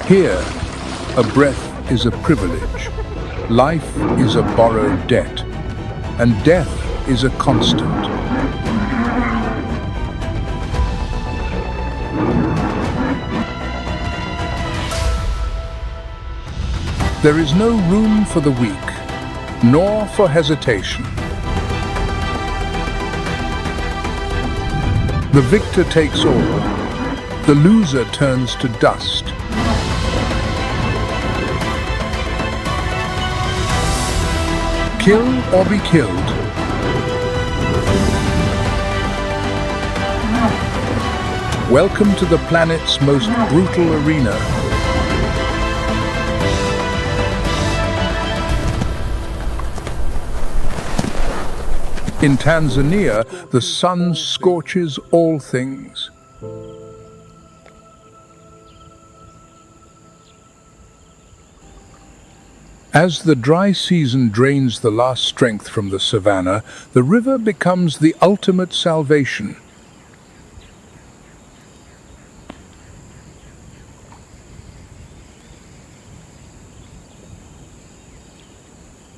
Here, a breath is a privilege, life is a borrowed debt, and death is a constant. There is no room for the weak, nor for hesitation. The victor takes all, the loser turns to dust. Kill or be killed. Welcome to the planet's most brutal arena. In Tanzania, the sun scorches all things. As the dry season drains the last strength from the savannah, the river becomes the ultimate salvation.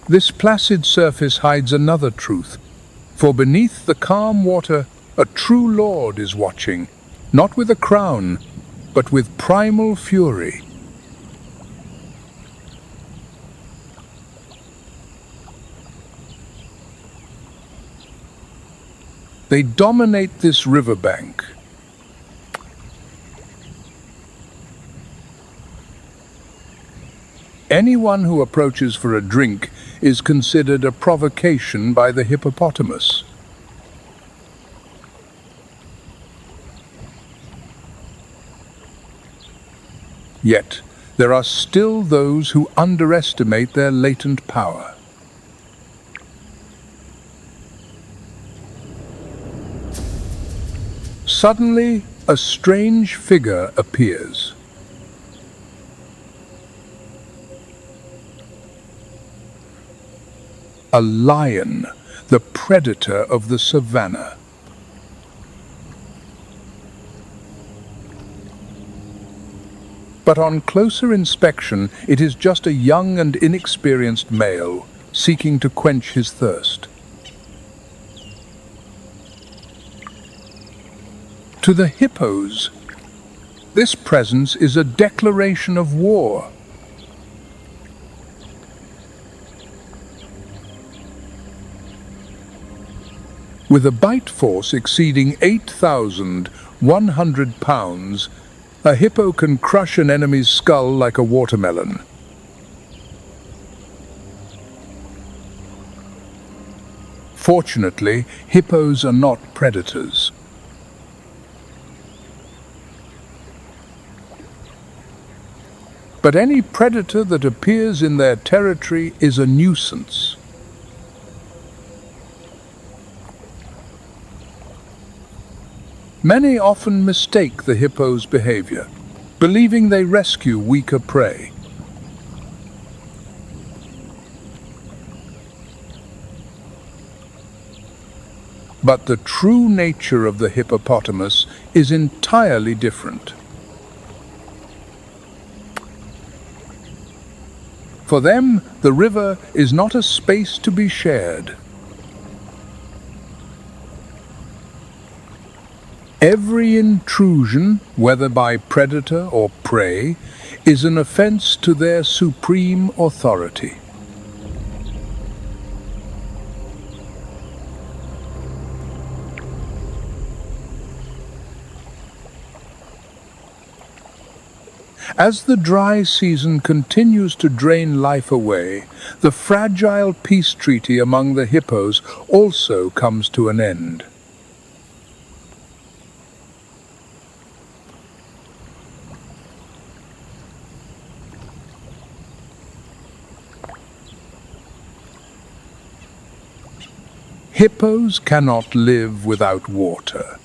This placid surface hides another truth. For beneath the calm water, a true lord is watching, not with a crown, but with primal fury. They dominate this riverbank. Anyone who approaches for a drink is considered a provocation by the hippopotamus. Yet, there are still those who underestimate their latent power. Suddenly, a strange figure appears. A lion, the predator of the savannah. But on closer inspection, it is just a young and inexperienced male seeking to quench his thirst. To the hippos, this presence is a declaration of war. With a bite force exceeding 8,100 pounds, a hippo can crush an enemy's skull like a watermelon. Fortunately, hippos are not predators. But any predator that appears in their territory is a nuisance. Many often mistake the hippo's behavior, believing they rescue weaker prey. But the true nature of the hippopotamus is entirely different. For them, the river is not a space to be shared. Every intrusion, whether by predator or prey, is an offense to their supreme authority. As the dry season continues to drain life away, the fragile peace treaty among the hippos also comes to an end. Hippos cannot live without water.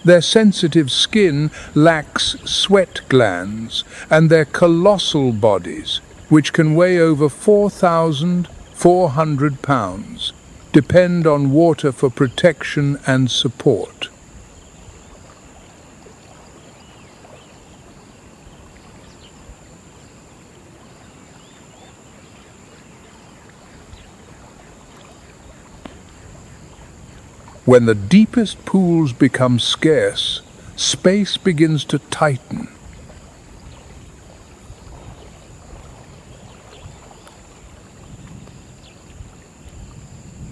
Their sensitive skin lacks sweat glands, and their colossal bodies, which can weigh over 4,400 pounds, depend on water for protection and support. When the deepest pools become scarce, space begins to tighten.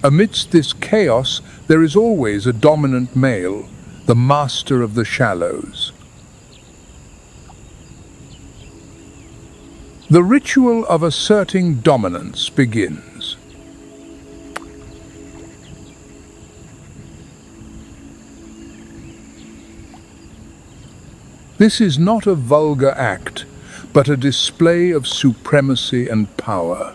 Amidst this chaos, there is always a dominant male, the master of the shallows. The ritual of asserting dominance begins. This is not a vulgar act, but a display of supremacy and power.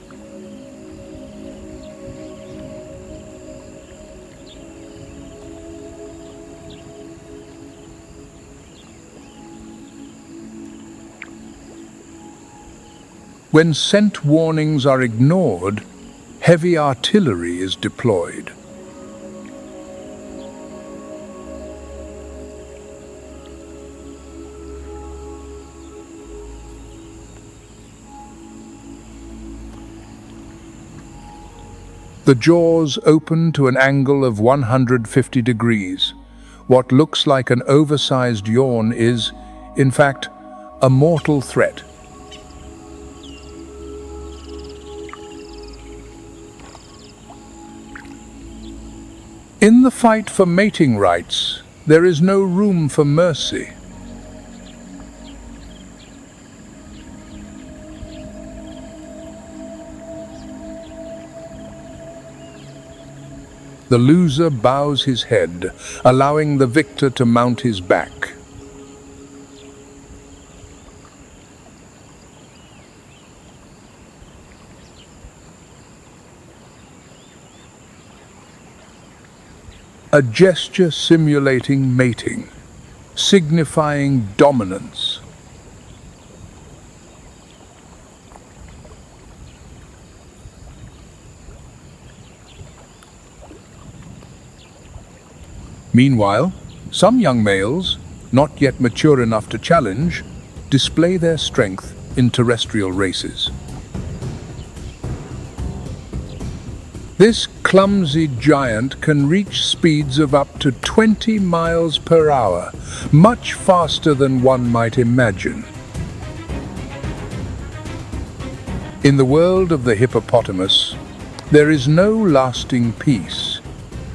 When scent warnings are ignored, heavy artillery is deployed. The jaws open to an angle of 150 degrees. What looks like an oversized yawn is, in fact, a mortal threat. In the fight for mating rights, there is no room for mercy. The loser bows his head, allowing the victor to mount his back. A gesture simulating mating, signifying dominance. Meanwhile, some young males, not yet mature enough to challenge, display their strength in terrestrial races. This clumsy giant can reach speeds of up to 20 miles per hour, much faster than one might imagine. In the world of the hippopotamus, there is no lasting peace,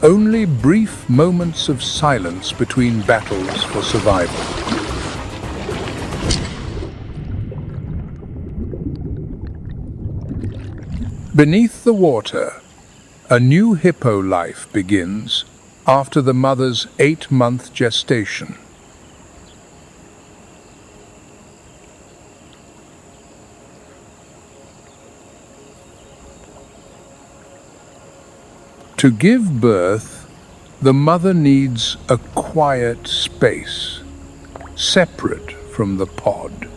only brief moments of silence between battles for survival. Beneath the water, a new hippo life begins after the mother's 8-month gestation. To give birth, the mother needs a quiet space, separate from the pod.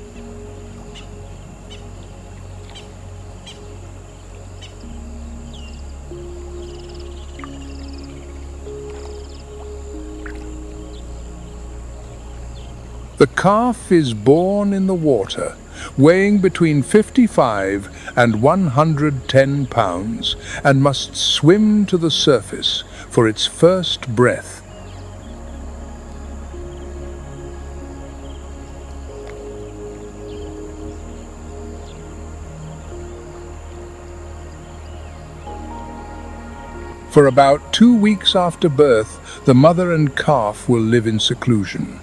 The calf is born in the water, weighing between 55 and 110 pounds, and must swim to the surface for its first breath. For about 2 weeks after birth, the mother and calf will live in seclusion.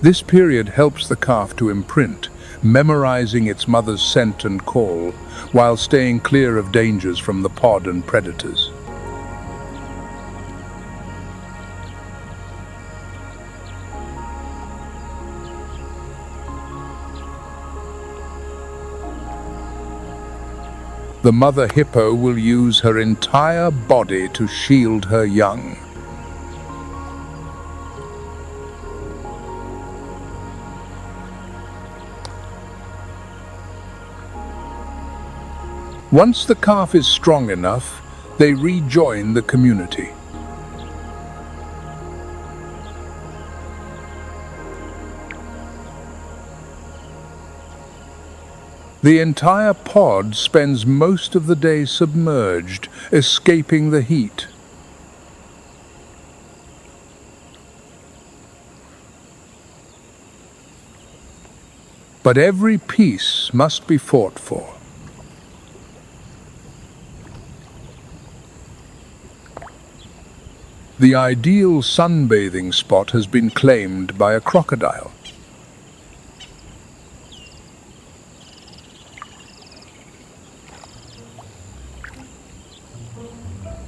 This period helps the calf to imprint, memorizing its mother's scent and call, while staying clear of dangers from the pod and predators. The mother hippo will use her entire body to shield her young. Once the calf is strong enough, they rejoin the community. The entire pod spends most of the day submerged, escaping the heat. But every piece must be fought for. The ideal sunbathing spot has been claimed by a crocodile.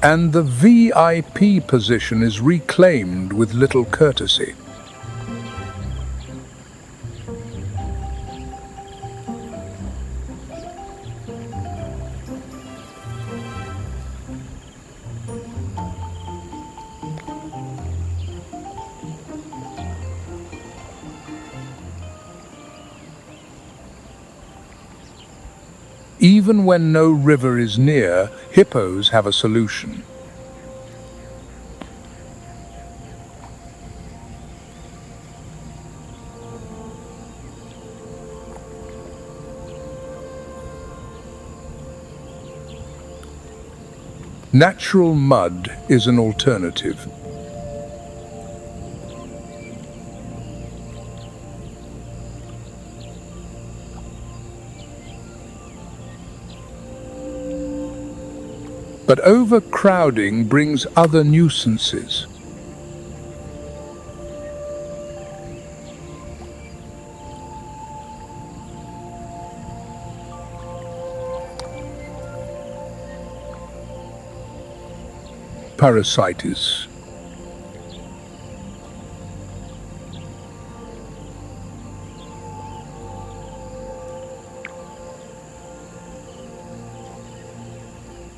And the VIP position is reclaimed with little courtesy. Even when no river is near, hippos have a solution. Natural mud is an alternative. But overcrowding brings other nuisances. Parasites.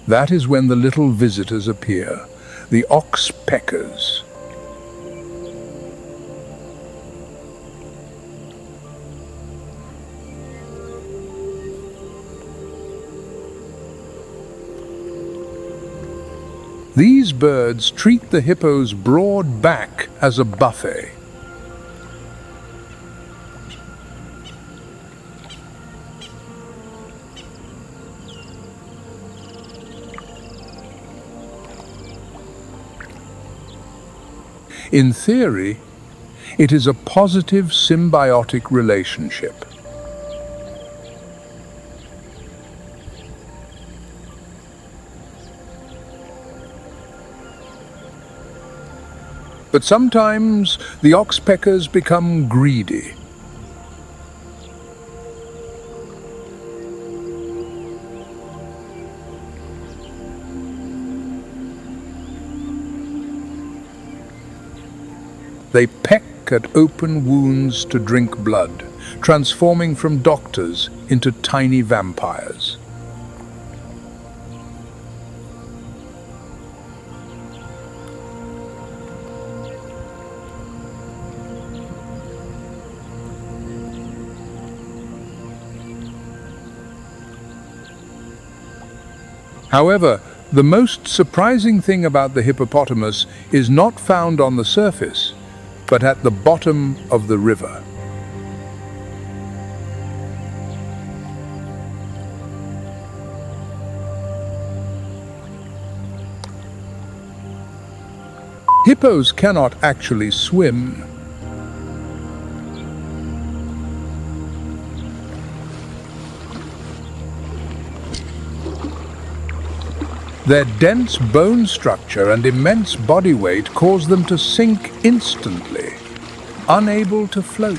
That is when the little visitors appear, the oxpeckers. These birds treat the hippo's broad back as a buffet. In theory, it is a positive symbiotic relationship. But sometimes the oxpeckers become greedy. They peck at open wounds to drink blood, transforming from doctors into tiny vampires. However, the most surprising thing about the hippopotamus is not found on the surface, but at the bottom of the river. Hippos cannot actually swim. Their dense bone structure and immense body weight cause them to sink instantly, unable to float.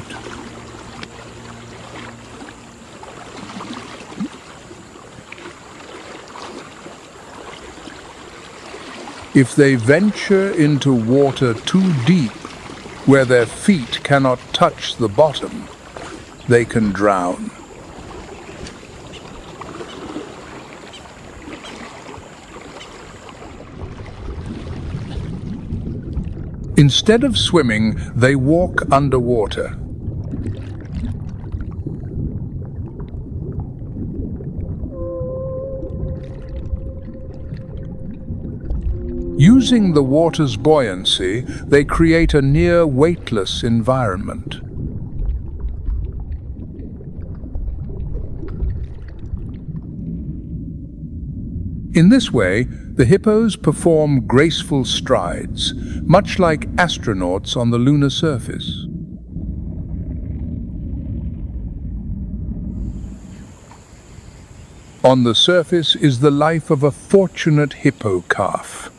If they venture into water too deep, where their feet cannot touch the bottom, they can drown. Instead of swimming, they walk underwater. Using the water's buoyancy, they create a near weightless environment. In this way, the hippos perform graceful strides, much like astronauts on the lunar surface. On the surface is the life of a fortunate hippo calf.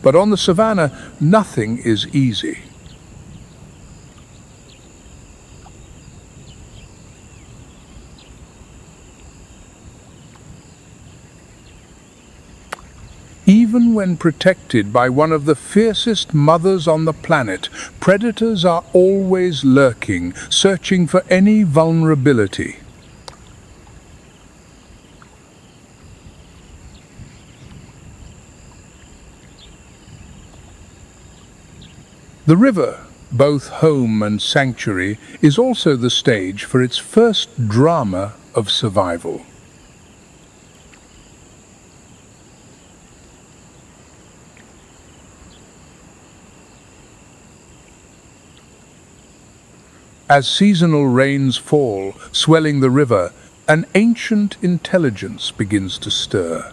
But on the savannah, nothing is easy. Even when protected by one of the fiercest mothers on the planet, predators are always lurking, searching for any vulnerability. The river, both home and sanctuary, is also the stage for its first drama of survival. As seasonal rains fall, swelling the river, an ancient intelligence begins to stir.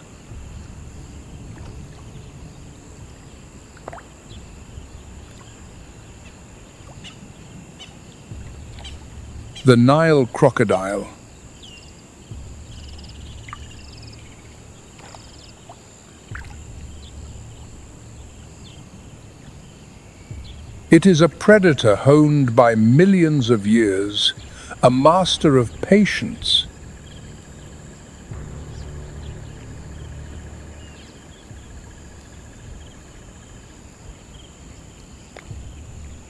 The Nile crocodile. It is a predator honed by millions of years, a master of patience.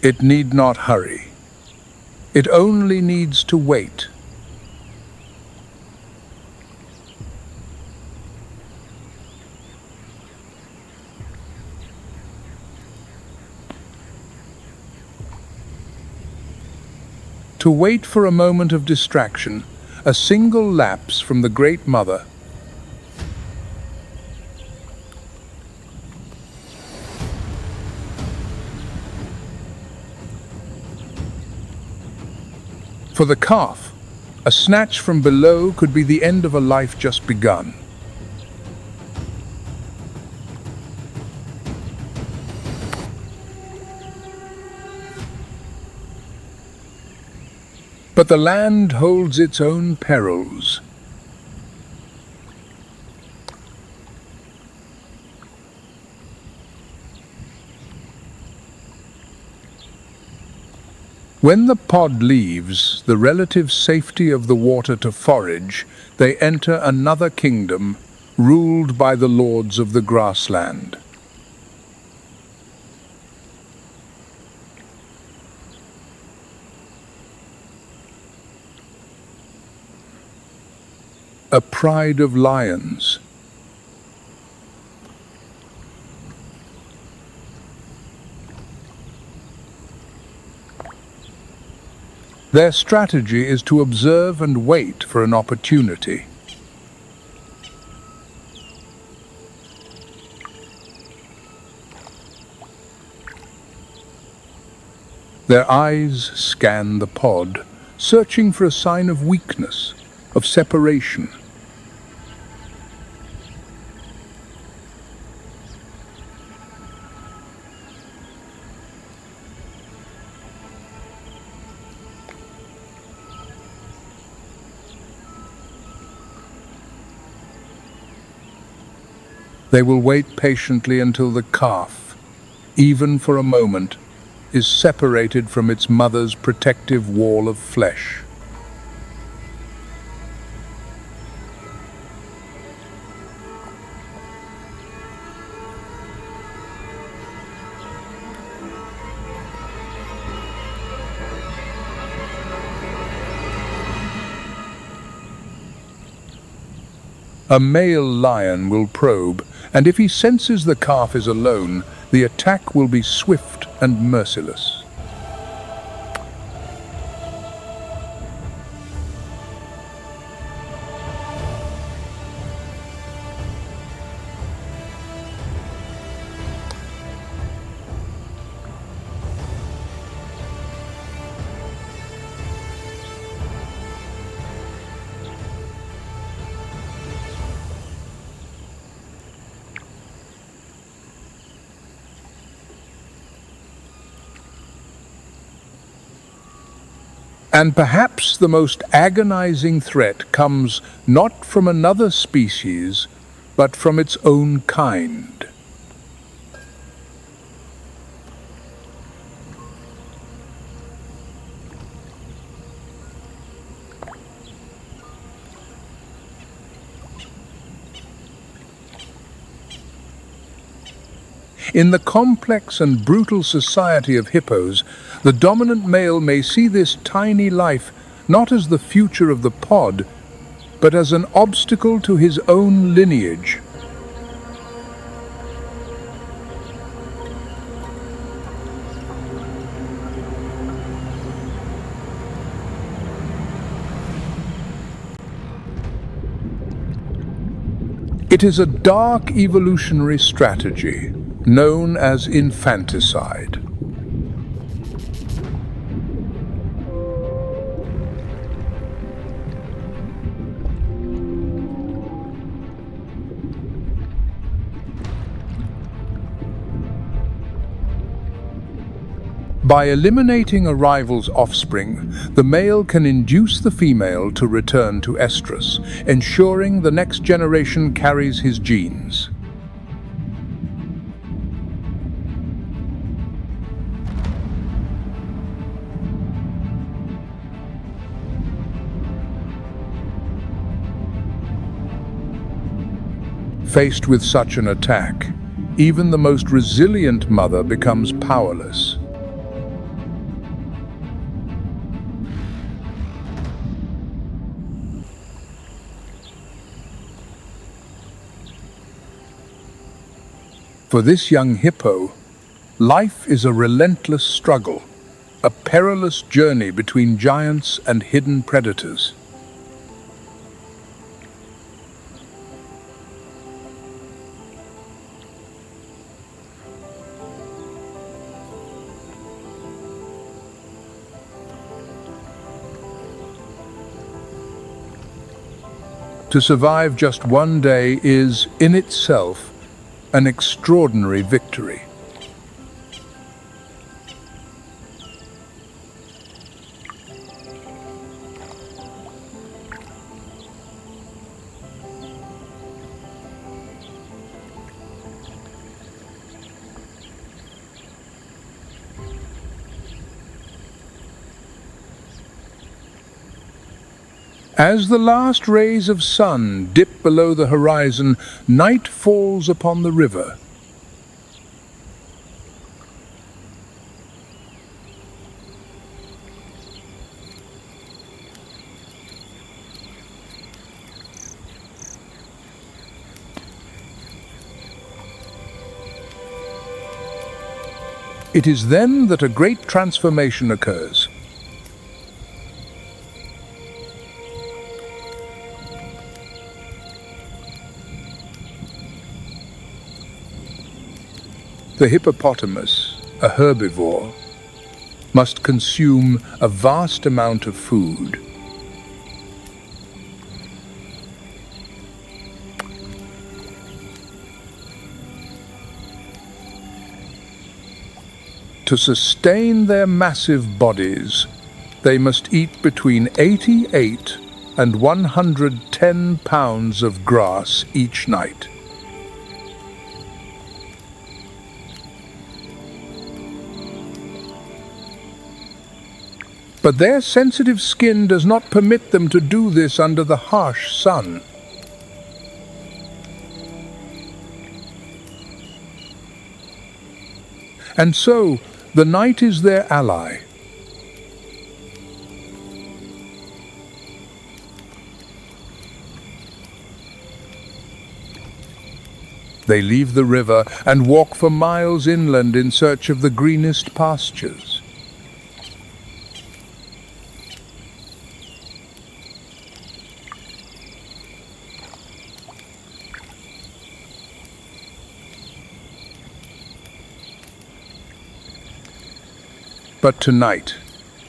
It need not hurry. It only needs to wait. To wait for a moment of distraction, a single lapse from the Great Mother. For the calf, a snatch from below could be the end of a life just begun. But the land holds its own perils. When the pod leaves the relative safety of the water to forage, they enter another kingdom, ruled by the lords of the grassland. A pride of lions. Their strategy is to observe and wait for an opportunity. Their eyes scan the pod, searching for a sign of weakness, of separation. They will wait patiently until the calf, even for a moment, is separated from its mother's protective wall of flesh. A male lion will probe, and if he senses the calf is alone, the attack will be swift and merciless. And perhaps the most agonizing threat comes not from another species, but from its own kind. In the complex and brutal society of hippos, the dominant male may see this tiny life not as the future of the pod, but as an obstacle to his own lineage. It is a dark evolutionary strategy known as infanticide. By eliminating a rival's offspring, the male can induce the female to return to estrus, ensuring the next generation carries his genes. Faced with such an attack, even the most resilient mother becomes powerless. For this young hippo, life is a relentless struggle, a perilous journey between giants and hidden predators. To survive just one day is, in itself, an extraordinary victory. As the last rays of sun dip below the horizon, night falls upon the river. It is then that a great transformation occurs. The hippopotamus, a herbivore, must consume a vast amount of food. To sustain their massive bodies, they must eat between 88 and 110 pounds of grass each night. But their sensitive skin does not permit them to do this under the harsh sun. And so, the night is their ally. They leave the river and walk for miles inland in search of the greenest pastures. But tonight,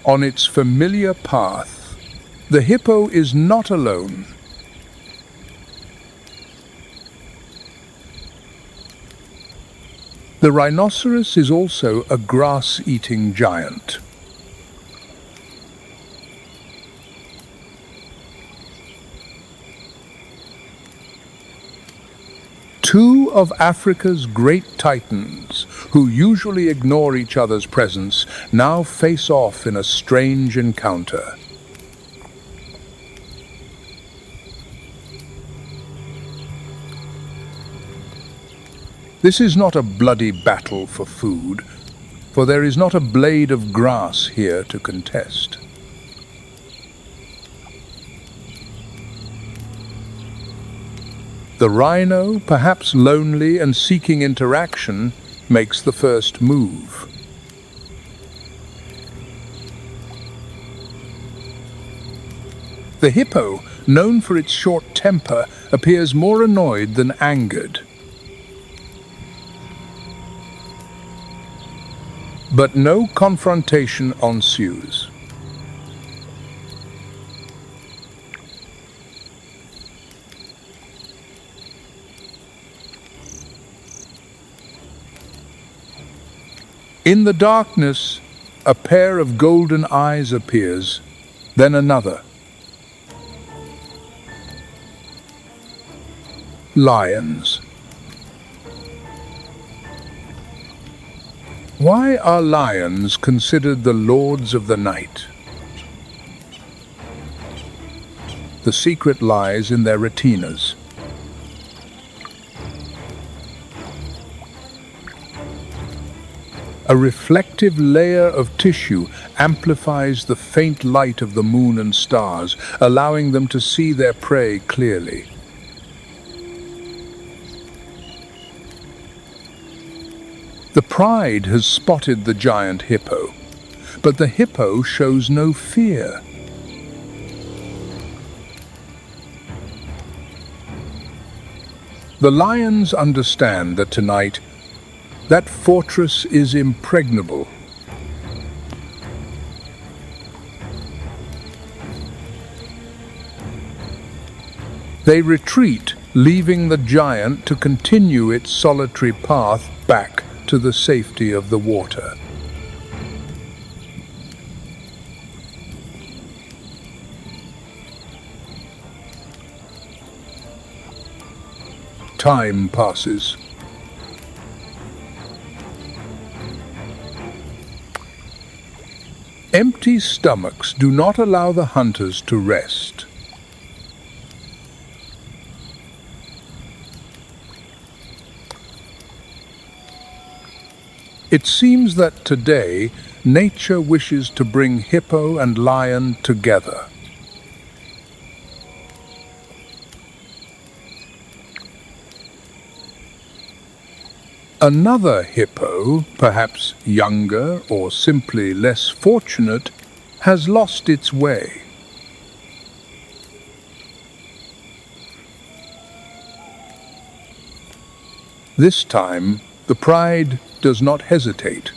on its familiar path, the hippo is not alone. The rhinoceros is also a grass-eating giant. Two of Africa's great titans, who usually ignore each other's presence, now face off in a strange encounter. This is not a bloody battle for food, for there is not a blade of grass here to contest. The rhino, perhaps lonely and seeking interaction, makes the first move. The hippo, known for its short temper, appears more annoyed than angered. But no confrontation ensues. In the darkness, a pair of golden eyes appears, then another. Lions. Why are lions considered the lords of the night? The secret lies in their retinas. A reflective layer of tissue amplifies the faint light of the moon and stars, allowing them to see their prey clearly. The pride has spotted the giant hippo, but the hippo shows no fear. The lions understand that tonight, that fortress is impregnable. They retreat, leaving the giant to continue its solitary path back to the safety of the water. Time passes. Empty stomachs do not allow the hunters to rest. It seems that today, nature wishes to bring hippo and lion together. Another hippo, perhaps younger or simply less fortunate, has lost its way. This time, the pride does not hesitate.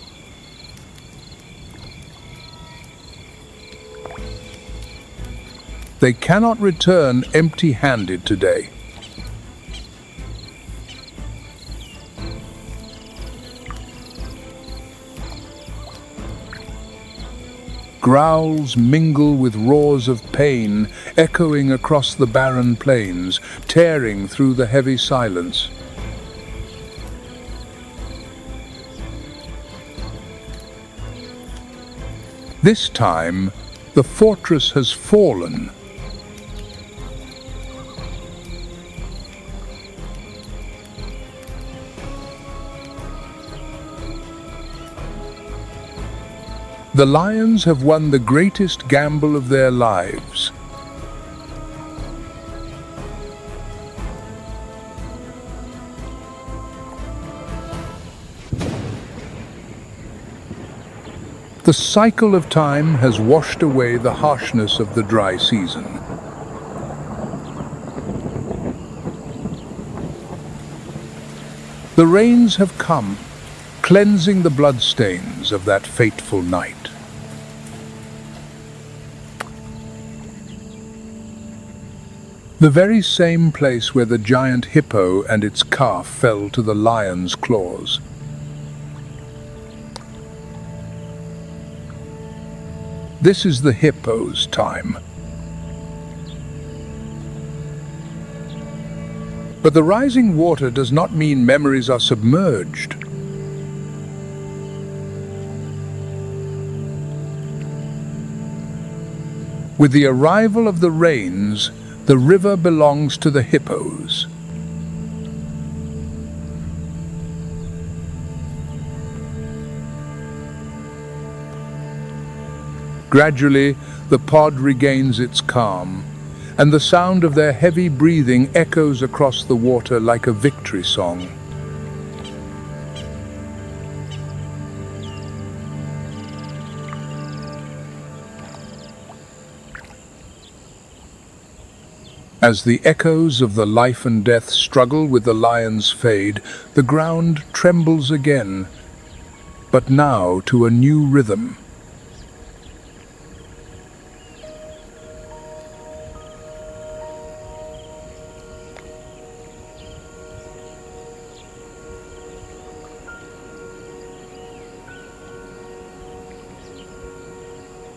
They cannot return empty-handed today. Growls mingle with roars of pain, echoing across the barren plains, tearing through the heavy silence. This time, the fortress has fallen. The lions have won the greatest gamble of their lives. The cycle of time has washed away the harshness of the dry season. The rains have come, cleansing the bloodstains of that fateful night. The very same place where the giant hippo and its calf fell to the lion's claws. This is the hippo's time. But the rising water does not mean memories are submerged. With the arrival of the rains, the river belongs to the hippos. Gradually, the pod regains its calm, and the sound of their heavy breathing echoes across the water like a victory song. As the echoes of the life and death struggle with the lion's fade, the ground trembles again, but now to a new rhythm.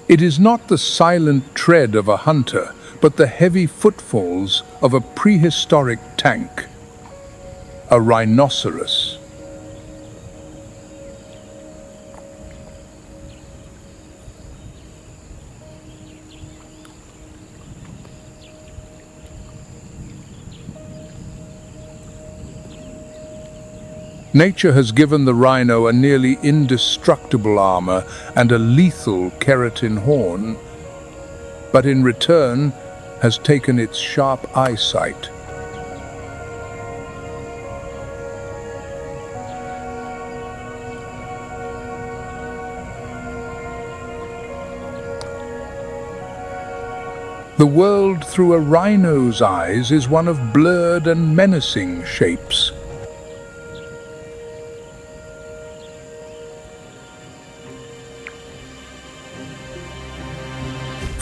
It is not the silent tread of a hunter, but the heavy footfalls of a prehistoric tank, a rhinoceros. Nature has given the rhino a nearly indestructible armor and a lethal keratin horn, but in return has taken its sharp eyesight. The world through a rhino's eyes is one of blurred and menacing shapes.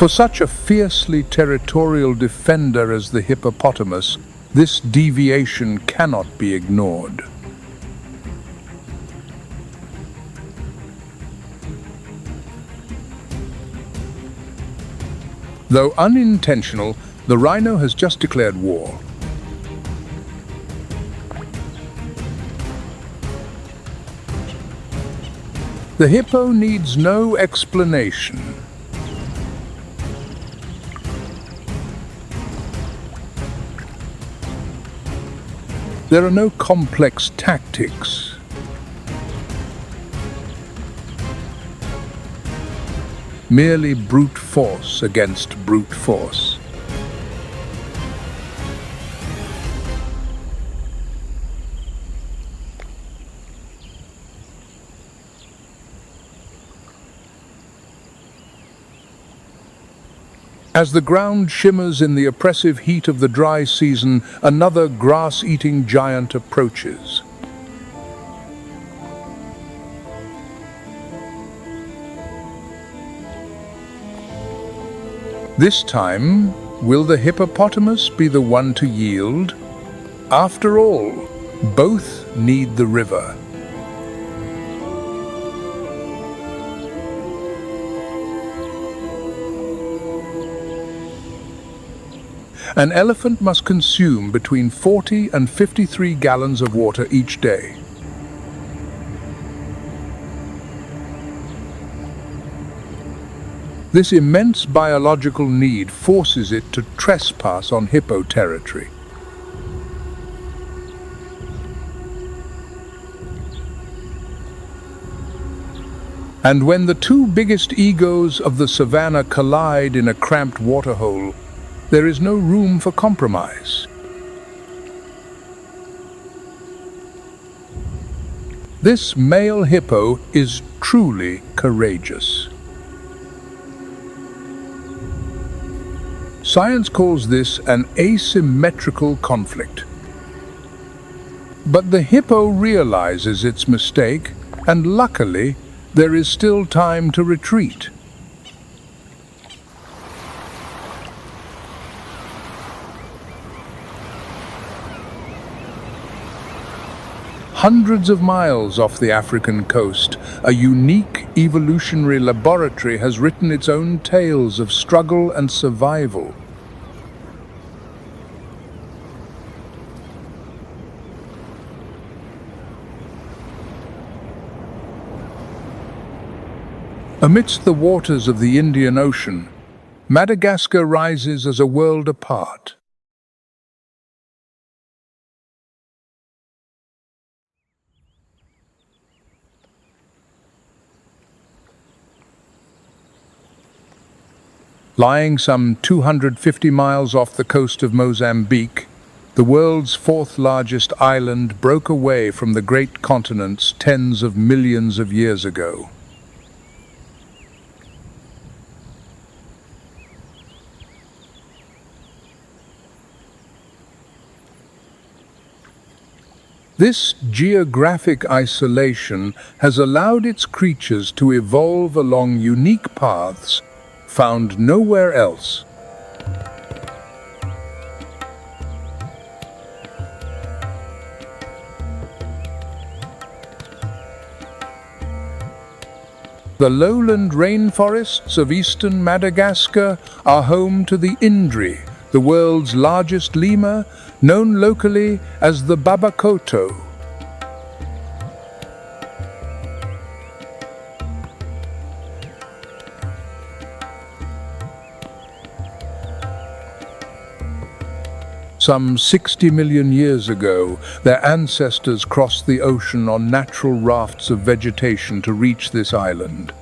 For such a fiercely territorial defender as the hippopotamus, this deviation cannot be ignored. Though unintentional, the rhino has just declared war. The hippo needs no explanation. There are no complex tactics. Merely brute force against brute force. As the ground shimmers in the oppressive heat of the dry season, another grass-eating giant approaches. This time, will the hippopotamus be the one to yield? After all, both need the river. An elephant must consume between 40 and 53 gallons of water each day. This immense biological need forces it to trespass on hippo territory. And when the two biggest egos of the savannah collide in a cramped waterhole, there is no room for compromise. This male hippo is truly courageous. Science calls this an asymmetrical conflict. But the hippo realizes its mistake, and luckily, there is still time to retreat. Hundreds of miles off the African coast, a unique evolutionary laboratory has written its own tales of struggle and survival. Amidst the waters of the Indian Ocean, Madagascar rises as a world apart. Lying some 250 miles off the coast of Mozambique, the world's fourth largest island broke away from the great continents tens of millions of years ago. This geographic isolation has allowed its creatures to evolve along unique paths found nowhere else. The lowland rainforests of eastern Madagascar are home to the Indri, the world's largest lemur, known locally as the babakoto. Some 60 million years ago, their ancestors crossed the ocean on natural rafts of vegetation to reach this island.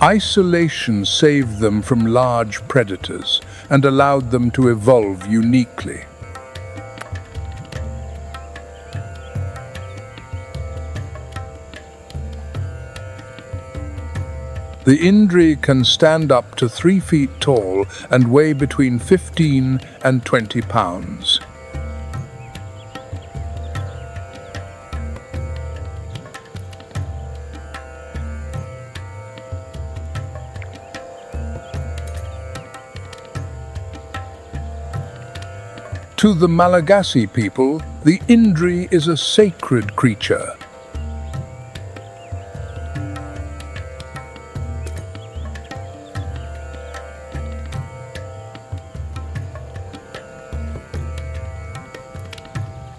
Isolation saved them from large predators and allowed them to evolve uniquely. The Indri can stand up to 3 feet tall and weigh between 15 and 20 pounds. To the Malagasy people, the Indri is a sacred creature.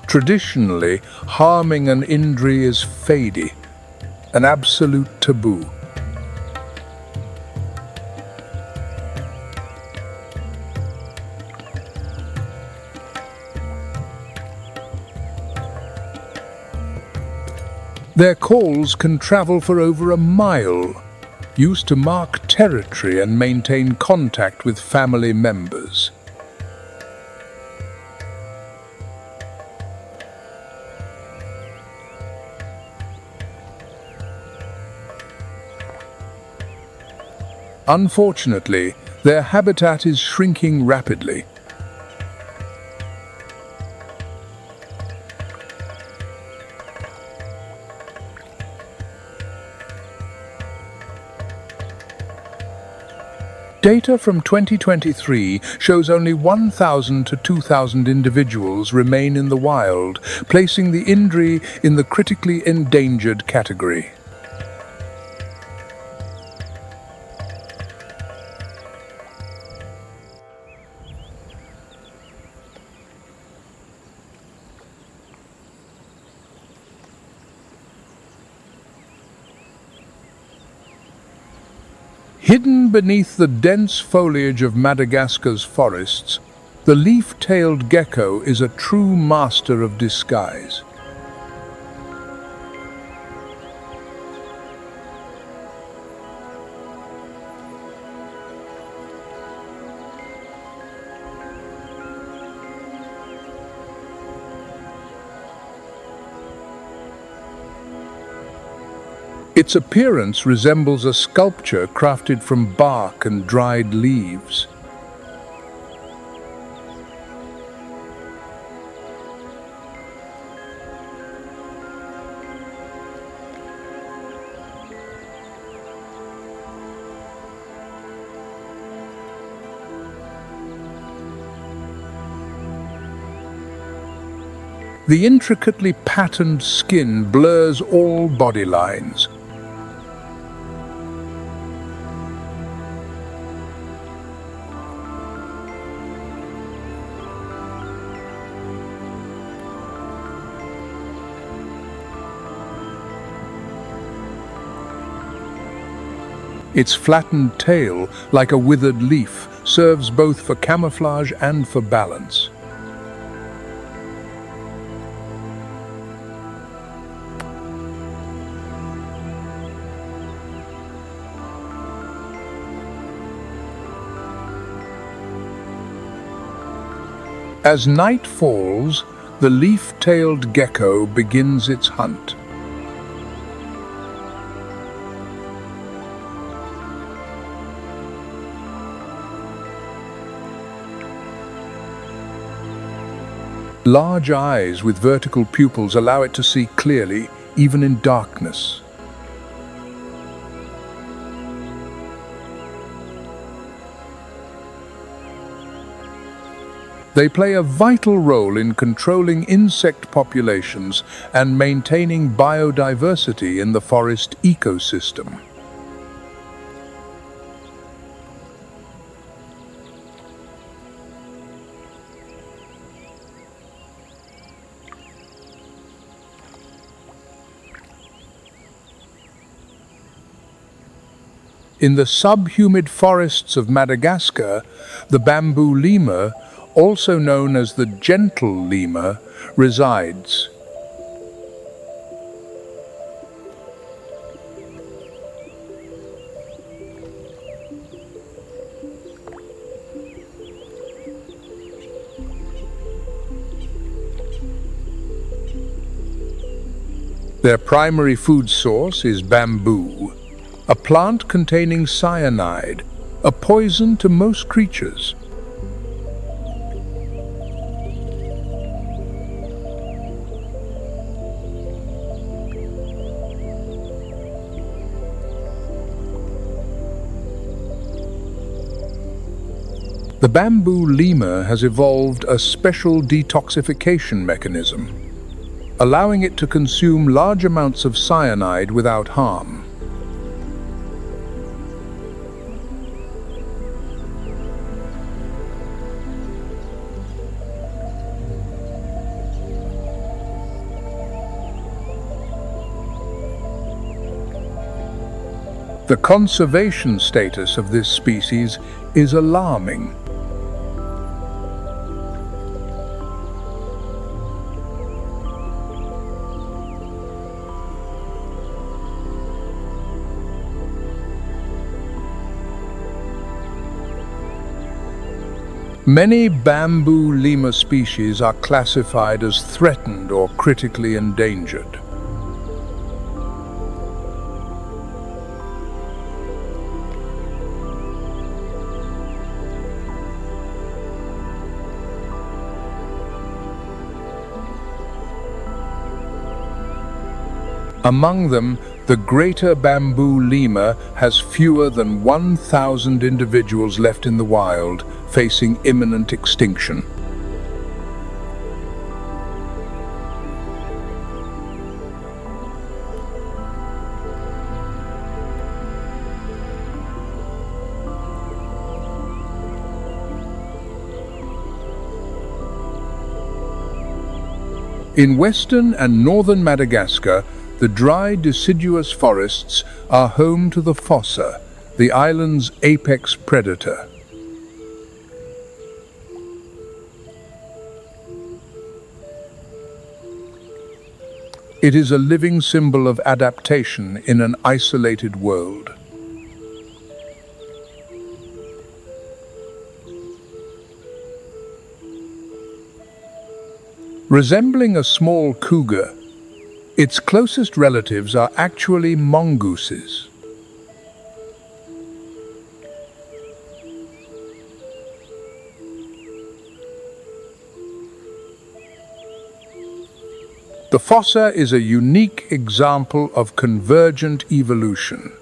Traditionally, harming an Indri is fady, an absolute taboo. Their calls can travel for over a mile, used to mark territory and maintain contact with family members. Unfortunately, their habitat is shrinking rapidly. Data from 2023 shows only 1,000 to 2,000 individuals remain in the wild, placing the Indri in the critically endangered category. Hidden beneath the dense foliage of Madagascar's forests, the leaf-tailed gecko is a true master of disguise. Its appearance resembles a sculpture crafted from bark and dried leaves. The intricately patterned skin blurs all body lines. Its flattened tail, like a withered leaf, serves both for camouflage and for balance. As night falls, the leaf-tailed gecko begins its hunt. Large eyes with vertical pupils allow it to see clearly, even in darkness. They play a vital role in controlling insect populations and maintaining biodiversity in the forest ecosystem. In the subhumid forests of Madagascar, the bamboo lemur, also known as the gentle lemur, resides. Their primary food source is bamboo, a plant containing cyanide, a poison to most creatures. The bamboo lemur has evolved a special detoxification mechanism, allowing it to consume large amounts of cyanide without harm. The conservation status of this species is alarming. Many bamboo lemur species are classified as threatened or critically endangered. Among them, the greater bamboo lemur has fewer than 1,000 individuals left in the wild, facing imminent extinction. In western and northern Madagascar, the dry deciduous forests are home to the fossa, the island's apex predator. It is a living symbol of adaptation in an isolated world. Resembling a small cougar, Its closest relatives are actually mongooses. The fossa is a unique example of convergent evolution.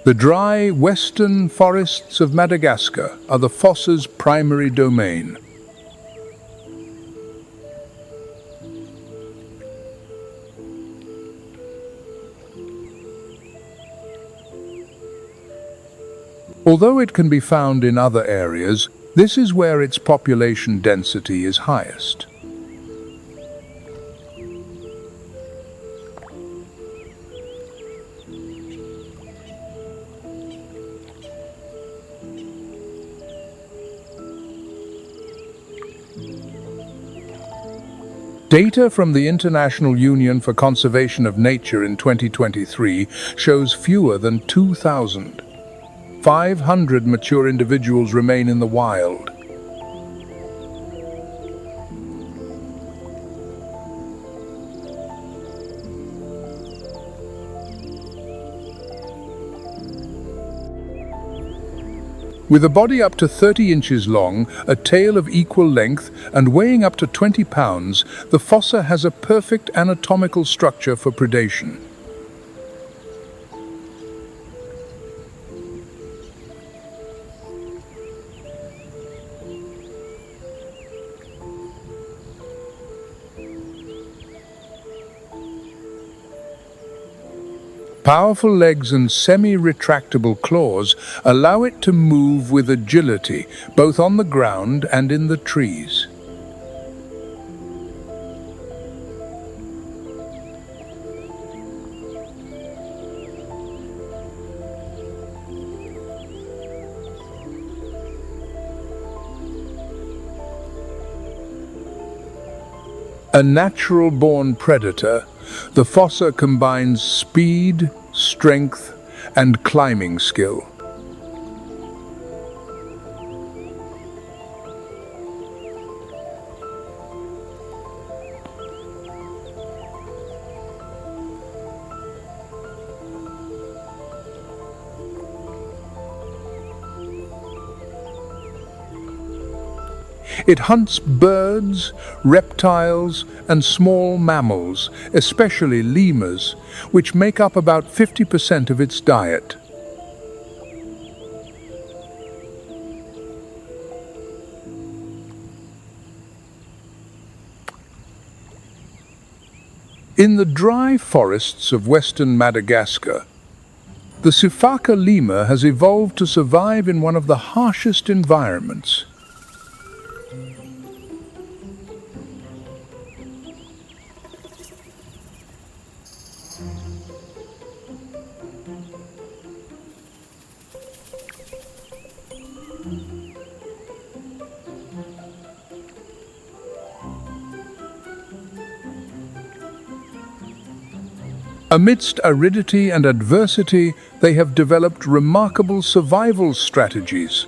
The dry western forests of Madagascar are the fossa's primary domain. Although it can be found in other areas, this is where its population density is highest. Data from the International Union for Conservation of Nature in 2023 shows fewer than 2,000. 500 mature individuals remain in the wild. With a body up to 30 inches long, a tail of equal length, and weighing up to 20 pounds, the fossa has a perfect anatomical structure for predation. Powerful legs and semi-retractable claws allow it to move with agility, both on the ground and in the trees. A natural-born predator, the fossa combines speed, strength, and climbing skill. It hunts birds, reptiles, and small mammals, especially lemurs, which make up about 50% of its diet. In the dry forests of western Madagascar, the Sifaka lemur has evolved to survive in one of the harshest environments. Amidst aridity and adversity, they have developed remarkable survival strategies.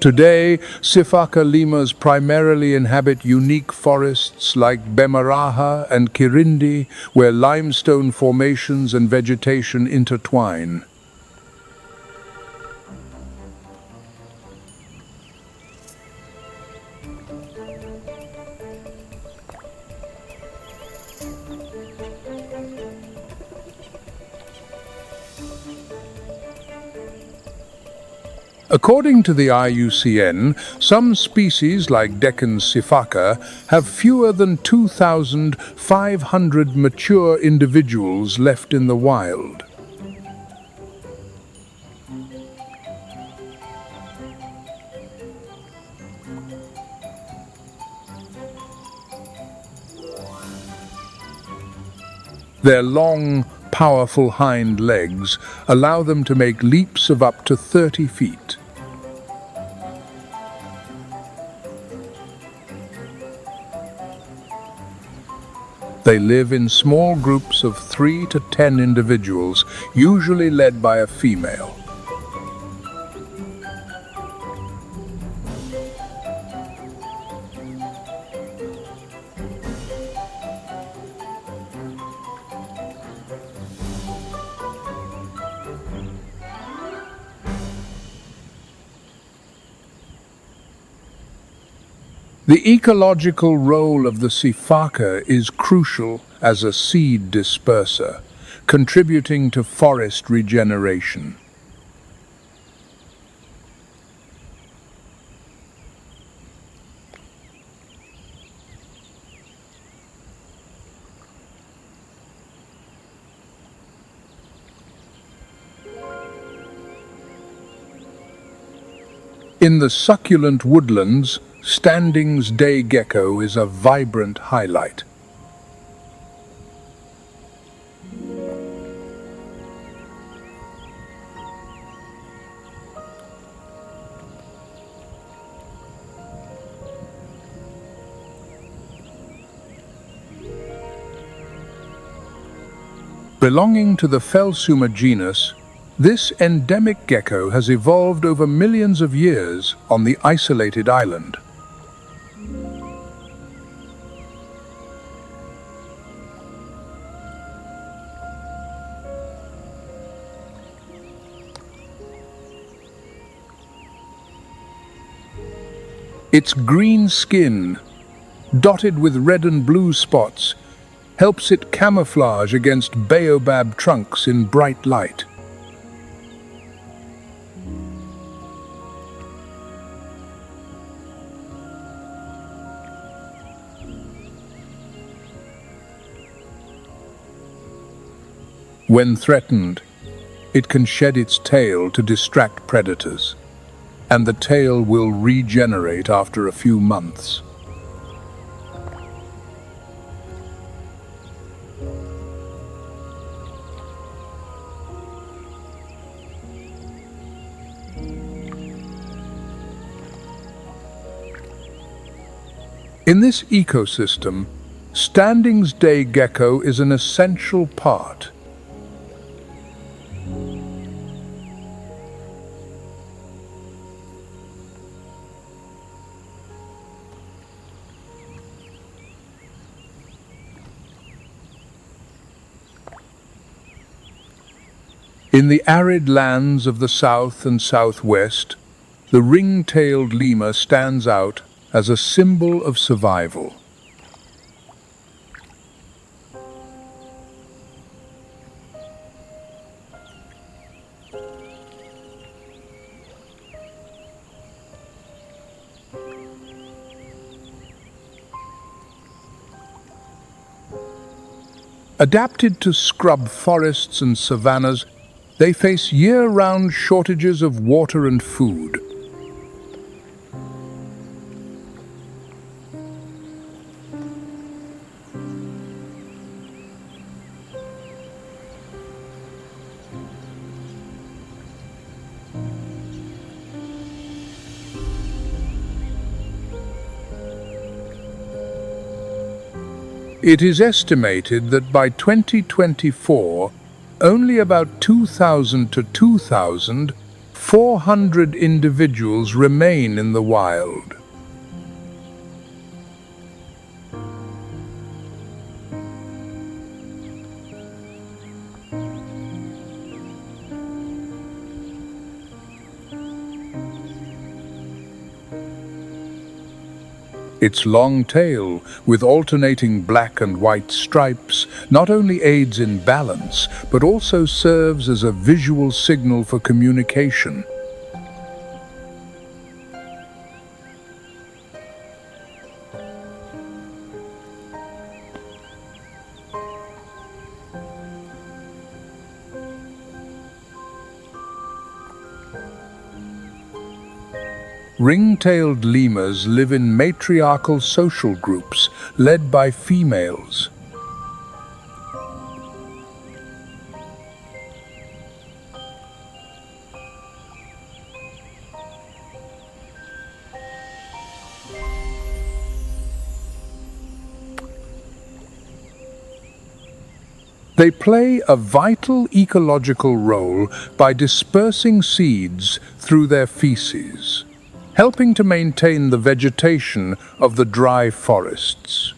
Today, Sifaka lemurs primarily inhabit unique forests like Bemaraha and Kirindi, where limestone formations and vegetation intertwine. According to the IUCN, some species like Deccan sifaka have fewer than 2,500 mature individuals left in the wild. Their long, powerful hind legs allow them to make leaps of up to 30 feet. They live in small groups of 3 to 10 individuals, usually led by a female. The ecological role of the sifaka is crucial as a seed disperser, contributing to forest regeneration. In the succulent woodlands, Standing's day gecko is a vibrant highlight. Belonging to the Phelsuma genus, this endemic gecko has evolved over millions of years on the isolated island. Its green skin, dotted with red and blue spots, helps it camouflage against baobab trunks in bright light. When threatened, it can shed its tail to distract predators, and the tail will regenerate after a few months. In this ecosystem, Standing's day gecko is an essential part. In the arid lands of the south and southwest, the ring-tailed lemur stands out as a symbol of survival. Adapted to scrub forests and savannas, they face year-round shortages of water and food. It is estimated that by 2024, only about 2,000 to 2,400 individuals remain in the wild. Its long tail, with alternating black and white stripes, not only aids in balance, but also serves as a visual signal for communication. Ring-tailed lemurs live in matriarchal social groups led by females. They play a vital ecological role by dispersing seeds through their feces, helping to maintain the vegetation of the dry forests.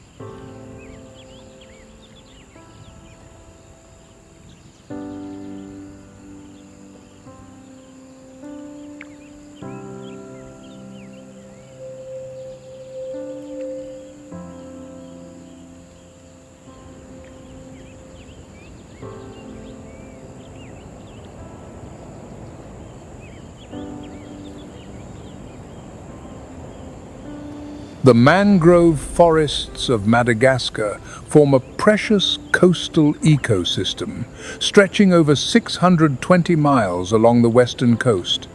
The mangrove forests of Madagascar form a precious coastal ecosystem, stretching over 620 miles along the western coast.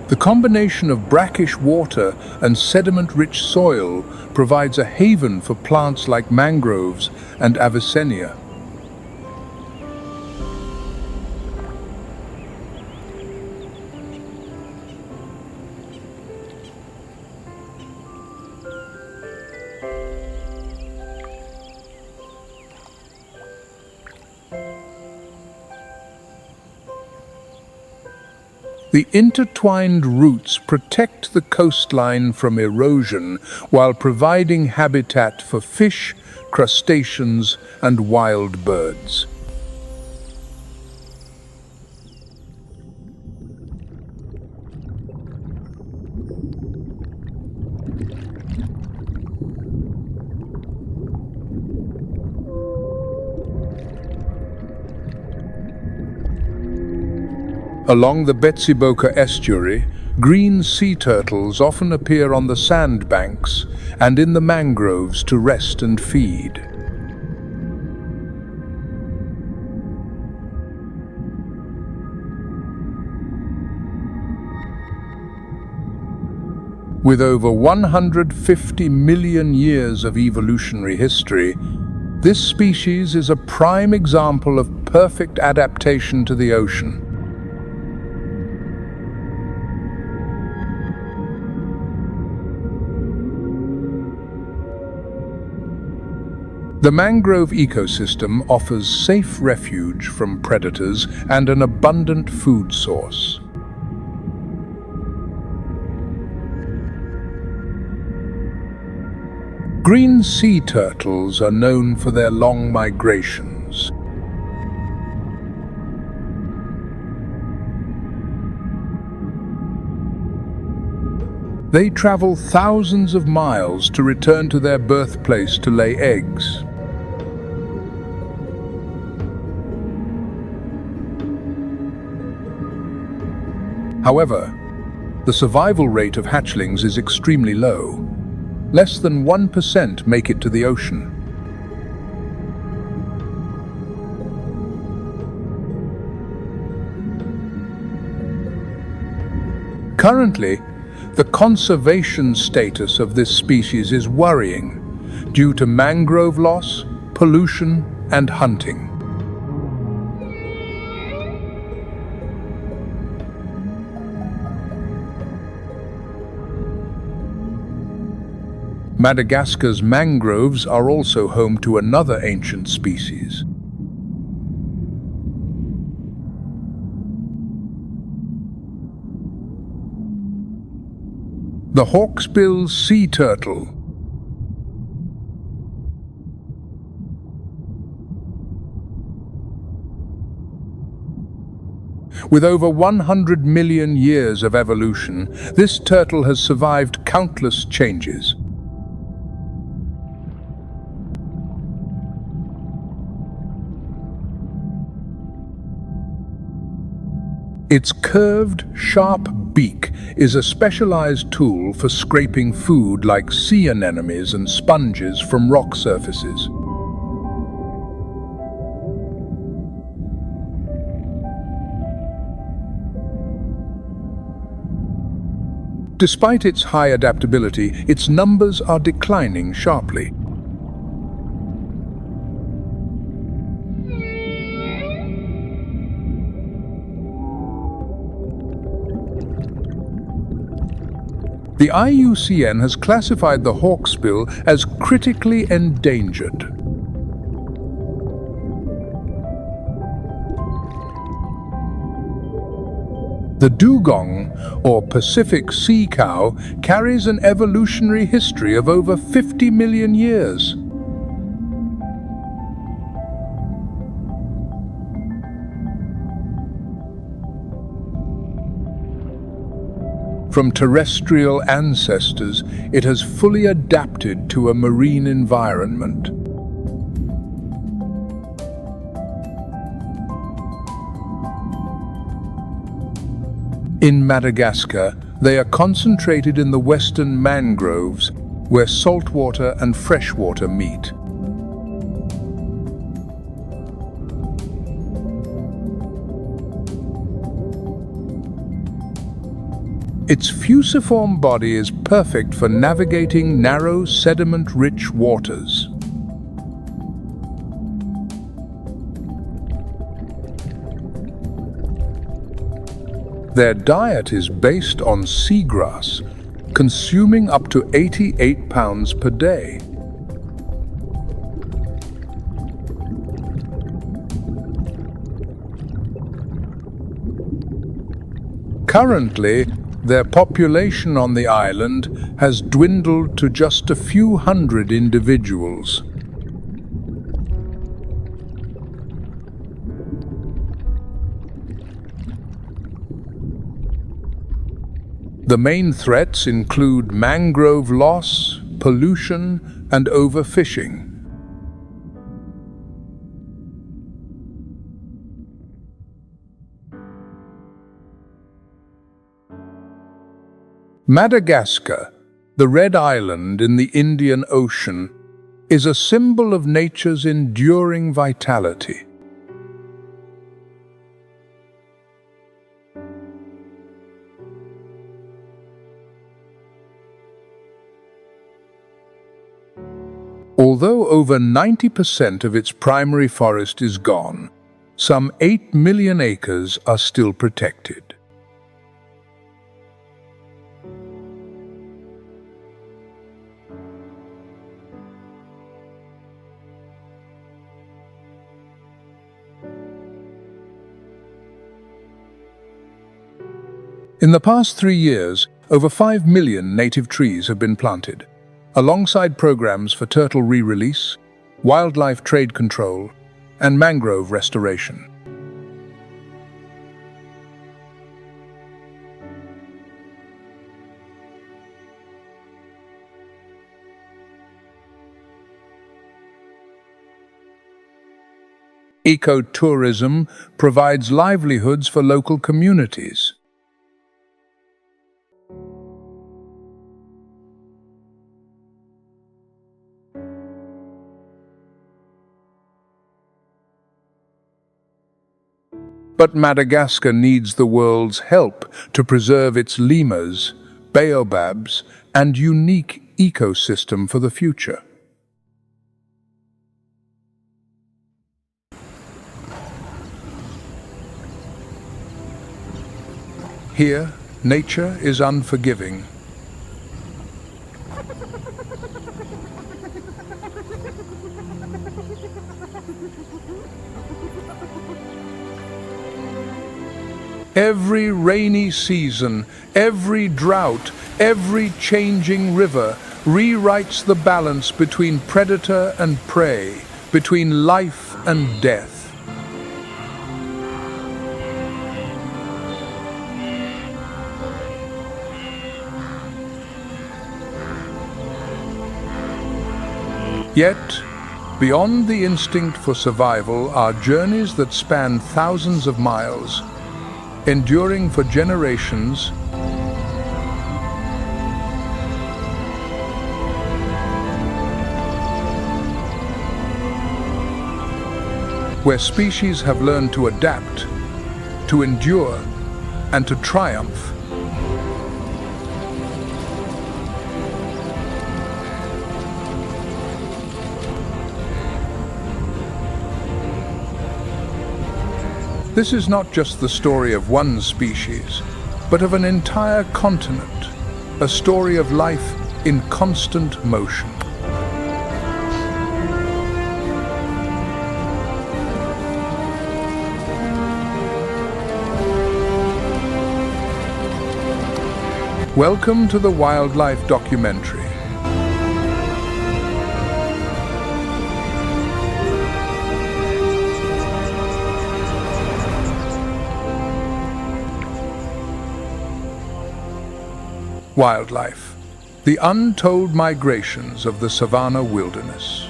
The combination of brackish water and sediment-rich soil provides a haven for plants like mangroves and Avicennia. The intertwined roots protect the coastline from erosion while providing habitat for fish, crustaceans, and wild birds. Along the Betsiboka estuary, green sea turtles often appear on the sandbanks and in the mangroves to rest and feed. With over 150 million years of evolutionary history, this species is a prime example of perfect adaptation to the ocean. The mangrove ecosystem offers safe refuge from predators and an abundant food source. Green sea turtles are known for their long migrations. They travel thousands of miles to return to their birthplace to lay eggs. However, the survival rate of hatchlings is extremely low. Less than 1% make it to the ocean. Currently, the conservation status of this species is worrying due to mangrove loss, pollution, and hunting. Madagascar's mangroves are also home to another ancient species. The hawksbill sea turtle. With over 100 million years of evolution, this turtle has survived countless changes. Its curved, sharp beak is a specialized tool for scraping food like sea anemones and sponges from rock surfaces. Despite its high adaptability, its numbers are declining sharply. The IUCN has classified the hawksbill as critically endangered. The dugong, or Pacific sea cow, carries an evolutionary history of over 50 million years. From terrestrial ancestors, it has fully adapted to a marine environment. In Madagascar, they are concentrated in the western mangroves, where saltwater and freshwater meet. Its fusiform body is perfect for navigating narrow, sediment-rich waters. Their diet is based on seagrass, consuming up to 88 pounds per day. Currently, their population on the island has dwindled to just a few hundred individuals. The main threats include mangrove loss, pollution, and overfishing. Madagascar, the red island in the Indian Ocean, is a symbol of nature's enduring vitality. Although over 90% of its primary forest is gone, some 8 million acres are still protected. In the past 3 years, over 5 million native trees have been planted, alongside programs for turtle re-release, wildlife trade control, and mangrove restoration. Ecotourism provides livelihoods for local communities. But Madagascar needs the world's help to preserve its lemurs, baobabs, and unique ecosystem for the future. Here, nature is unforgiving. Every rainy season, every drought, every changing river rewrites the balance between predator and prey, between life and death. Yet, beyond the instinct for survival are journeys that span thousands of miles, enduring for generations, where species have learned to adapt, to endure, and to triumph. This is not just the story of one species, but of an entire continent, a story of life in constant motion. Welcome to the Wildlife Documentary. Wildlife, the untold migrations of the Savannah wilderness.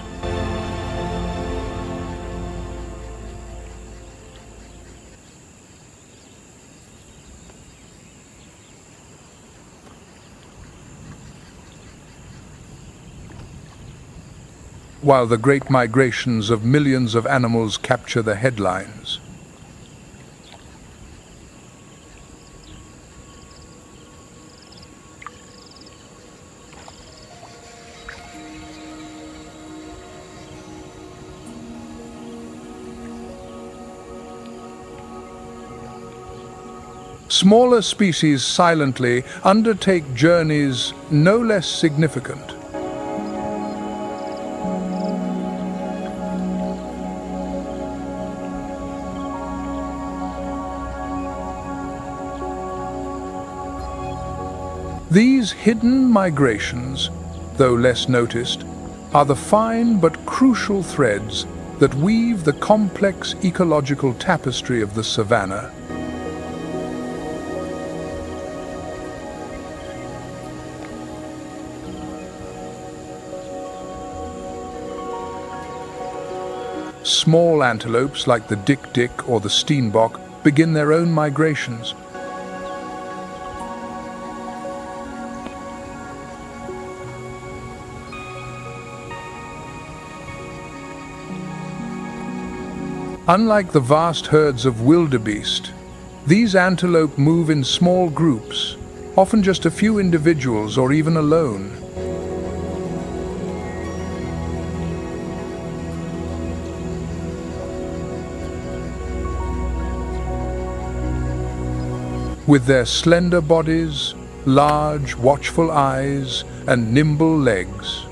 While the great migrations of millions of animals capture the headlines, smaller species silently undertake journeys no less significant. These hidden migrations, though less noticed, are the fine but crucial threads that weave the complex ecological tapestry of the savanna. Small antelopes like the dik-dik or the steenbok begin their own migrations. Unlike the vast herds of wildebeest, these antelope move in small groups, often just a few individuals or even alone. With their slender bodies, large, watchful eyes, and nimble legs,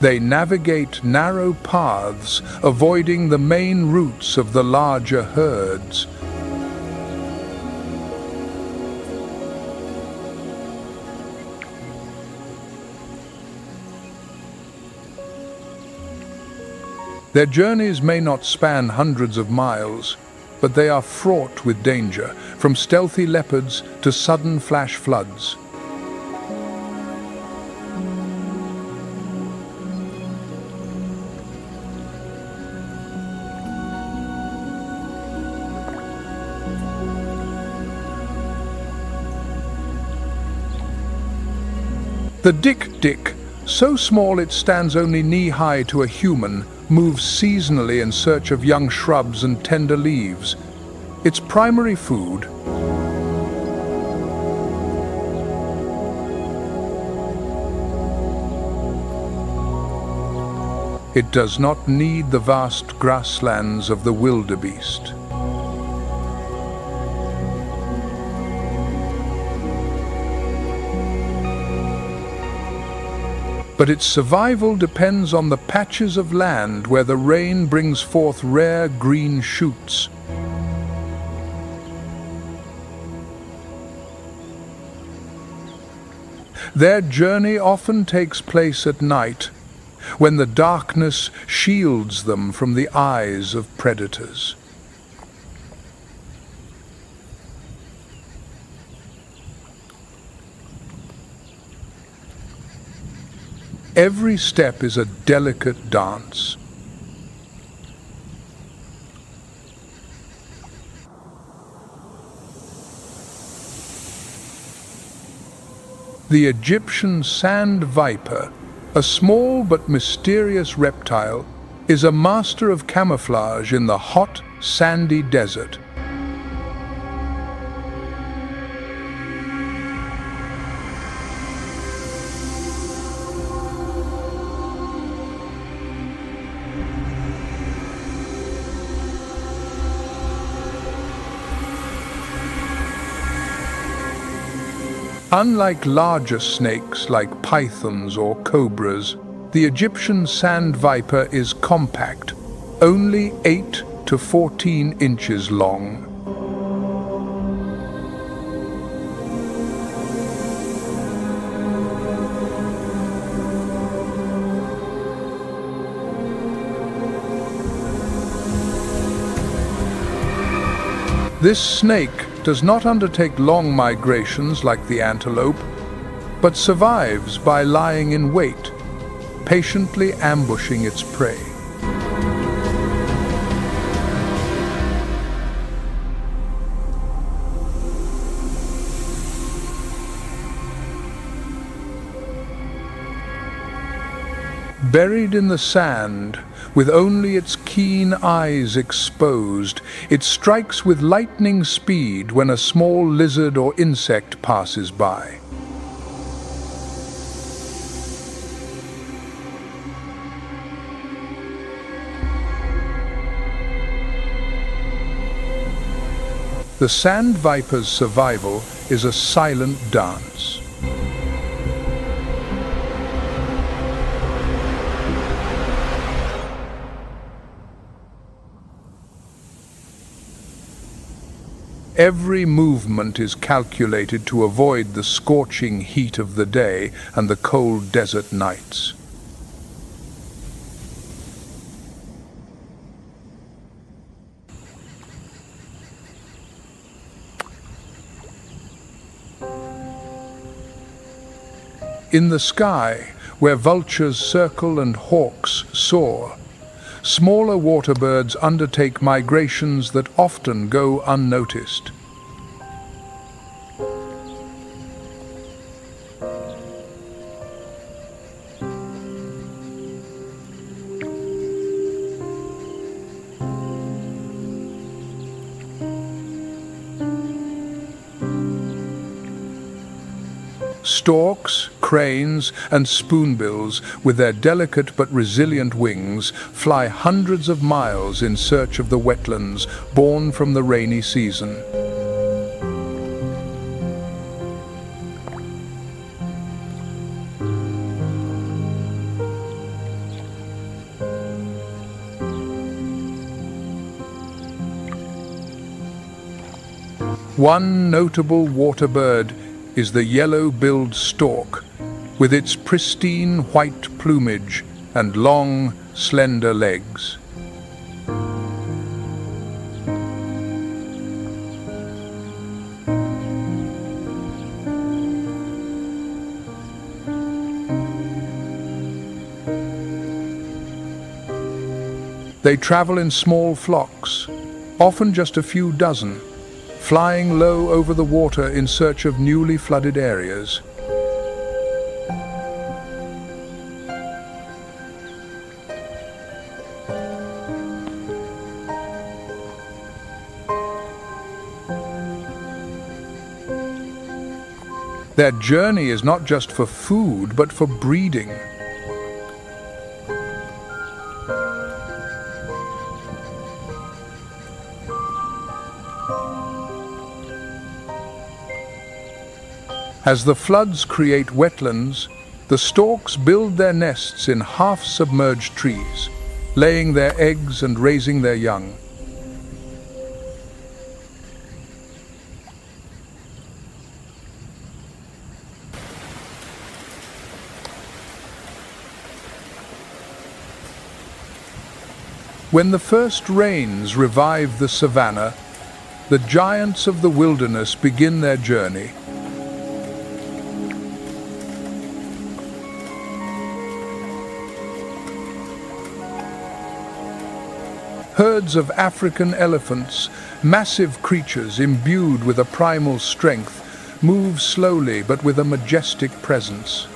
they navigate narrow paths, avoiding the main routes of the larger herds. Their journeys may not span hundreds of miles, but they are fraught with danger, from stealthy leopards to sudden flash floods. The dik-dik, so small it stands only knee-high to a human, moves seasonally in search of young shrubs and tender leaves. Its primary food, it does not need the vast grasslands of the wildebeest. But its survival depends on the patches of land where the rain brings forth rare green shoots. Their journey often takes place at night, when the darkness shields them from the eyes of predators. Every step is a delicate dance. The Egyptian sand viper, a small but mysterious reptile, is a master of camouflage in the hot, sandy desert. Unlike larger snakes like pythons or cobras, the Egyptian sand viper is compact, only 8 to 14 inches long. This snake does not undertake long migrations like the antelope, but survives by lying in wait, patiently ambushing its prey. Buried in the sand, with only its keen eyes exposed, it strikes with lightning speed when a small lizard or insect passes by. The sand viper's survival is a silent dance. Every movement is calculated to avoid the scorching heat of the day and the cold desert nights. In the sky, where vultures circle and hawks soar, smaller water birds undertake migrations that often go unnoticed. Storks, cranes, and spoonbills, with their delicate but resilient wings, fly hundreds of miles in search of the wetlands born from the rainy season. One notable water bird is the yellow-billed stork, with its pristine white plumage and long, slender legs. They travel in small flocks, often just a few dozen, flying low over the water in search of newly flooded areas. Their journey is not just for food, but for breeding. As the floods create wetlands, the storks build their nests in half-submerged trees, laying their eggs and raising their young. When the first rains revive the savannah, the giants of the wilderness begin their journey. Herds of African elephants, massive creatures imbued with a primal strength, move slowly but with a majestic presence.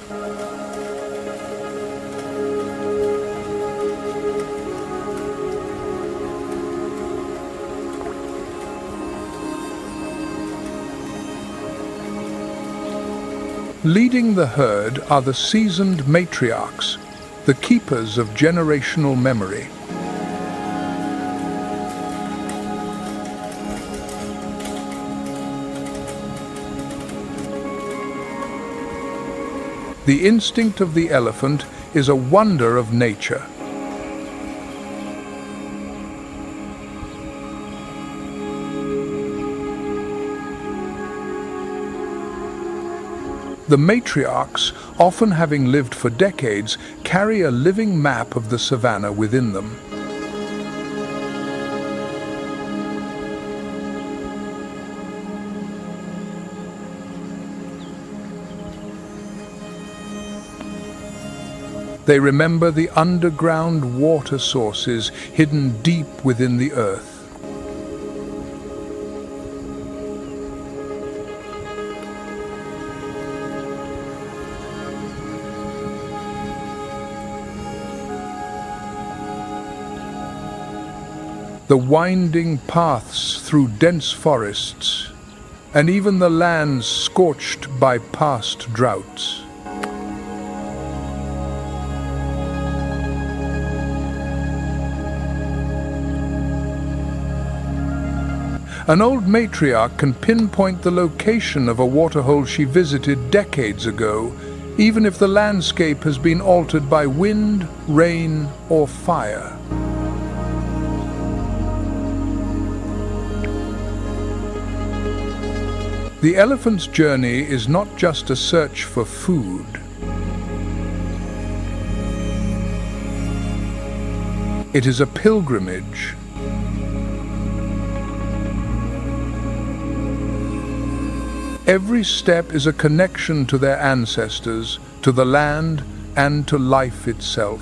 Leading the herd are the seasoned matriarchs, the keepers of generational memory. The instinct of the elephant is a wonder of nature. The matriarchs, often having lived for decades, carry a living map of the savannah within them. They remember the underground water sources hidden deep within the earth. The winding paths through dense forests, and even the lands scorched by past droughts. An old matriarch can pinpoint the location of a waterhole she visited decades ago, even if the landscape has been altered by wind, rain, or fire. The elephant's journey is not just a search for food. It is a pilgrimage. Every step is a connection to their ancestors, to the land, and to life itself.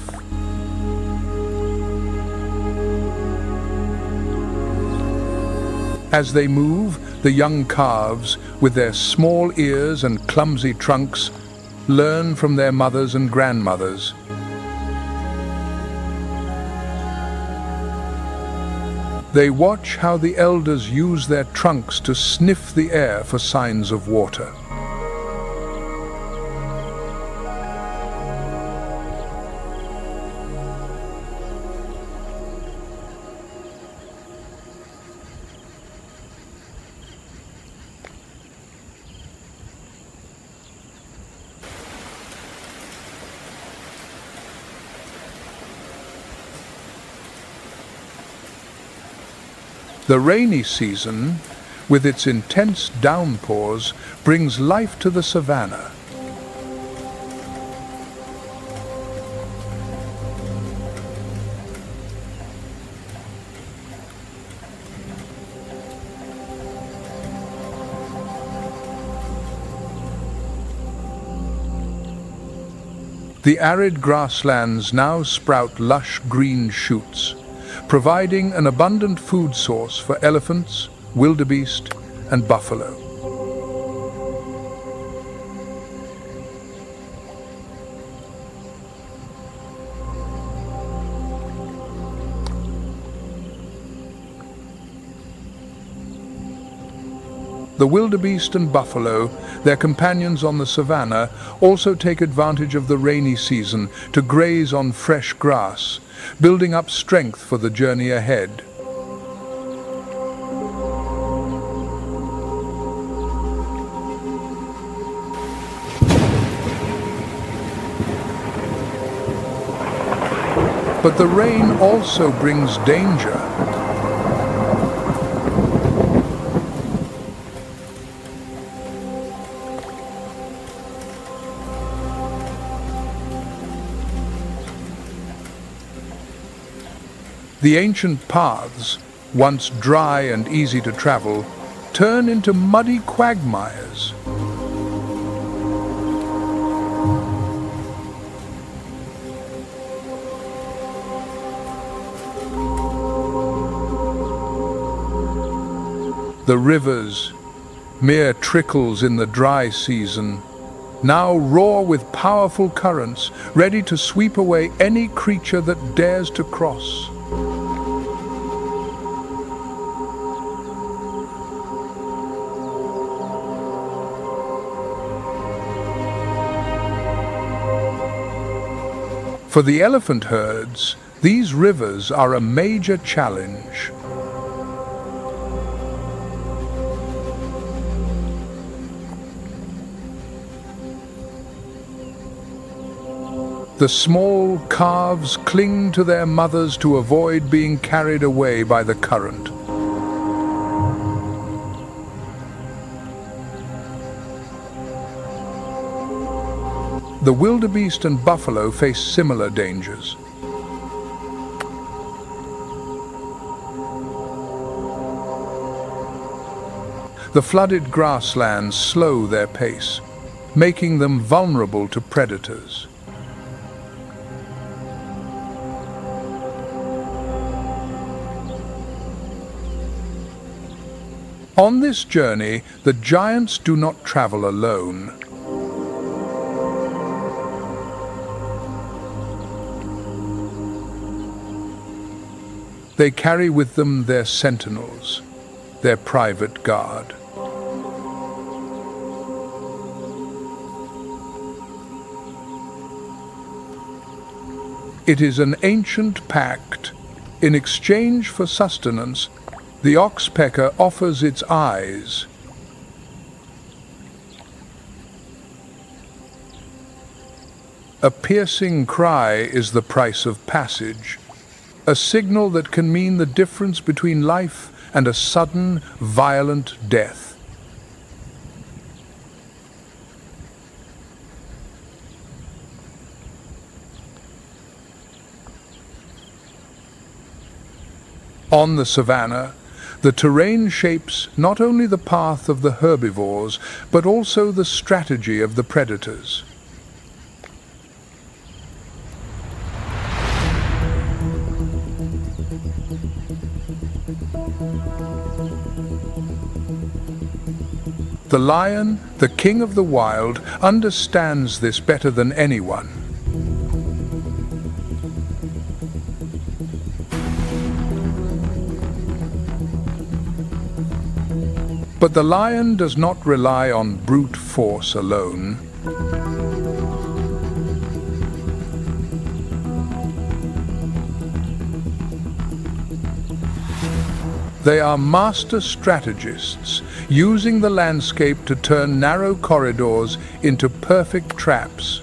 As they move, the young calves, with their small ears and clumsy trunks, learn from their mothers and grandmothers. They watch how the elders use their trunks to sniff the air for signs of water. The rainy season, with its intense downpours, brings life to the savannah. The arid grasslands now sprout lush green shoots, providing an abundant food source for elephants, wildebeest, and buffalo. The wildebeest and buffalo, their companions on the savannah, also take advantage of the rainy season to graze on fresh grass, building up strength for the journey ahead. But the rain also brings danger. The ancient paths, once dry and easy to travel, turn into muddy quagmires. The rivers, mere trickles in the dry season, now roar with powerful currents, ready to sweep away any creature that dares to cross. For the elephant herds, these rivers are a major challenge. The small calves cling to their mothers to avoid being carried away by the current. The wildebeest and buffalo face similar dangers. The flooded grasslands slow their pace, making them vulnerable to predators. On this journey, the giants do not travel alone. They carry with them their sentinels, their private guard. It is an ancient pact. In exchange for sustenance, the oxpecker offers its eyes. A piercing cry is the price of passage, a signal that can mean the difference between life and a sudden, violent death. On the savannah, the terrain shapes not only the path of the herbivores, but also the strategy of the predators. The lion, the king of the wild, understands this better than anyone. But the lion does not rely on brute force alone. They are master strategists, using the landscape to turn narrow corridors into perfect traps.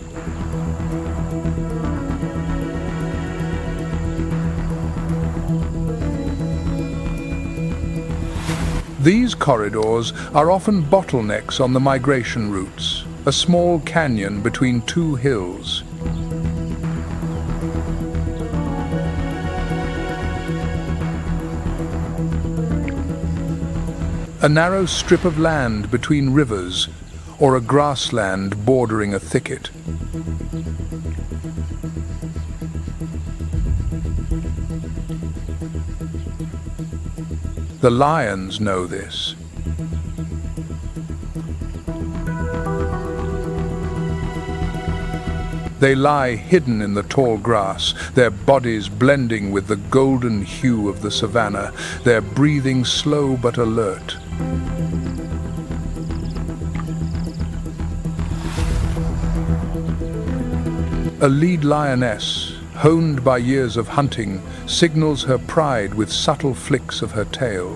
These corridors are often bottlenecks on the migration routes, a small canyon between two hills. A narrow strip of land between rivers, or a grassland bordering a thicket. The lions know this. They lie hidden in the tall grass, their bodies blending with the golden hue of the savannah, their breathing slow but alert. A lead lioness, honed by years of hunting, signals her pride with subtle flicks of her tail.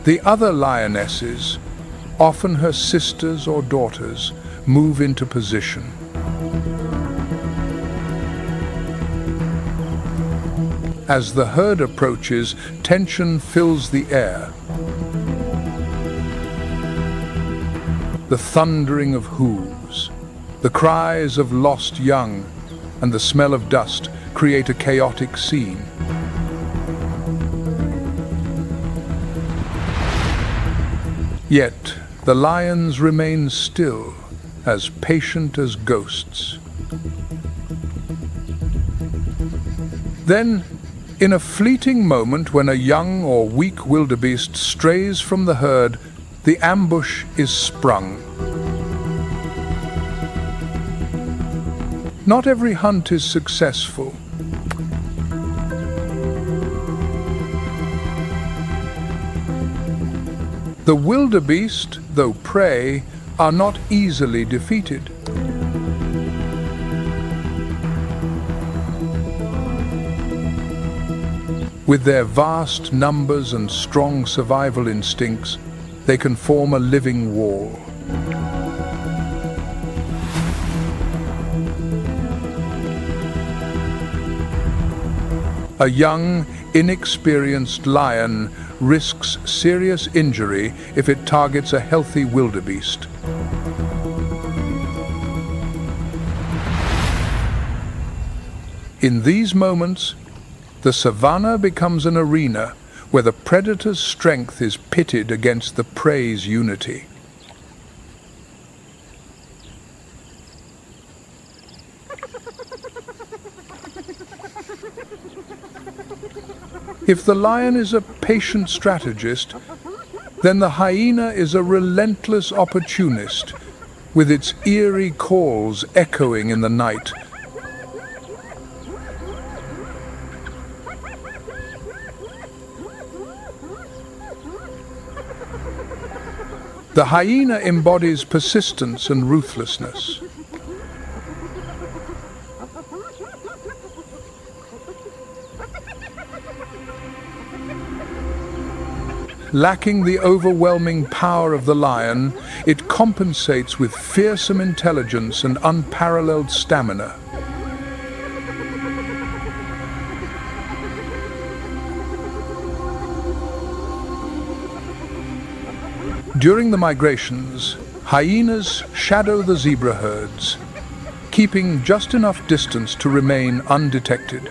The other lionesses, often her sisters or daughters, move into position. As the herd approaches, tension fills the air. The thundering of hooves, the cries of lost young, and the smell of dust create a chaotic scene. Yet the lions remain still, as patient as ghosts. Then, in a fleeting moment when a young or weak wildebeest strays from the herd, the ambush is sprung. Not every hunt is successful. The wildebeest, though prey, are not easily defeated. With their vast numbers and strong survival instincts, they can form a living wall. A young, inexperienced lion risks serious injury if it targets a healthy wildebeest. In these moments, the savannah becomes an arena where the predator's strength is pitted against the prey's unity. If the lion is a patient strategist, then the hyena is a relentless opportunist, with its eerie calls echoing in the night. The hyena embodies persistence and ruthlessness. Lacking the overwhelming power of the lion, it compensates with fearsome intelligence and unparalleled stamina. During the migrations, hyenas shadow the zebra herds, keeping just enough distance to remain undetected.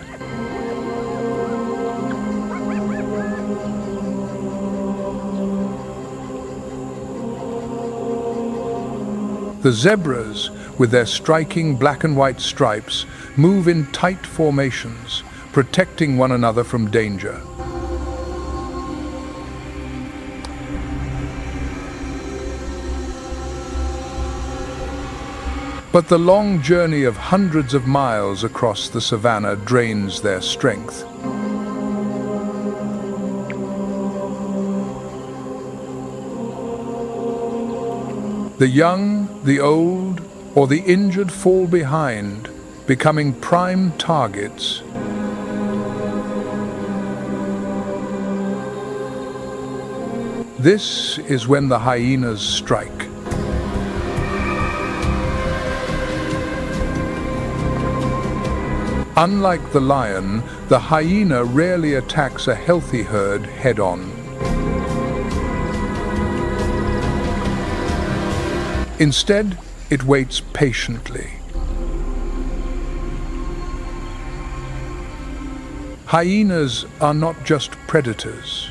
The zebras, with their striking black and white stripes, move in tight formations, protecting one another from danger. But the long journey of hundreds of miles across the savannah drains their strength. The young, the old, or the injured fall behind, becoming prime targets. This is when the hyenas strike. Unlike the lion, the hyena rarely attacks a healthy herd head-on. Instead, it waits patiently. Hyenas are not just predators.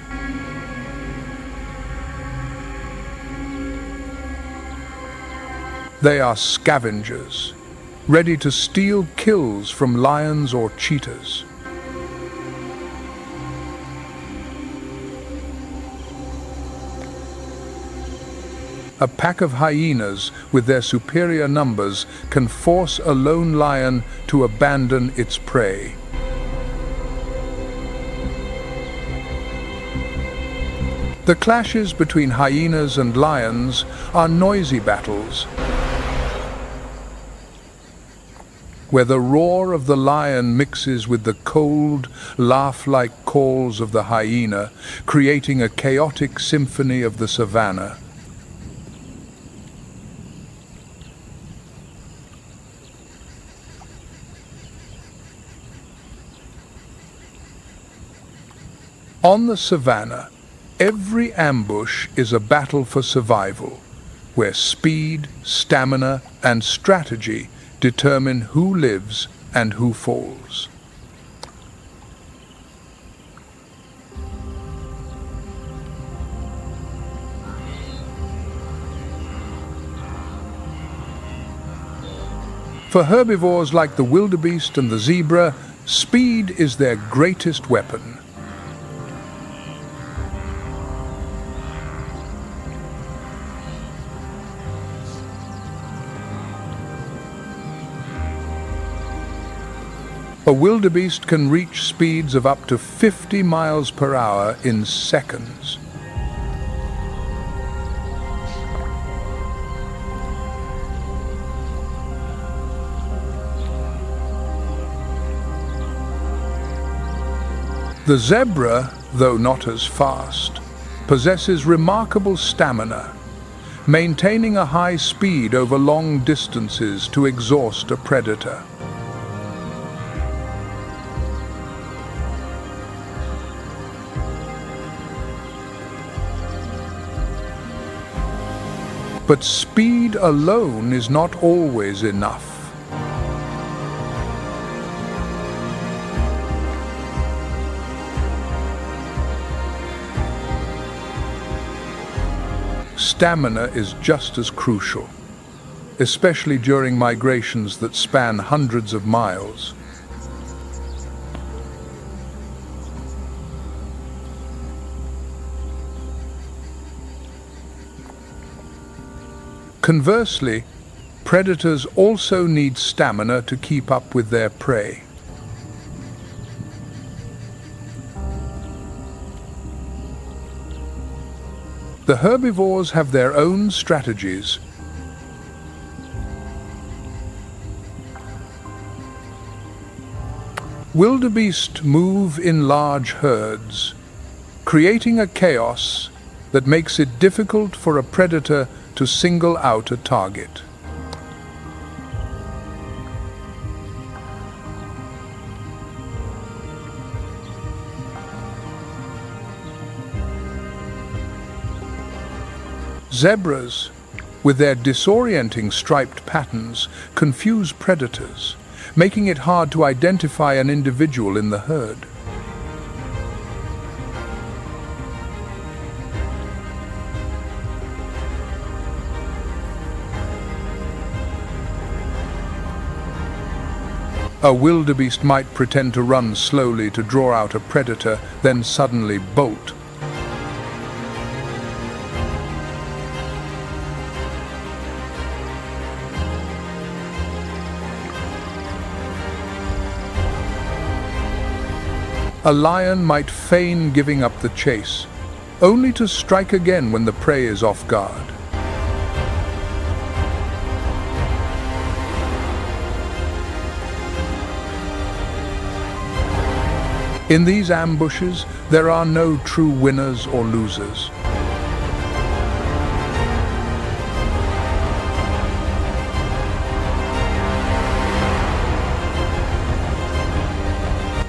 They are scavengers, ready to steal kills from lions or cheetahs. A pack of hyenas, with their superior numbers, can force a lone lion to abandon its prey. The clashes between hyenas and lions are noisy battles, where the roar of the lion mixes with the cold, laugh-like calls of the hyena, creating a chaotic symphony of the savannah. On the savannah, every ambush is a battle for survival, where speed, stamina, and strategy determine who lives and who falls. For herbivores like the wildebeest and the zebra, speed is their greatest weapon. A wildebeest can reach speeds of up to 50 miles per hour in seconds. The zebra, though not as fast, possesses remarkable stamina, maintaining a high speed over long distances to exhaust a predator. But speed alone is not always enough. Stamina is just as crucial, especially during migrations that span hundreds of miles. Conversely, predators also need stamina to keep up with their prey. The herbivores have their own strategies. Wildebeest move in large herds, creating a chaos that makes it difficult for a predator to single out a target. Zebras, with their disorienting striped patterns, confuse predators, making it hard to identify an individual in the herd. A wildebeest might pretend to run slowly to draw out a predator, then suddenly bolt. A lion might feign giving up the chase, only to strike again when the prey is off guard. In these ambushes, there are no true winners or losers.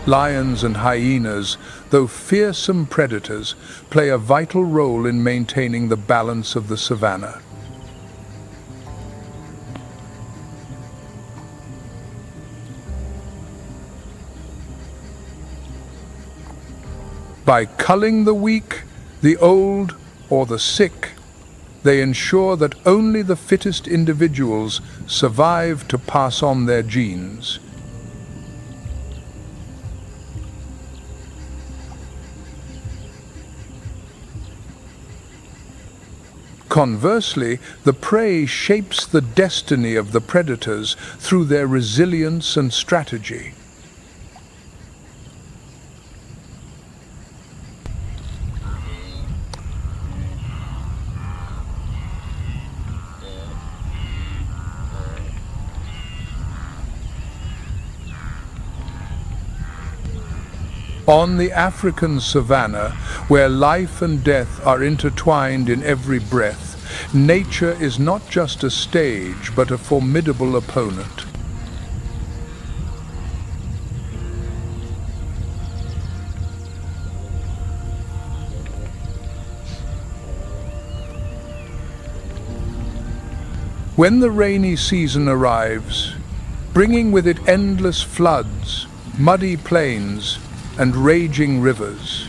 Lions and hyenas, though fearsome predators, play a vital role in maintaining the balance of the savannah. By culling the weak, the old, or the sick, they ensure that only the fittest individuals survive to pass on their genes. Conversely, the prey shapes the destiny of the predators through their resilience and strategy. On the African savannah, where life and death are intertwined in every breath, nature is not just a stage, but a formidable opponent. When the rainy season arrives, bringing with it endless floods, muddy plains, and raging rivers,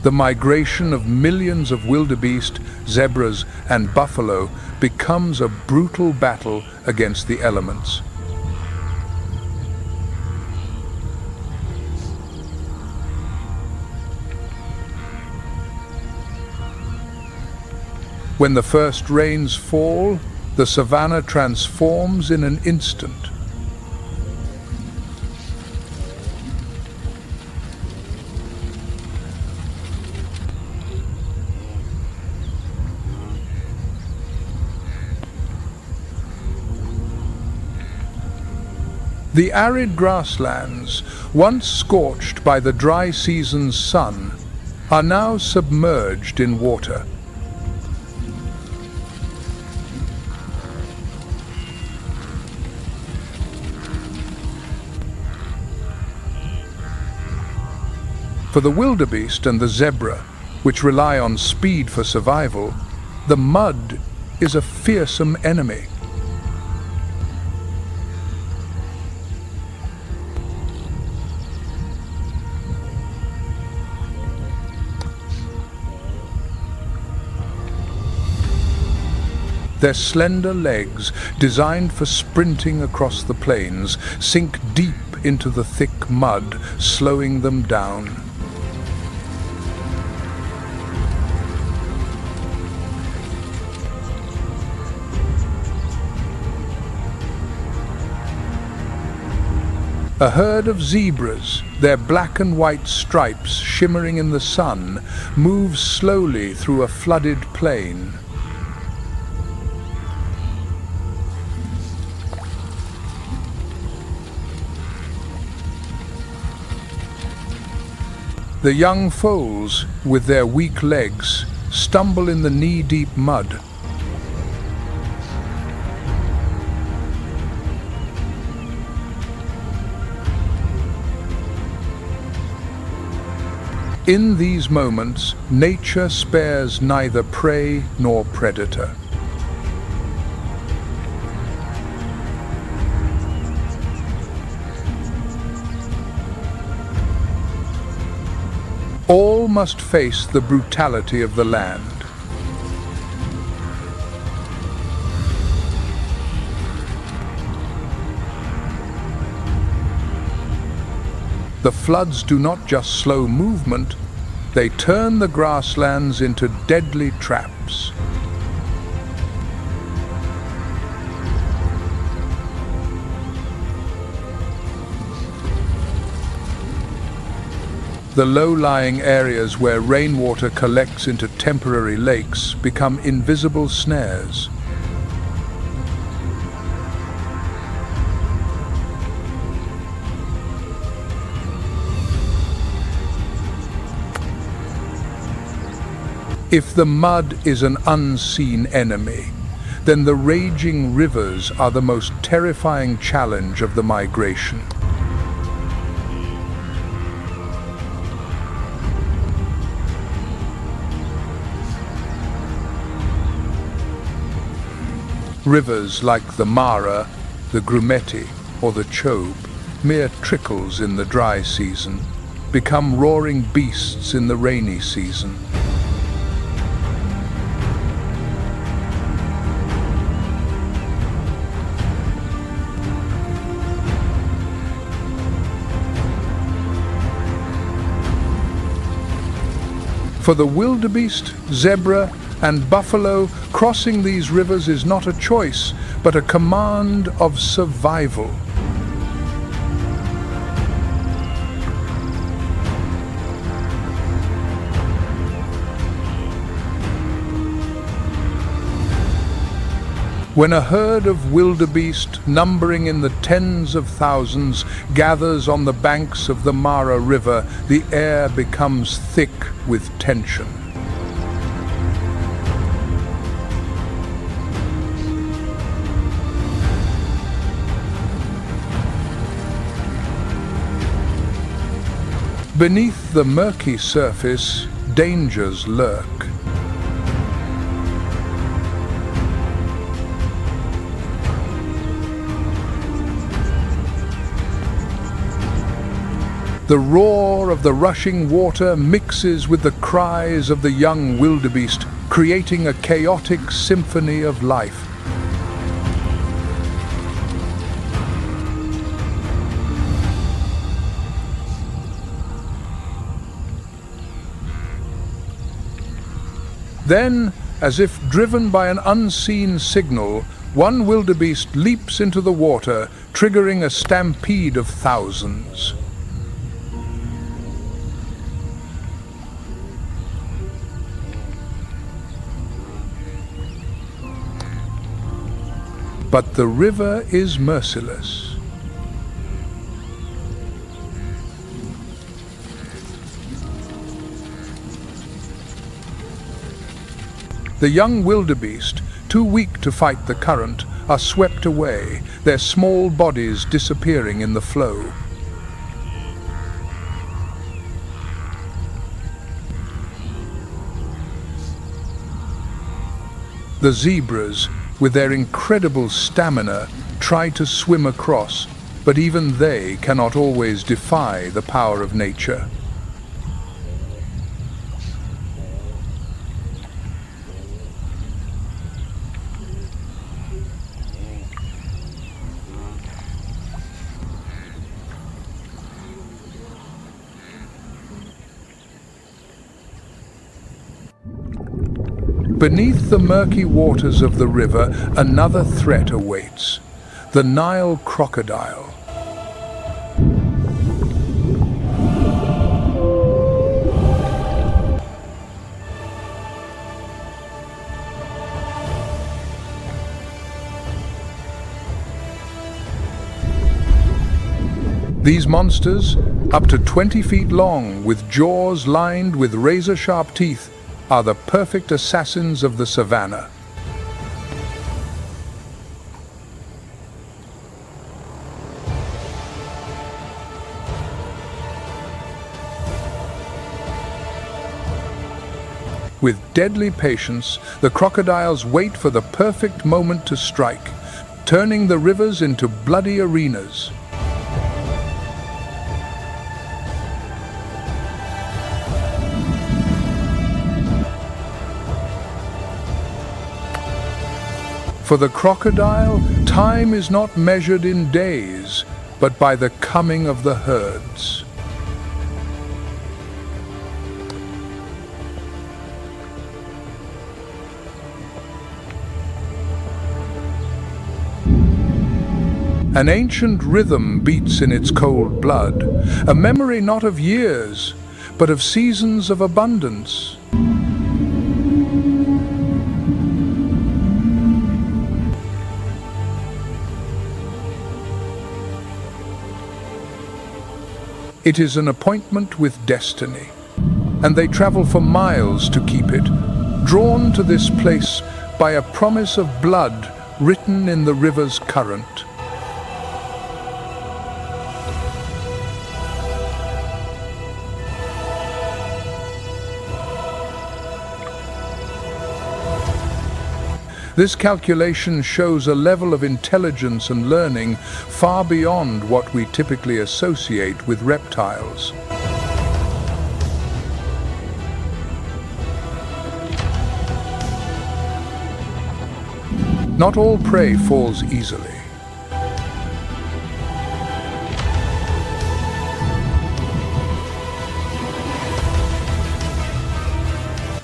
the migration of millions of wildebeest, zebras, and buffalo becomes a brutal battle against the elements. When the first rains fall, the savannah transforms in an instant. The arid grasslands, once scorched by the dry season's sun, are now submerged in water. For the wildebeest and the zebra, which rely on speed for survival, the mud is a fearsome enemy. Their slender legs, designed for sprinting across the plains, sink deep into the thick mud, slowing them down. A herd of zebras, their black and white stripes shimmering in the sun, moves slowly through a flooded plain. The young foals, with their weak legs, stumble in the knee-deep mud. In these moments, nature spares neither prey nor predator. All must face the brutality of the land. The floods do not just slow movement, they turn the grasslands into deadly traps. The low-lying areas where rainwater collects into temporary lakes become invisible snares. If the mud is an unseen enemy, then the raging rivers are the most terrifying challenge of the migration. Rivers like the Mara, the Grumeti, or the Chobe, mere trickles in the dry season, become roaring beasts in the rainy season. For the wildebeest, zebra, and buffalo, crossing these rivers is not a choice, but a command of survival. When a herd of wildebeest, numbering in the tens of thousands, gathers on the banks of the Mara River, the air becomes thick with tension. Beneath the murky surface, dangers lurk. The roar of the rushing water mixes with the cries of the young wildebeest, creating a chaotic symphony of life. Then, as if driven by an unseen signal, one wildebeest leaps into the water, triggering a stampede of thousands. But the river is merciless. The young wildebeest, too weak to fight the current, are swept away, their small bodies disappearing in the flow. The zebras, with their incredible stamina, try to swim across, but even they cannot always defy the power of nature. Beneath the murky waters of the river, another threat awaits: the Nile crocodile. These monsters, up to 20 feet long, with jaws lined with razor-sharp teeth, are the perfect assassins of the savannah. With deadly patience, the crocodiles wait for the perfect moment to strike, turning the rivers into bloody arenas. For the crocodile, time is not measured in days, but by the coming of the herds. An ancient rhythm beats in its cold blood, a memory not of years, but of seasons of abundance. It is an appointment with destiny, and they travel for miles to keep it, drawn to this place by a promise of blood written in the river's current. This calculation shows a level of intelligence and learning far beyond what we typically associate with reptiles. Not all prey falls easily.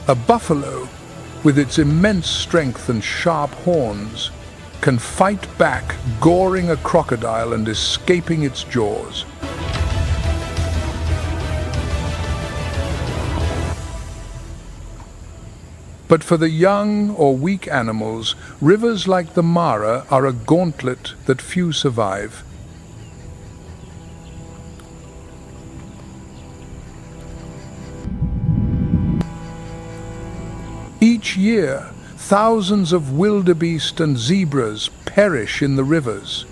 A buffalo, with its immense strength and sharp horns, can fight back, goring a crocodile and escaping its jaws. But for the young or weak animals, rivers like the Mara are a gauntlet that few survive. Each year, thousands of wildebeest and zebras perish in the rivers.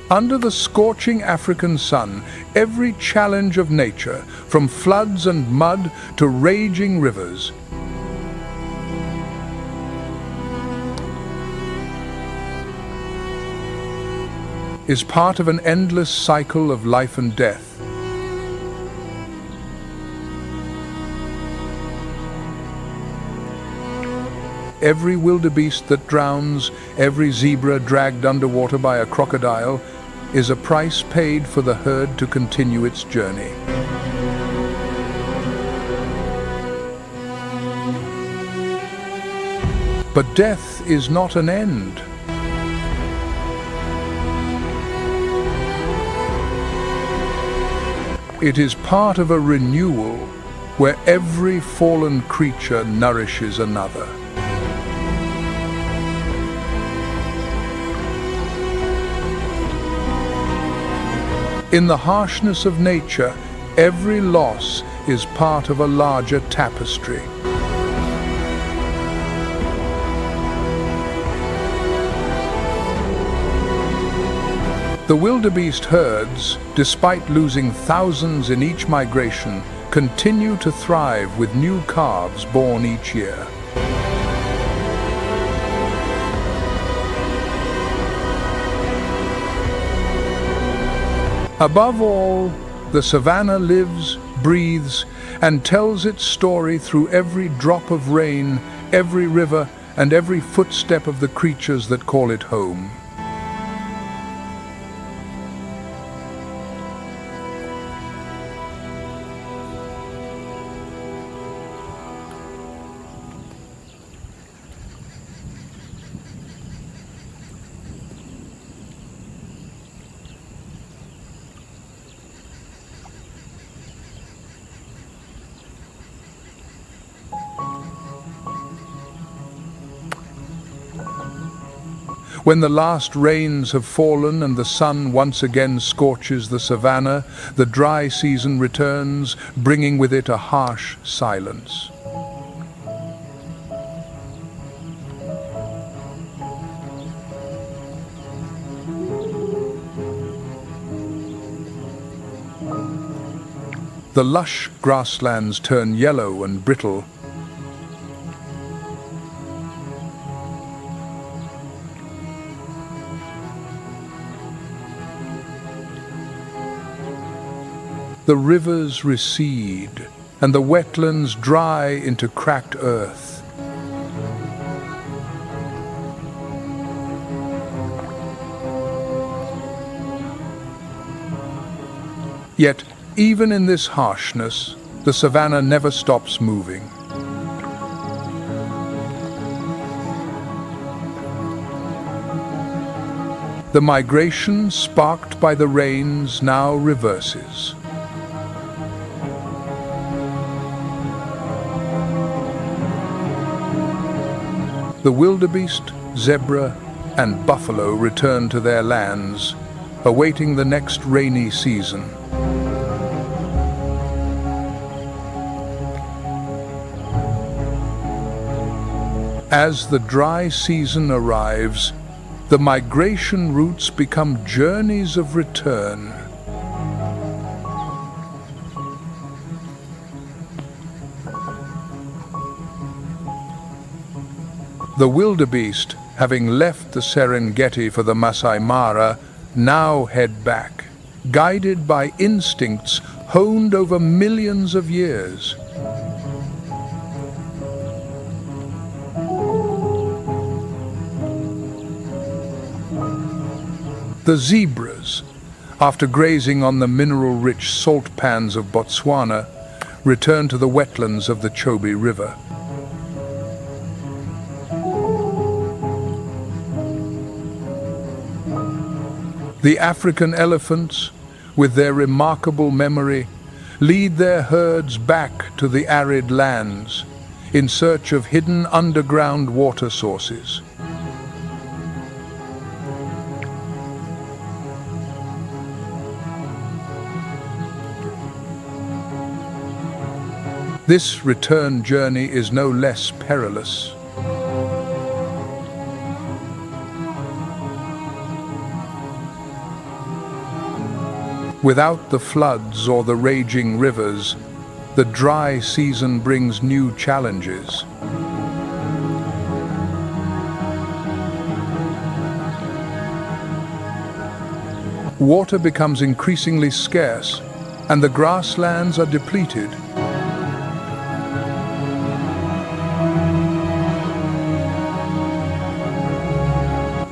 Under the scorching African sun, every challenge of nature, from floods and mud to raging rivers, is part of an endless cycle of life and death. Every wildebeest that drowns, every zebra dragged underwater by a crocodile, is a price paid for the herd to continue its journey. But death is not an end. It is part of a renewal where every fallen creature nourishes another. In the harshness of nature, Every loss is part of a larger tapestry. The wildebeest herds, despite losing thousands in each migration, continue to thrive with new calves born each year. Above all, the savannah lives, breathes, and tells its story through every drop of rain, every river, and every footstep of the creatures that call it home. When the last rains have fallen and the sun once again scorches the savannah, the dry season returns, bringing with it a harsh silence. The lush grasslands turn yellow and brittle. The rivers recede, and the wetlands dry into cracked earth. Yet, even in this harshness, the savannah never stops moving. The migration sparked by the rains now reverses. The wildebeest, zebra, and buffalo return to their lands, awaiting the next rainy season. As the dry season arrives, the migration routes become journeys of return. The wildebeest, having left the Serengeti for the Masai Mara, now head back, guided by instincts honed over millions of years. The zebras, after grazing on the mineral-rich salt pans of Botswana, return to the wetlands of the Chobe River. The African elephants, with their remarkable memory, lead their herds back to the arid lands in search of hidden underground water sources. This return journey is no less perilous. Without the floods or the raging rivers, the dry season brings new challenges. Water becomes increasingly scarce, and the grasslands are depleted.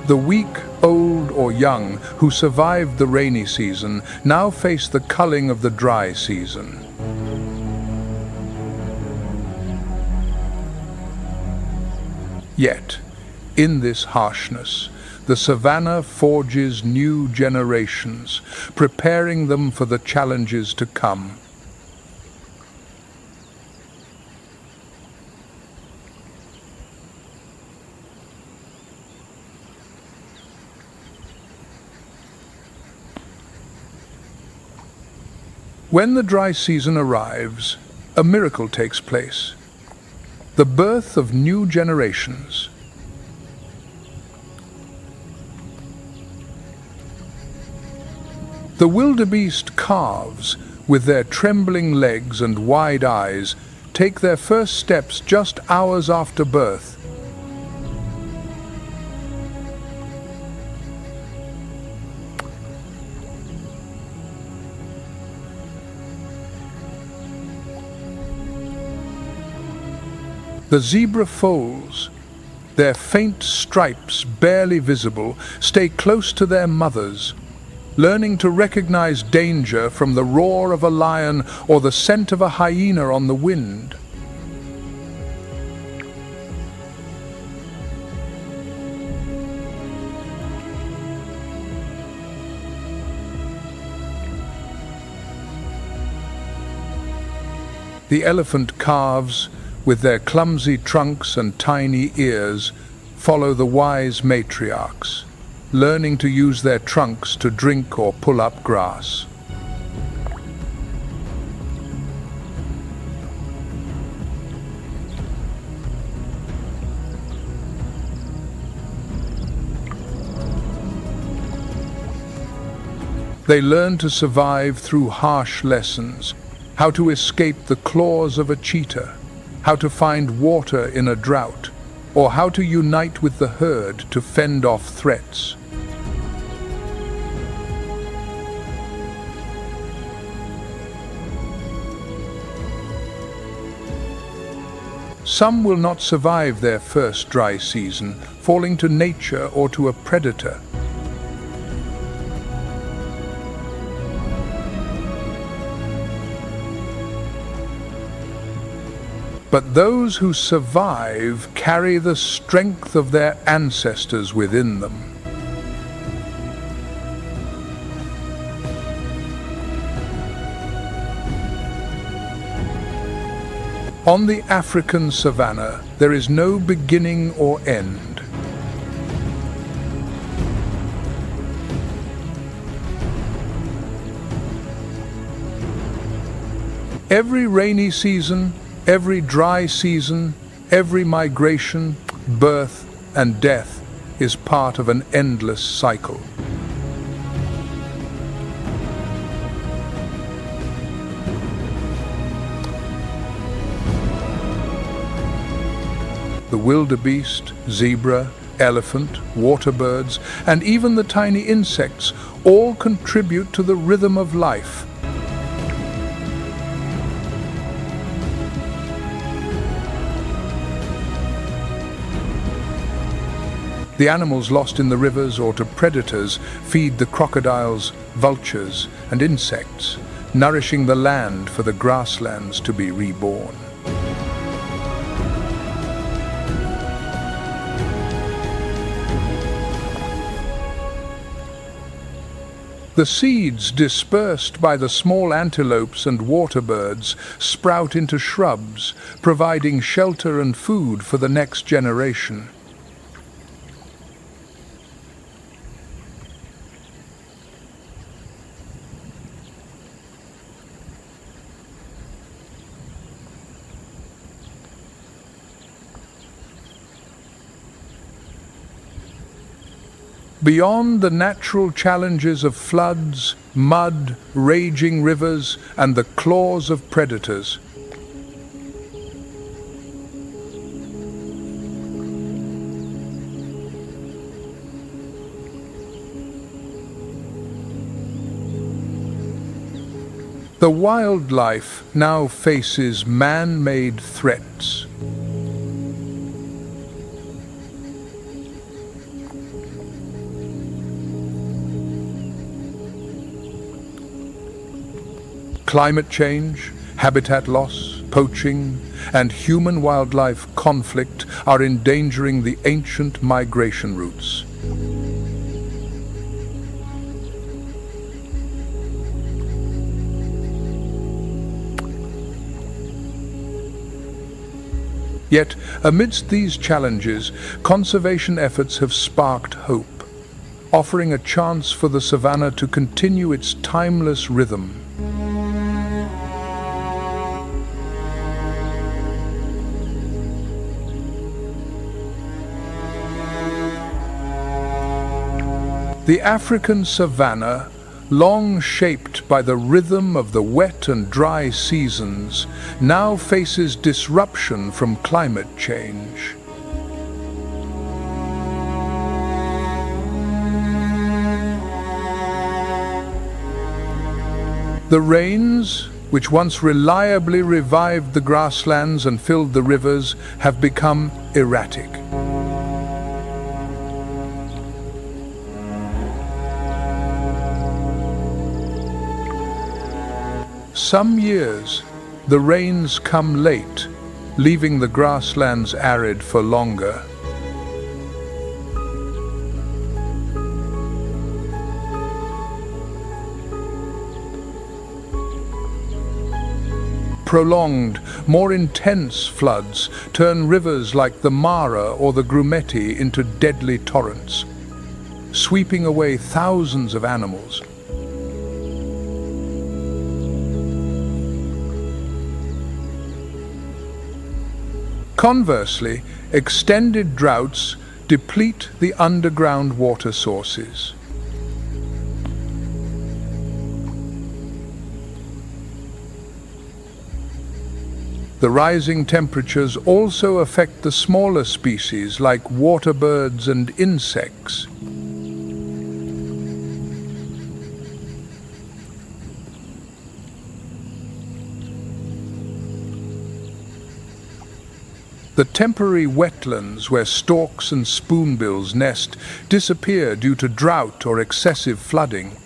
The weak, old or young, who survived the rainy season now face the culling of the dry season. Yet, in this harshness, the savannah forges new generations, preparing them for the challenges to come. When the dry season arrives, a miracle takes place. The birth of new generations. The wildebeest calves, with their trembling legs and wide eyes, take their first steps just hours after birth. The zebra foals, their faint stripes barely visible, stay close to their mothers, learning to recognize danger from the roar of a lion or the scent of a hyena on the wind. The elephant calves, with their clumsy trunks and tiny ears, follow the wise matriarchs, learning to use their trunks to drink or pull up grass. They learn to survive through harsh lessons, how to escape the claws of a cheetah, how to find water in a drought, or how to unite with the herd to fend off threats. Some will not survive their first dry season, falling to nature or to a predator. But those who survive carry the strength of their ancestors within them. On the African savannah, there is no beginning or end. Every rainy season, every dry season, every migration, birth, and death is part of an endless cycle. The wildebeest, zebra, elephant, water birds, and even the tiny insects all contribute to the rhythm of life. The animals lost in the rivers or to predators feed the crocodiles, vultures, and insects, nourishing the land for the grasslands to be reborn. The seeds dispersed by the small antelopes and water birds sprout into shrubs, providing shelter and food for the next generation. Beyond the natural challenges of floods, mud, raging rivers, and the claws of predators, the wildlife now faces man-made threats. Climate change, habitat loss, poaching, and human-wildlife conflict are endangering the ancient migration routes. Yet, amidst these challenges, conservation efforts have sparked hope, offering a chance for the savannah to continue its timeless rhythm. The African savanna, long shaped by the rhythm of the wet and dry seasons, now faces disruption from climate change. The rains, which once reliably revived the grasslands and filled the rivers, have become erratic. Some years, the rains come late, leaving the grasslands arid for longer. Prolonged, more intense floods turn rivers like the Mara or the Grumeti into deadly torrents, sweeping away thousands of animals. Conversely, extended droughts deplete the underground water sources. The rising temperatures also affect the smaller species like water birds and insects. The temporary wetlands where storks and spoonbills nest disappear due to drought or excessive flooding.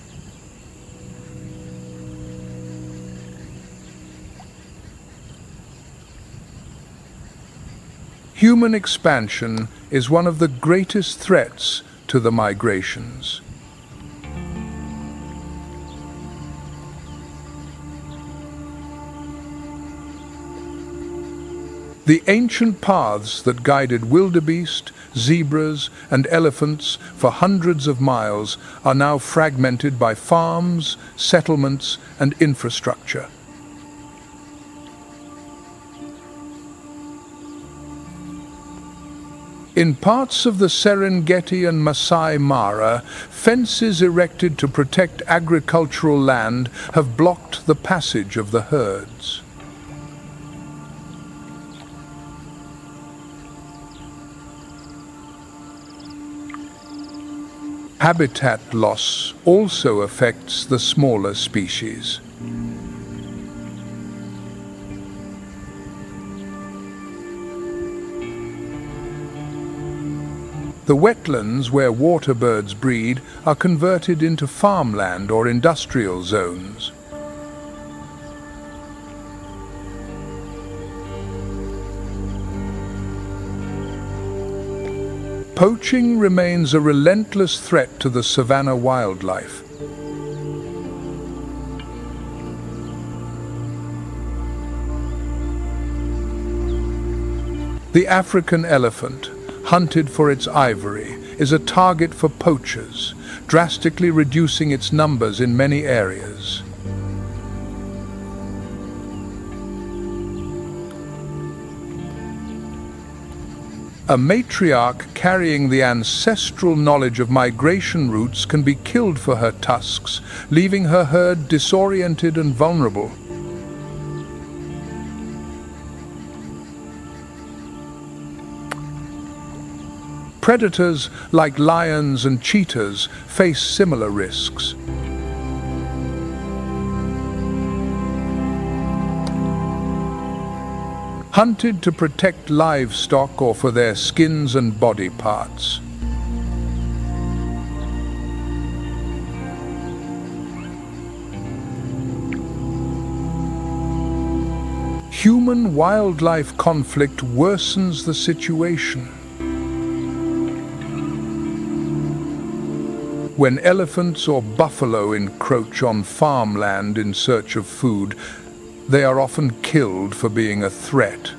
Human expansion is one of the greatest threats to the migrations. The ancient paths that guided wildebeest, zebras, and elephants for hundreds of miles are now fragmented by farms, settlements, and infrastructure. In parts of the Serengeti and Masai Mara, fences erected to protect agricultural land have blocked the passage of the herds. Habitat loss also affects the smaller species. The wetlands where water birds breed are converted into farmland or industrial zones. Poaching remains a relentless threat to the savanna wildlife. The African elephant, hunted for its ivory, is a target for poachers, drastically reducing its numbers in many areas. A matriarch carrying the ancestral knowledge of migration routes can be killed for her tusks, leaving her herd disoriented and vulnerable. Predators like lions and cheetahs face similar risks. Hunted to protect livestock or for their skins and body parts. Human-wildlife conflict worsens the situation. When elephants or buffalo encroach on farmland in search of food, they are often killed for being a threat.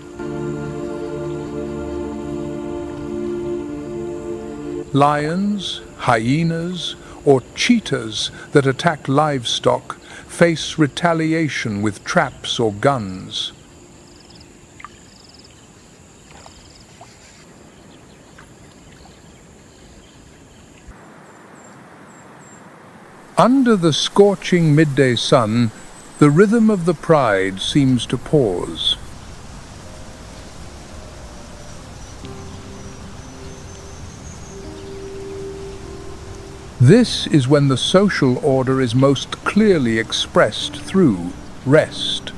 Lions, hyenas, or cheetahs that attack livestock face retaliation with traps or guns. Under the scorching midday sun, the rhythm of the pride seems to pause. This is when the social order is most clearly expressed through rest.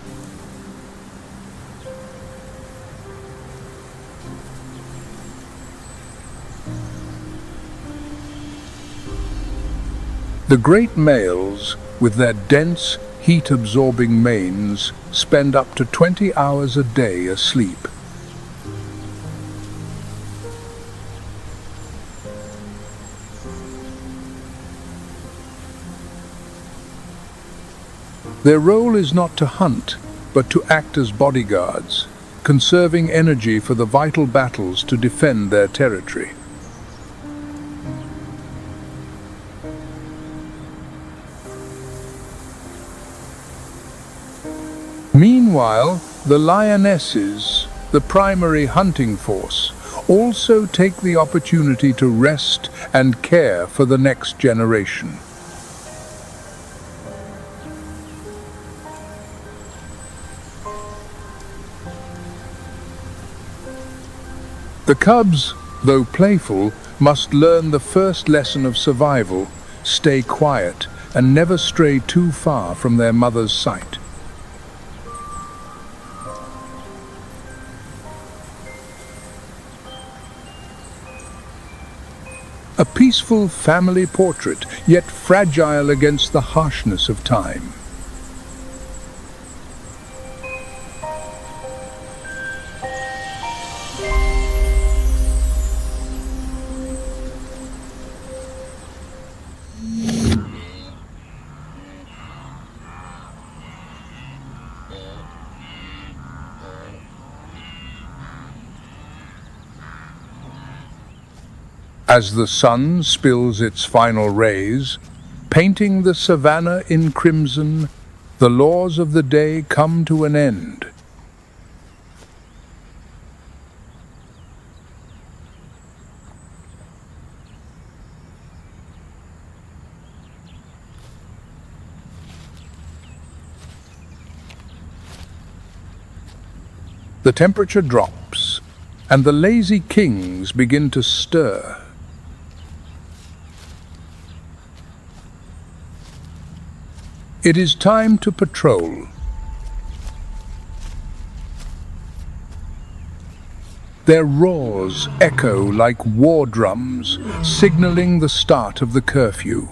The great males, with their dense, heat-absorbing manes, spend up to 20 hours a day asleep. Their role is not to hunt, but to act as bodyguards, conserving energy for the vital battles to defend their territory. Meanwhile, the lionesses, the primary hunting force, also take the opportunity to rest and care for the next generation. The cubs, though playful, must learn the first lesson of survival: stay quiet and never stray too far from their mother's sight. A peaceful family portrait, yet fragile against the harshness of time. As the sun spills its final rays, painting the savannah in crimson, the laws of the day come to an end. The temperature drops, and the lazy kings begin to stir. It is time to patrol. Their roars echo like war drums, signaling the start of the curfew.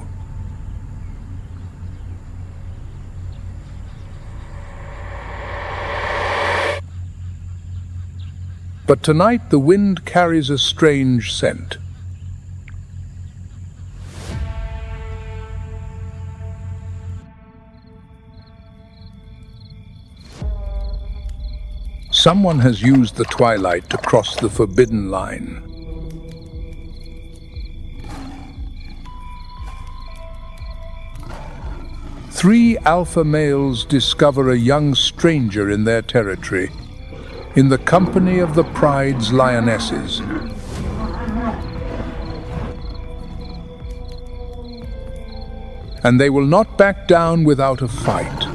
But tonight the wind carries a strange scent. Someone has used the twilight to cross the forbidden line. Three alpha males discover a young stranger in their territory, in the company of the pride's lionesses. And they will not back down without a fight.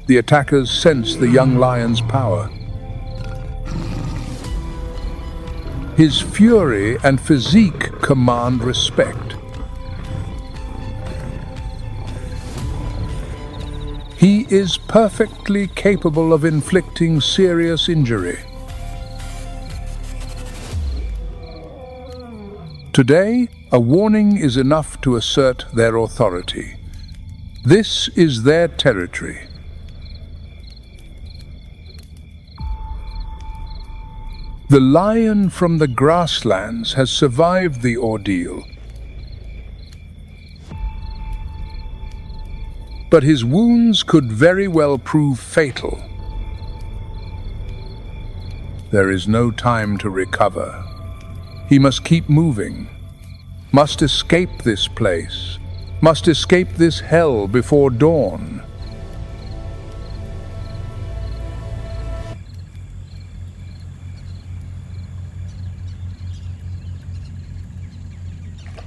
The attackers sense the young lion's power. His fury and physique command respect. He is perfectly capable of inflicting serious injury. Today, a warning is enough to assert their authority. This is their territory. The lion from the grasslands has survived the ordeal, but his wounds could very well prove fatal. There is no time to recover. He must keep moving, must escape this place, must escape this hell before dawn.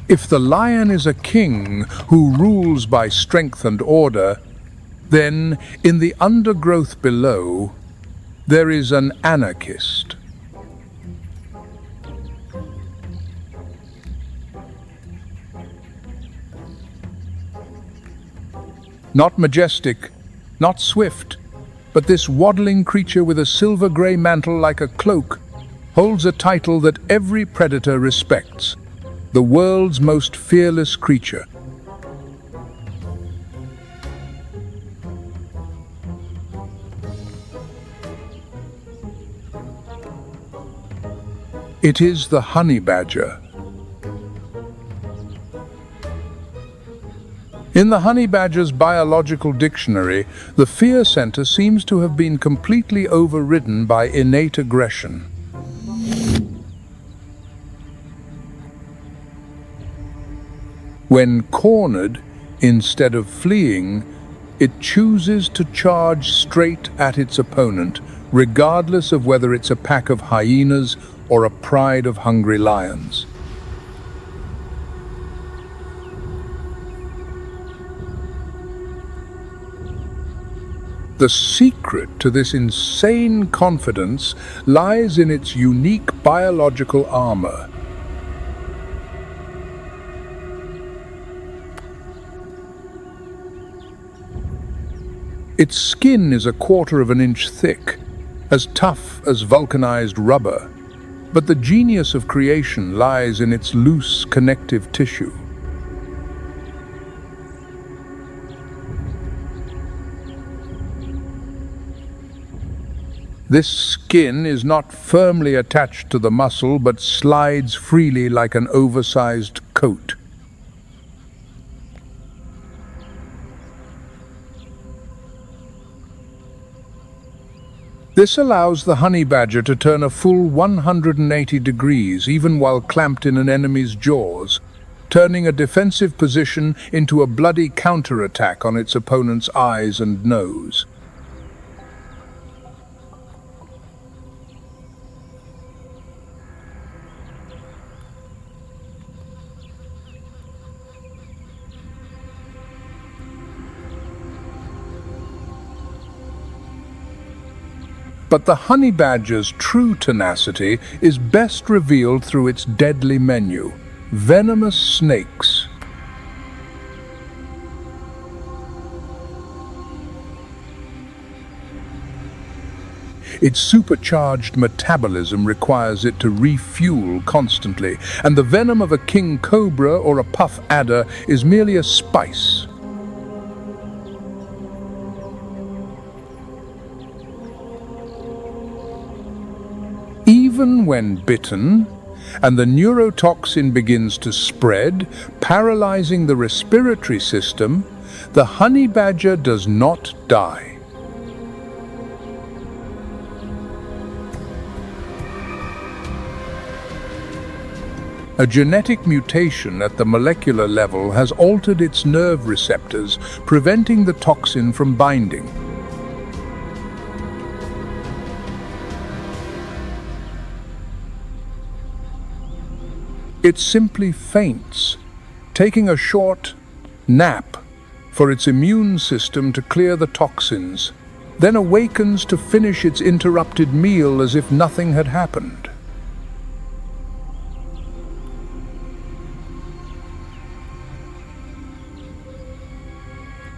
If the lion is a king who rules by strength and order, then in the undergrowth below, there is an anarchist. Not majestic, not swift, but this waddling creature with a silver-grey mantle like a cloak holds a title that every predator respects: the world's most fearless creature. It is the honey badger. In the honey badger's biological dictionary, the fear center seems to have been completely overridden by innate aggression. When cornered, instead of fleeing, it chooses to charge straight at its opponent, regardless of whether it's a pack of hyenas or a pride of hungry lions. The secret to this insane confidence lies in its unique biological armor. Its skin is 1/4 of an inch thick, as tough as vulcanized rubber, but the genius of creation lies in its loose connective tissue. This skin is not firmly attached to the muscle, but slides freely like an oversized coat. This allows the honey badger to turn a full 180 degrees, even while clamped in an enemy's jaws, turning a defensive position into a bloody counterattack on its opponent's eyes and nose. But the honey badger's true tenacity is best revealed through its deadly menu: venomous snakes. Its supercharged metabolism requires it to refuel constantly, and the venom of a king cobra or a puff adder is merely a spice. Even when bitten, and the neurotoxin begins to spread, paralyzing the respiratory system, the honey badger does not die. A genetic mutation at the molecular level has altered its nerve receptors, preventing the toxin from binding. It simply faints, taking a short nap for its immune system to clear the toxins, then awakens to finish its interrupted meal as if nothing had happened.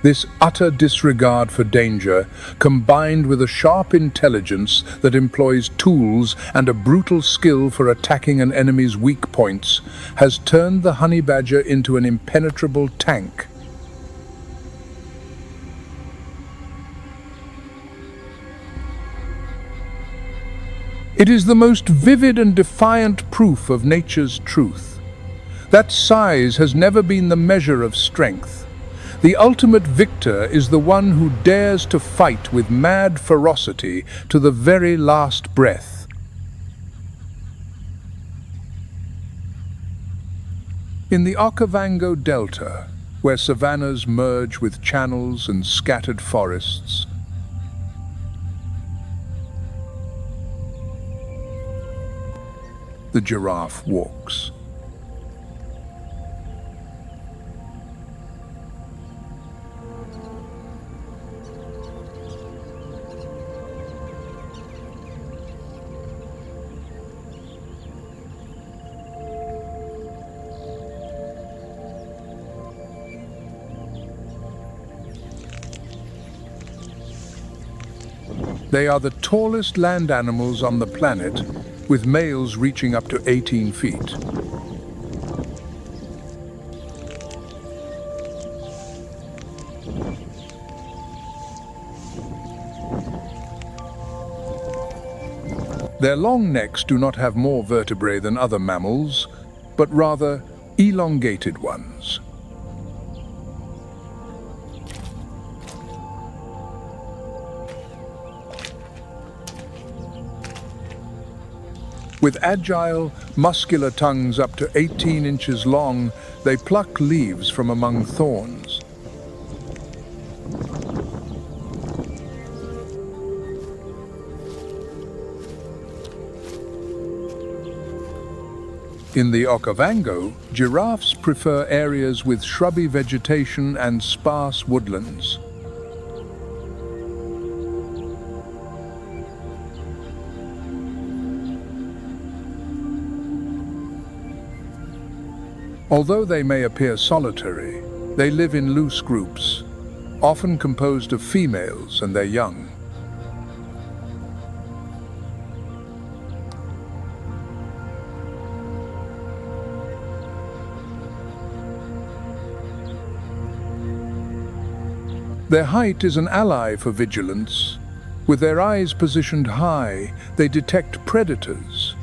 This utter disregard for danger, combined with a sharp intelligence that employs tools and a brutal skill for attacking an enemy's weak points, has turned the honey badger into an impenetrable tank. It is the most vivid and defiant proof of nature's truth. That size has never been the measure of strength. The ultimate victor is the one who dares to fight with mad ferocity to the very last breath. In the Okavango Delta, where savannas merge with channels and scattered forests, the giraffe walks. They are the tallest land animals on the planet, with males reaching up to 18 feet. Their long necks do not have more vertebrae than other mammals, but rather elongated ones. With agile, muscular tongues up to 18 inches long, they pluck leaves from among thorns. In the Okavango, giraffes prefer areas with shrubby vegetation and sparse woodlands. Although they may appear solitary, they live in loose groups, often composed of females and their young. Their height is an ally for vigilance. With their eyes positioned high, they detect predators.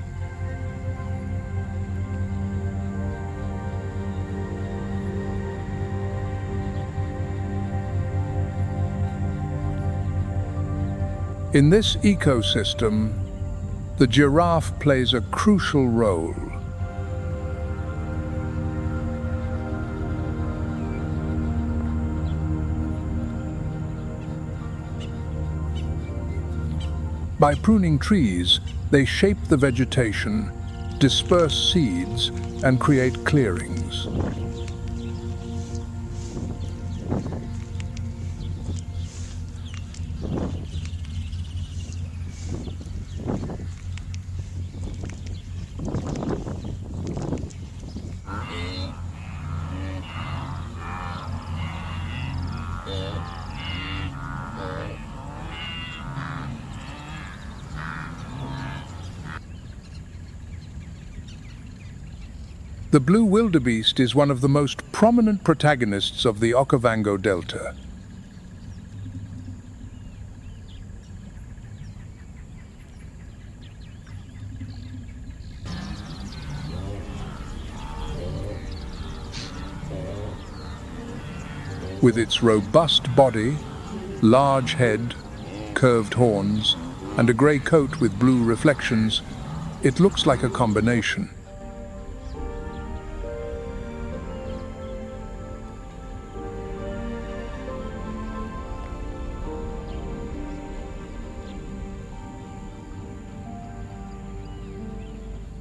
In this ecosystem, the giraffe plays a crucial role. By pruning trees, they shape the vegetation, disperse seeds, and create clearings. The blue wildebeest is one of the most prominent protagonists of the Okavango Delta. With its robust body, large head, curved horns, and a grey coat with blue reflections, it looks like a combination.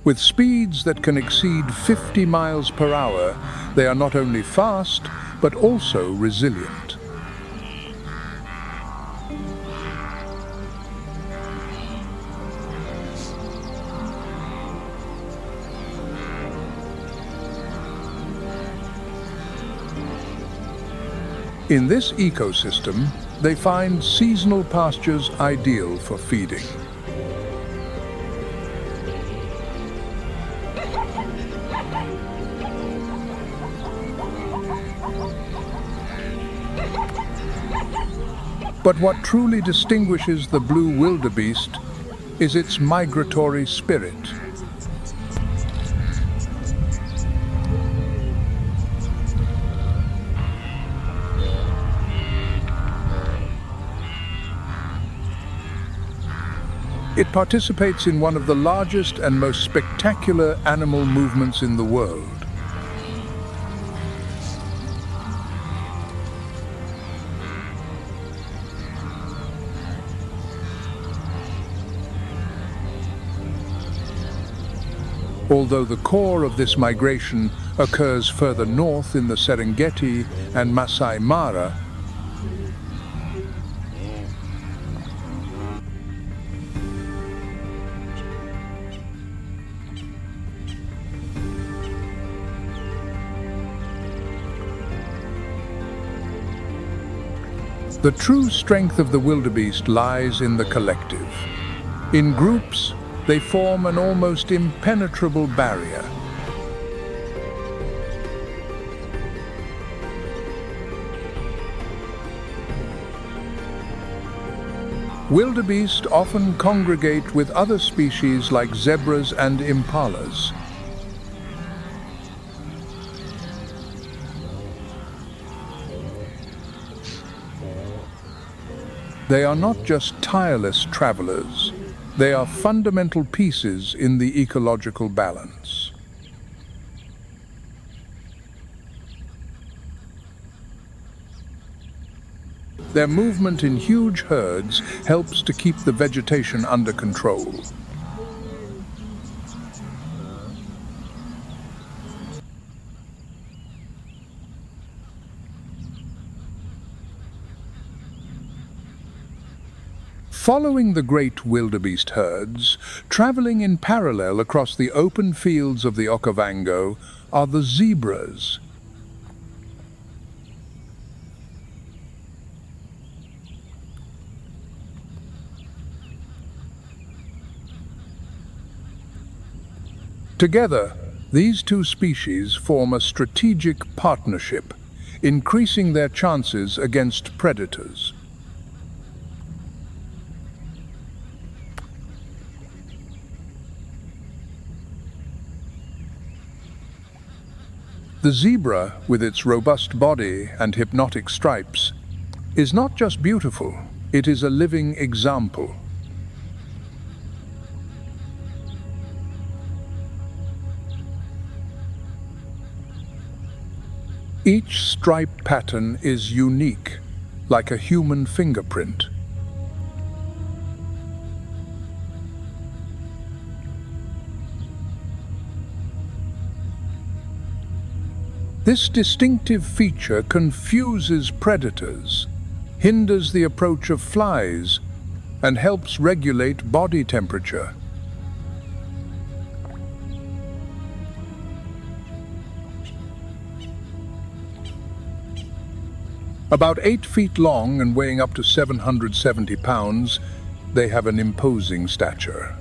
With speeds that can exceed 50 miles per hour, they are not only fast, but also resilient. In this ecosystem, they find seasonal pastures ideal for feeding. But what truly distinguishes the blue wildebeest is its migratory spirit. It participates in one of the largest and most spectacular animal movements in the world. Although the core of this migration occurs further north in the Serengeti and Masai Mara, The true strength of the wildebeest lies in the collective. In groups, they form an almost impenetrable barrier. Wildebeest often congregate with other species like zebras and impalas. They are not just tireless travelers, they are fundamental pieces in the ecological balance. Their movement in huge herds helps to keep the vegetation under control. Following the great wildebeest herds, traveling in parallel across the open fields of the Okavango are the zebras. Together, these two species form a strategic partnership, increasing their chances against predators. The zebra, with its robust body and hypnotic stripes, is not just beautiful, it is a living example. Each stripe pattern is unique, like a human fingerprint. This distinctive feature confuses predators, hinders the approach of flies, and helps regulate body temperature. About 8 feet long and weighing up to 770 pounds, they have an imposing stature.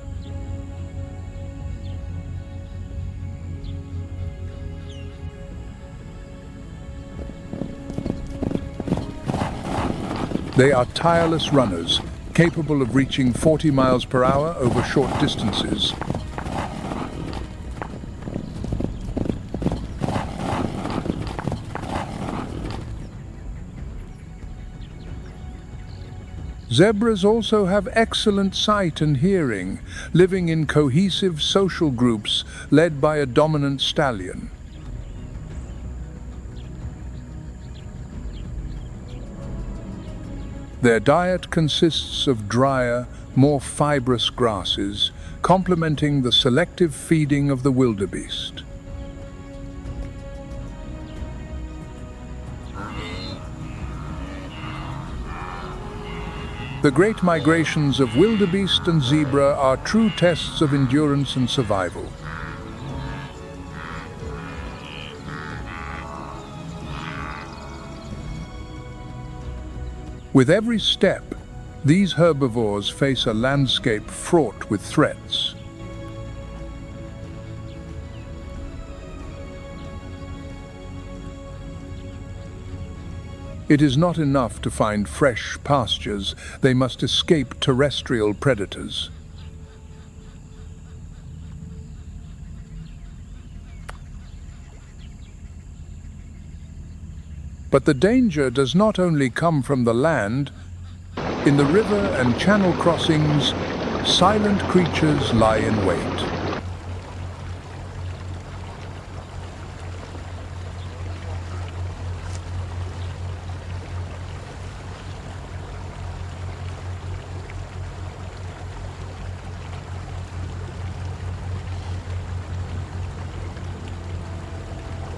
They are tireless runners, capable of reaching 40 miles per hour over short distances. Zebras also have excellent sight and hearing, living in cohesive social groups led by a dominant stallion. Their diet consists of drier, more fibrous grasses, complementing the selective feeding of the wildebeest. The great migrations of wildebeest and zebra are true tests of endurance and survival. With every step, these herbivores face a landscape fraught with threats. It is not enough to find fresh pastures, they must escape terrestrial predators. But the danger does not only come from the land. In the river and channel crossings, silent creatures lie in wait.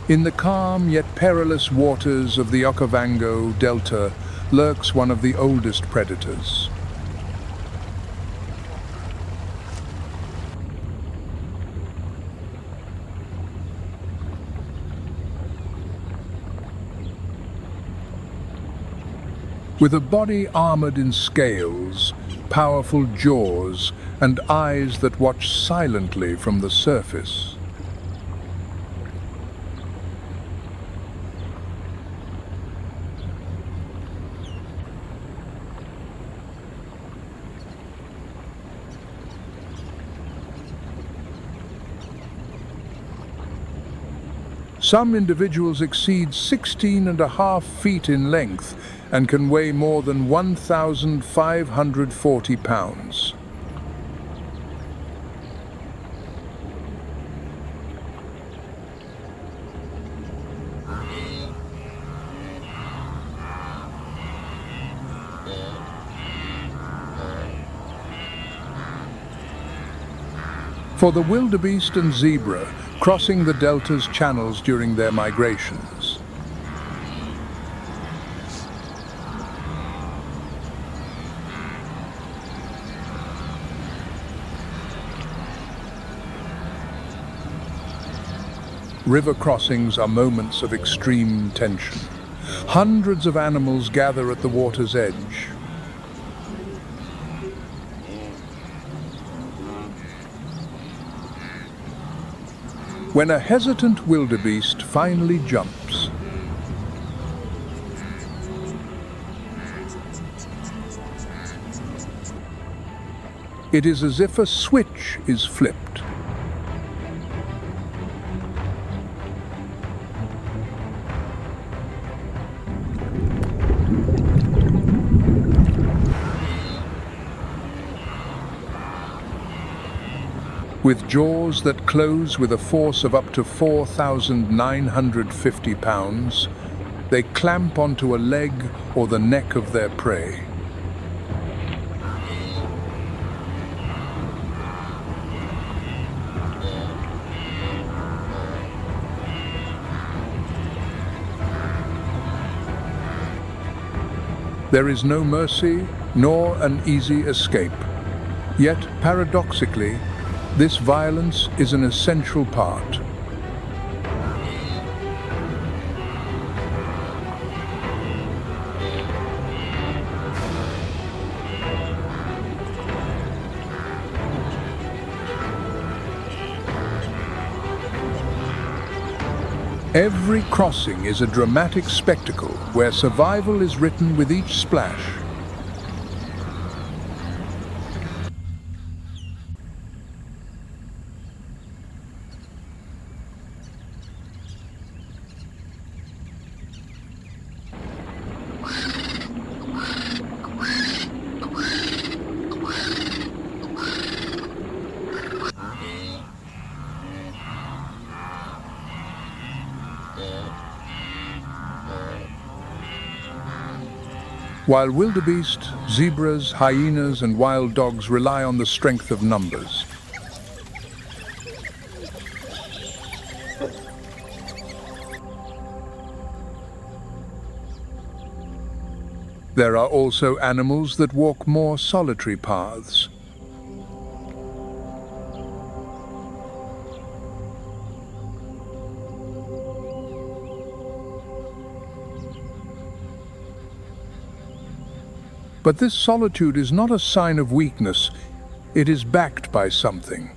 In the calm yet perilous waters of the Okavango Delta lurks one of the oldest predators. with a body armored in scales, powerful jaws, and eyes that watch silently from the surface. Some individuals exceed 16.5 feet in length and can weigh more than 1,540 pounds. For the wildebeest and zebra, crossing the delta's channels during their migrations. River crossings are moments of extreme tension. Hundreds of animals gather at the water's edge. When a hesitant wildebeest finally jumps, it is as if a switch is flipped. With jaws that close with a force of up to 4,950 pounds, they clamp onto a leg or the neck of their prey. There is no mercy nor an easy escape. Yet, paradoxically, this violence is an essential part. Every crossing is a dramatic spectacle where survival is written with each splash. While wildebeest, zebras, hyenas, and wild dogs rely on the strength of numbers, there are also animals that walk more solitary paths. But this solitude is not a sign of weakness, it is backed by something.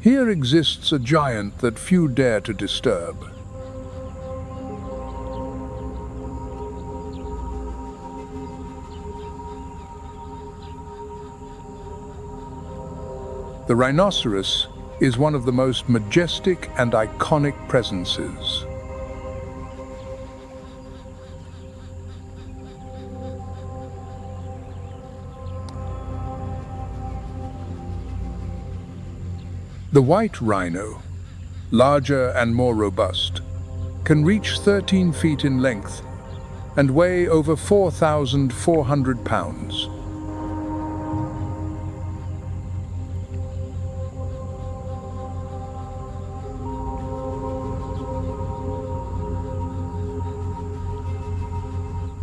Here exists a giant that few dare to disturb. The rhinoceros is one of the most majestic and iconic presences. The white rhino, larger and more robust, can reach 13 feet in length and weigh over 4,400 pounds.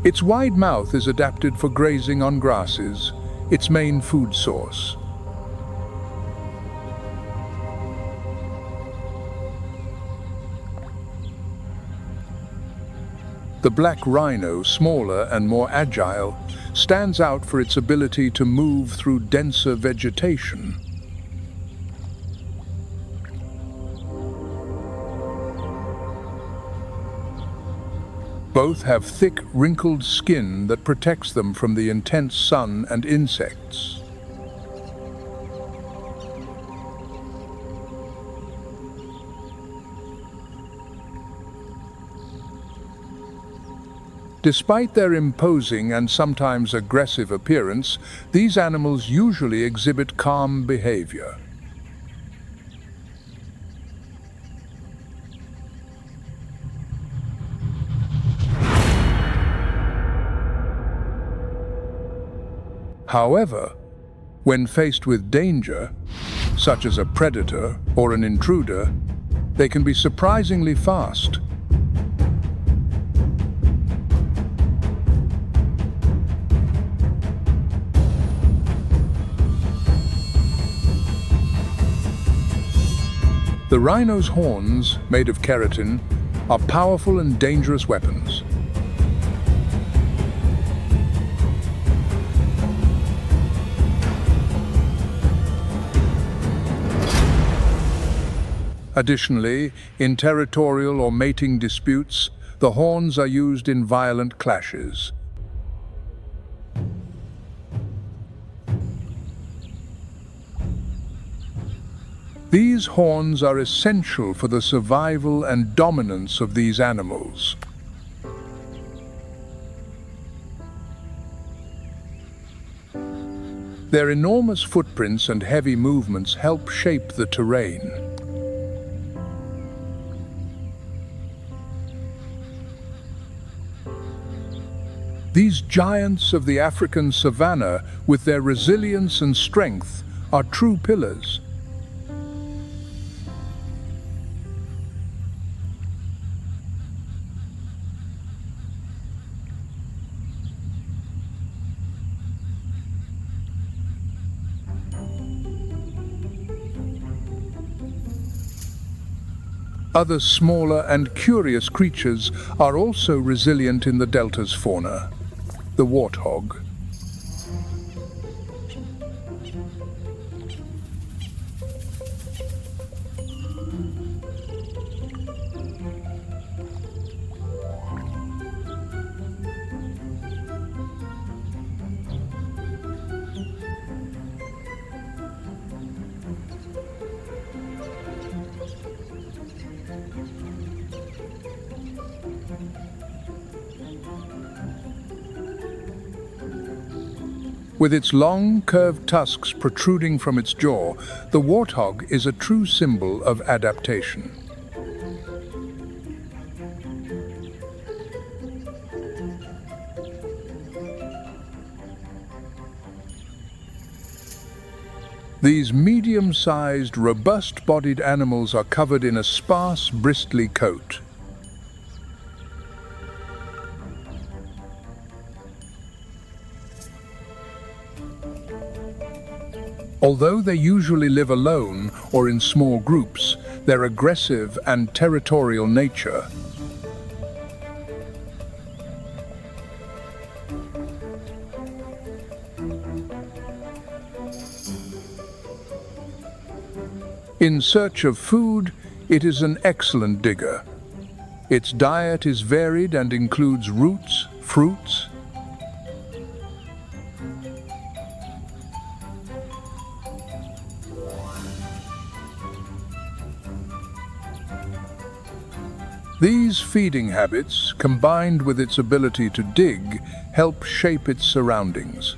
Its wide mouth is adapted for grazing on grasses, its main food source. The black rhino, smaller and more agile, stands out for its ability to move through denser vegetation. Both have thick, wrinkled skin that protects them from the intense sun and insects. Despite their imposing and sometimes aggressive appearance, these animals usually exhibit calm behavior. However, when faced with danger, such as a predator or an intruder, they can be surprisingly fast. The rhino's horns, made of keratin, are powerful and dangerous weapons. Additionally, in territorial or mating disputes, the horns are used in violent clashes. These horns are essential for the survival and dominance of these animals. Their enormous footprints and heavy movements help shape the terrain. These giants of the African savannah, with their resilience and strength, are true pillars. Other smaller and curious creatures are also resilient in the delta's fauna. The warthog. With its long, curved tusks protruding from its jaw, the warthog is a true symbol of adaptation. These medium-sized, robust-bodied animals are covered in a sparse, bristly coat. Although they usually live alone or in small groups, their aggressive and territorial nature In search of food, it is an excellent digger. Its diet is varied and includes roots, fruits, These feeding habits, combined with its ability to dig, help shape its surroundings.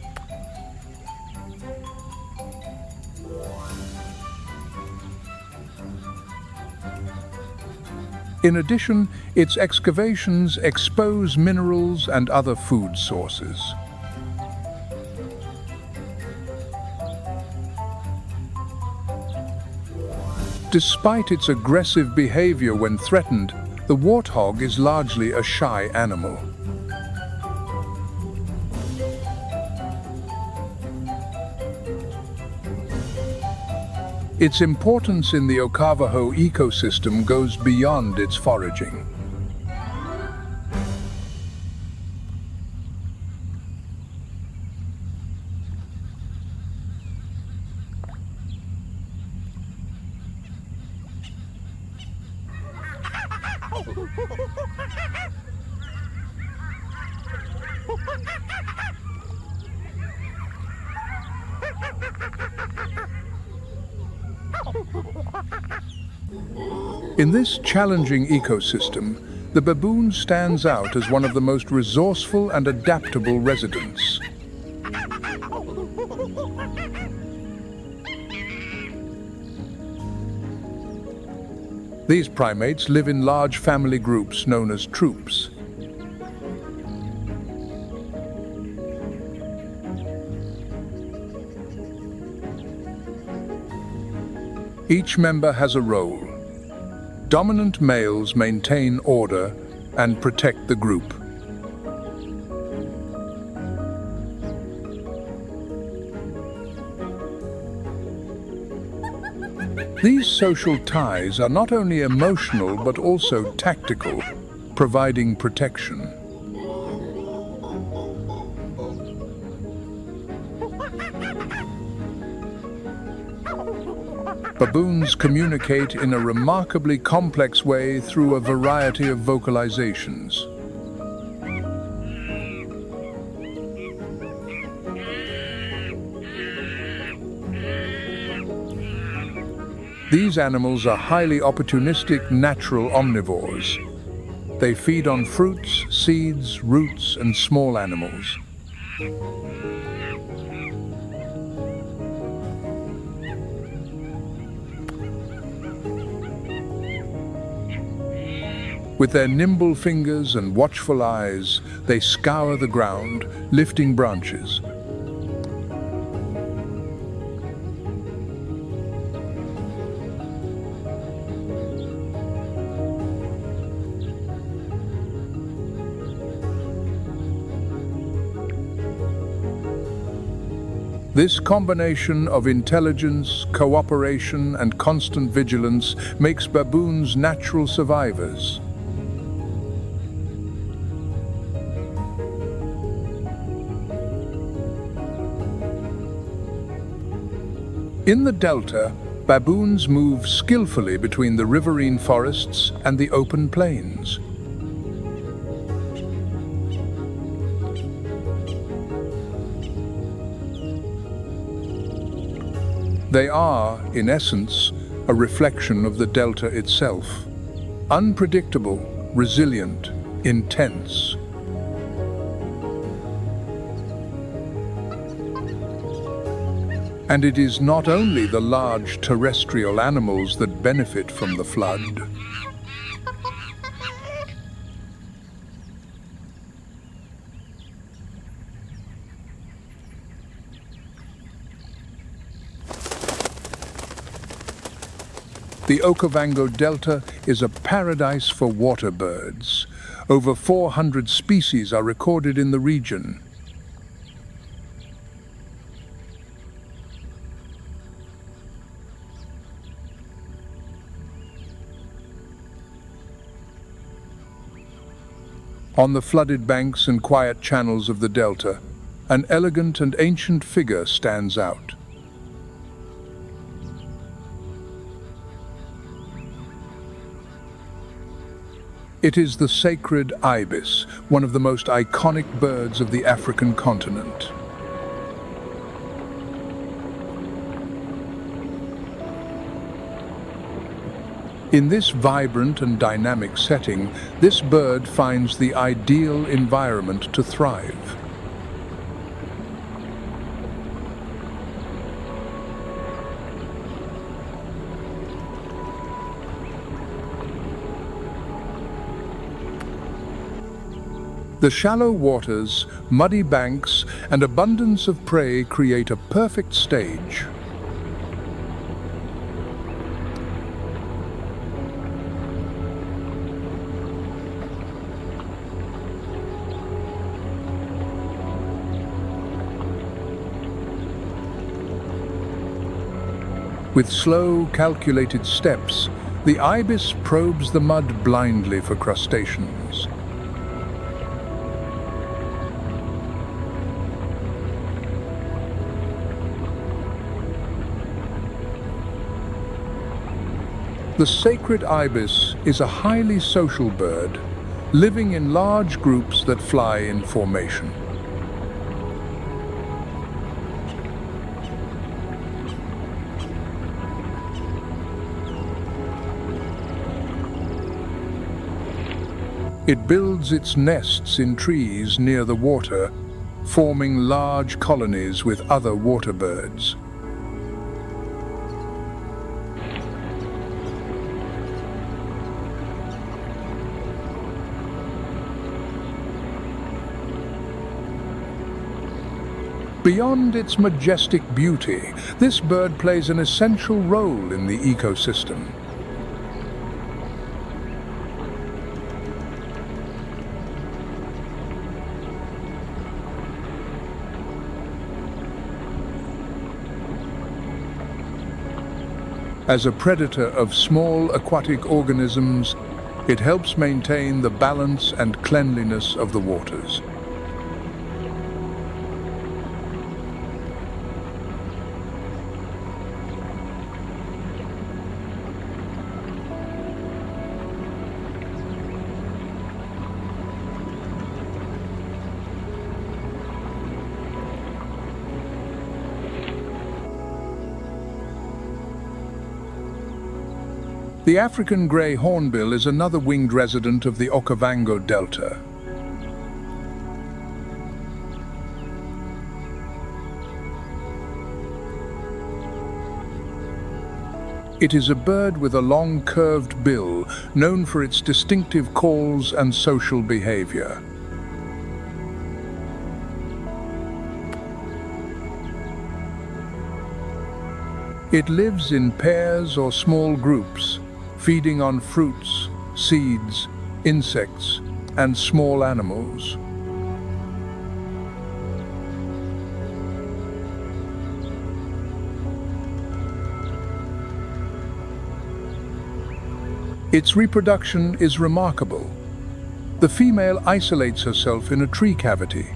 In addition, its excavations expose minerals and other food sources. Despite its aggressive behavior when threatened, the warthog is largely a shy animal. Its importance in the Okavango ecosystem goes beyond its foraging. In this challenging ecosystem, the baboon stands out as one of the most resourceful and adaptable residents. These primates live in large family groups known as troops. Each member has a role. Dominant males maintain order and protect the group. These social ties are not only emotional but also tactical, providing protection. Baboons communicate in a remarkably complex way through a variety of vocalizations. These animals are highly opportunistic natural omnivores. They feed on fruits, seeds, roots, and small animals. With their nimble fingers and watchful eyes, they scour the ground, lifting branches. This combination of intelligence, cooperation, and constant vigilance makes baboons natural survivors. In the delta, baboons move skillfully between the riverine forests and the open plains. They are, in essence, a reflection of the delta itself. Unpredictable, resilient, intense. And it is not only the large terrestrial animals that benefit from the flood. The Okavango Delta is a paradise for water birds. Over 400 species are recorded in the region. On the flooded banks and quiet channels of the delta, an elegant and ancient figure stands out. It is the sacred ibis, one of the most iconic birds of the African continent. In this vibrant and dynamic setting, this bird finds the ideal environment to thrive. The shallow waters, muddy banks, and abundance of prey create a perfect stage. With slow, calculated steps, the ibis probes the mud blindly for crustaceans. The sacred ibis is a highly social bird, living in large groups that fly in formation. It builds its nests in trees near the water, forming large colonies with other water birds. Beyond its majestic beauty, this bird plays an essential role in the ecosystem. As a predator of small aquatic organisms, it helps maintain the balance and cleanliness of the waters. The African grey hornbill is another winged resident of the Okavango Delta. It is a bird with a long curved bill, known for its distinctive calls and social behavior. It lives in pairs or small groups, feeding on fruits, seeds, insects, and small animals. Its reproduction is remarkable. The female isolates herself in a tree cavity,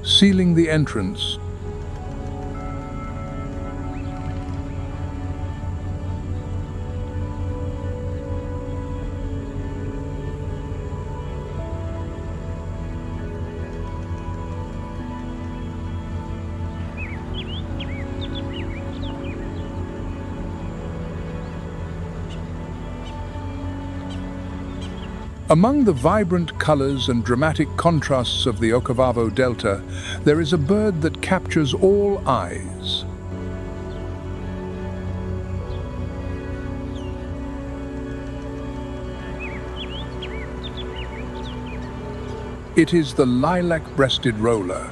sealing the entrance. Among the vibrant colors and dramatic contrasts of the Okavango Delta, there is a bird that captures all eyes. It is the lilac-breasted roller,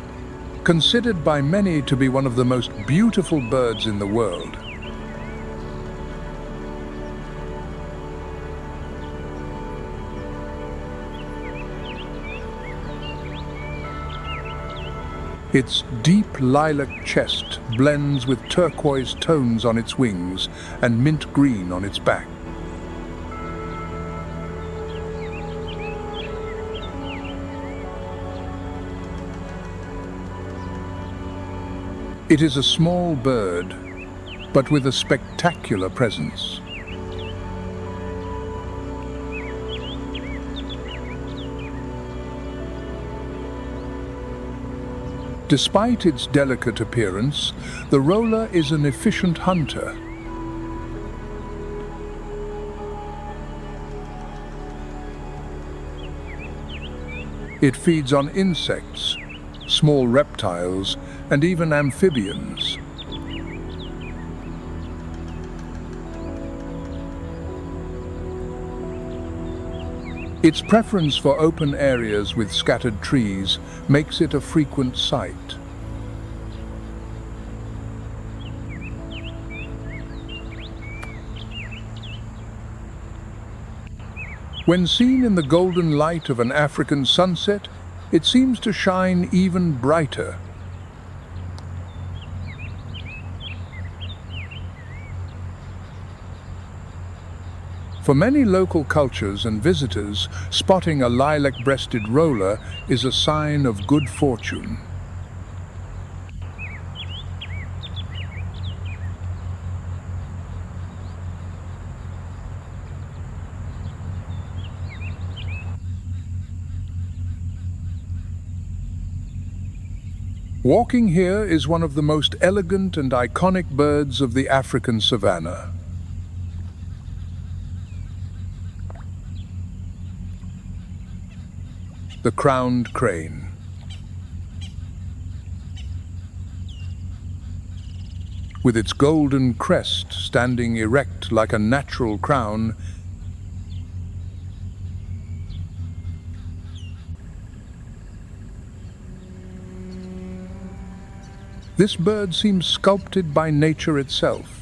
considered by many to be one of the most beautiful birds in the world. Its deep lilac chest blends with turquoise tones on its wings and mint green on its back. It is a small bird, but with a spectacular presence. Despite its delicate appearance, the roller is an efficient hunter. It feeds on insects, small reptiles, and even amphibians. Its preference for open areas with scattered trees makes it a frequent sight. When seen in the golden light of an African sunset, it seems to shine even brighter. For many local cultures and visitors, spotting a lilac-breasted roller is a sign of good fortune. Walking here is one of the most elegant and iconic birds of the African savannah. The crowned crane. With its golden crest standing erect like a natural crown, this bird seems sculpted by nature itself.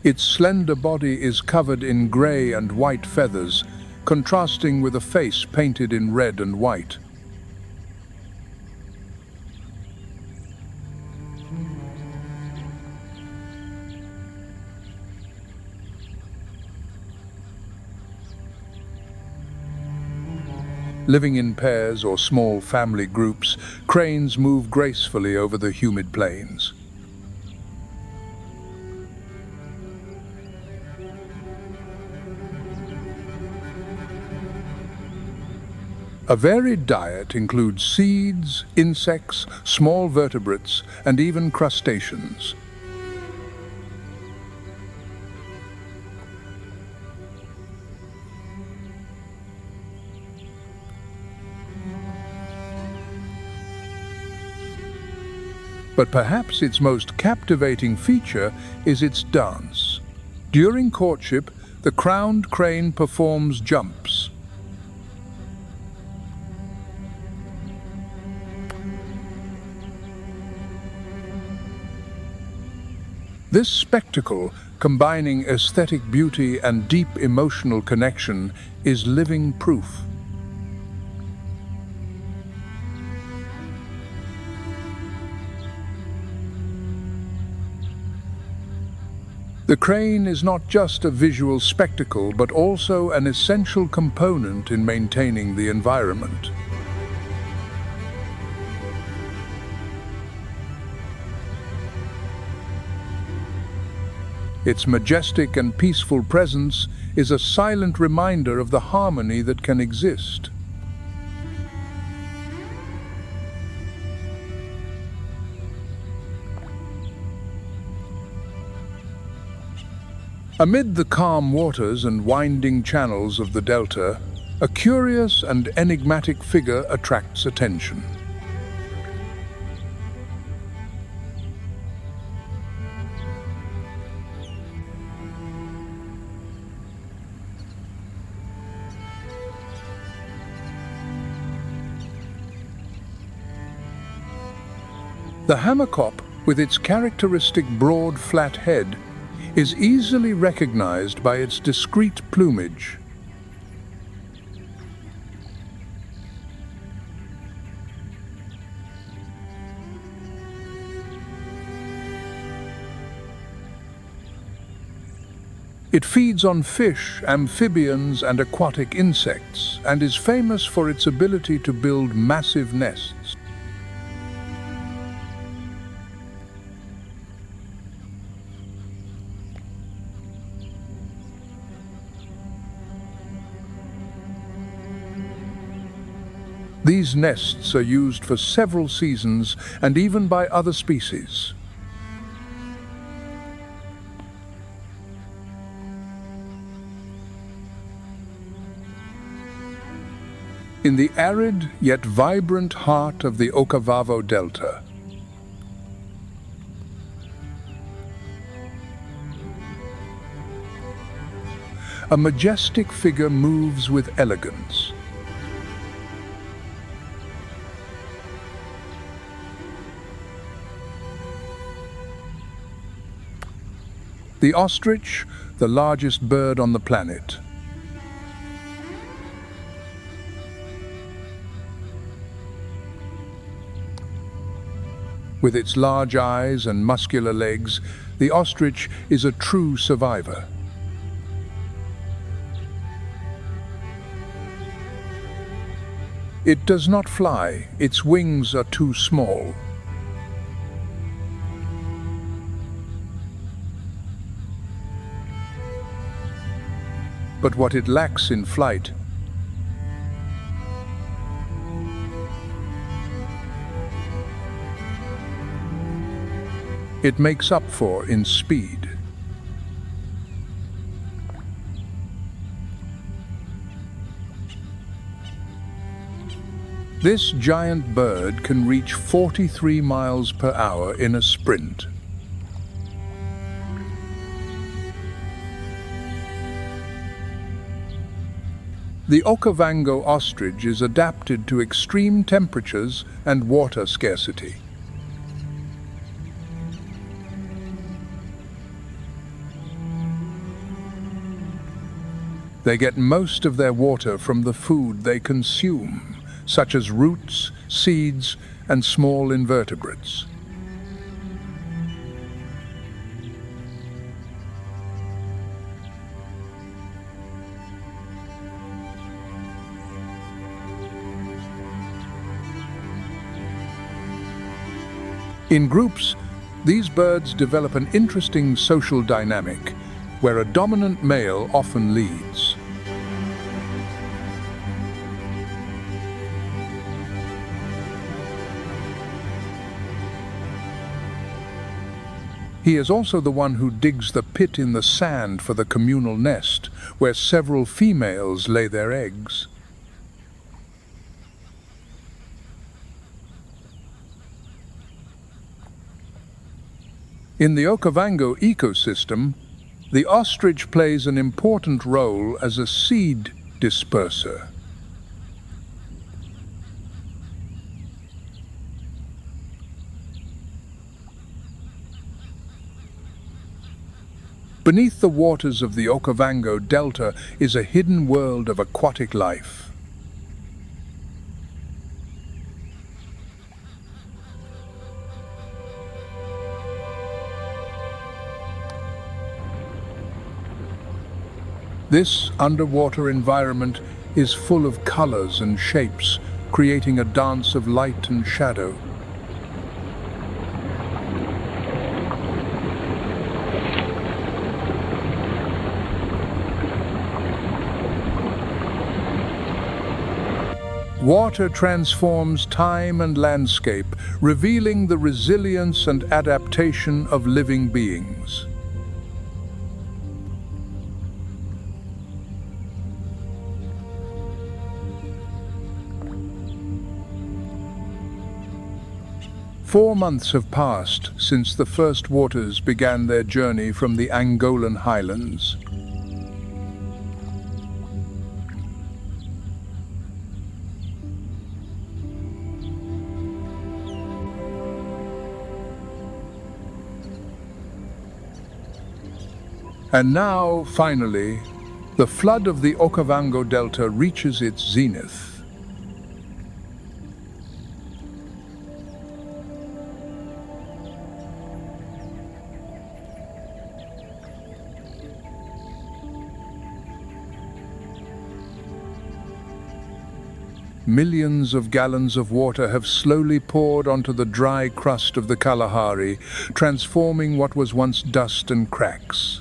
Its slender body is covered in grey and white feathers, contrasting with a face painted in red and white. Living in pairs or small family groups, cranes move gracefully over the humid plains. A varied diet includes seeds, insects, small vertebrates, and even crustaceans. But perhaps its most captivating feature is its dance. During courtship, the crowned crane performs jumps. This spectacle, combining aesthetic beauty and deep emotional connection, is living proof. The crane is not just a visual spectacle, but also an essential component in maintaining the environment. Its majestic and peaceful presence is a silent reminder of the harmony that can exist. Amid the calm waters and winding channels of the delta, a curious and enigmatic figure attracts attention. The hammerkop, with its characteristic broad, flat head, is easily recognized by its discreet plumage. It feeds on fish, amphibians, and aquatic insects, and is famous for its ability to build massive nests. These nests are used for several seasons and even by other species. In the arid yet vibrant heart of the Okavango Delta, a majestic figure moves with elegance. The ostrich, the largest bird on the planet. With its large eyes and muscular legs, the ostrich is a true survivor. It does not fly, its wings are too small. But what it lacks in flight, it makes up for in speed. This giant bird can reach 43 miles per hour in a sprint. The Okavango ostrich is adapted to extreme temperatures and water scarcity. They get most of their water from the food they consume, such as roots, seeds, and small invertebrates. In groups, these birds develop an interesting social dynamic, where a dominant male often leads. He is also the one who digs the pit in the sand for the communal nest, where several females lay their eggs. In the Okavango ecosystem, the ostrich plays an important role as a seed disperser. Beneath the waters of the Okavango Delta is a hidden world of aquatic life. This underwater environment is full of colors and shapes, creating a dance of light and shadow. Water transforms time and landscape, revealing the resilience and adaptation of living beings. Four months have passed since the first waters began their journey from the Angolan highlands. And now, finally, the flood of the Okavango Delta reaches its zenith. Millions of gallons of water have slowly poured onto the dry crust of the Kalahari, transforming what was once dust and cracks.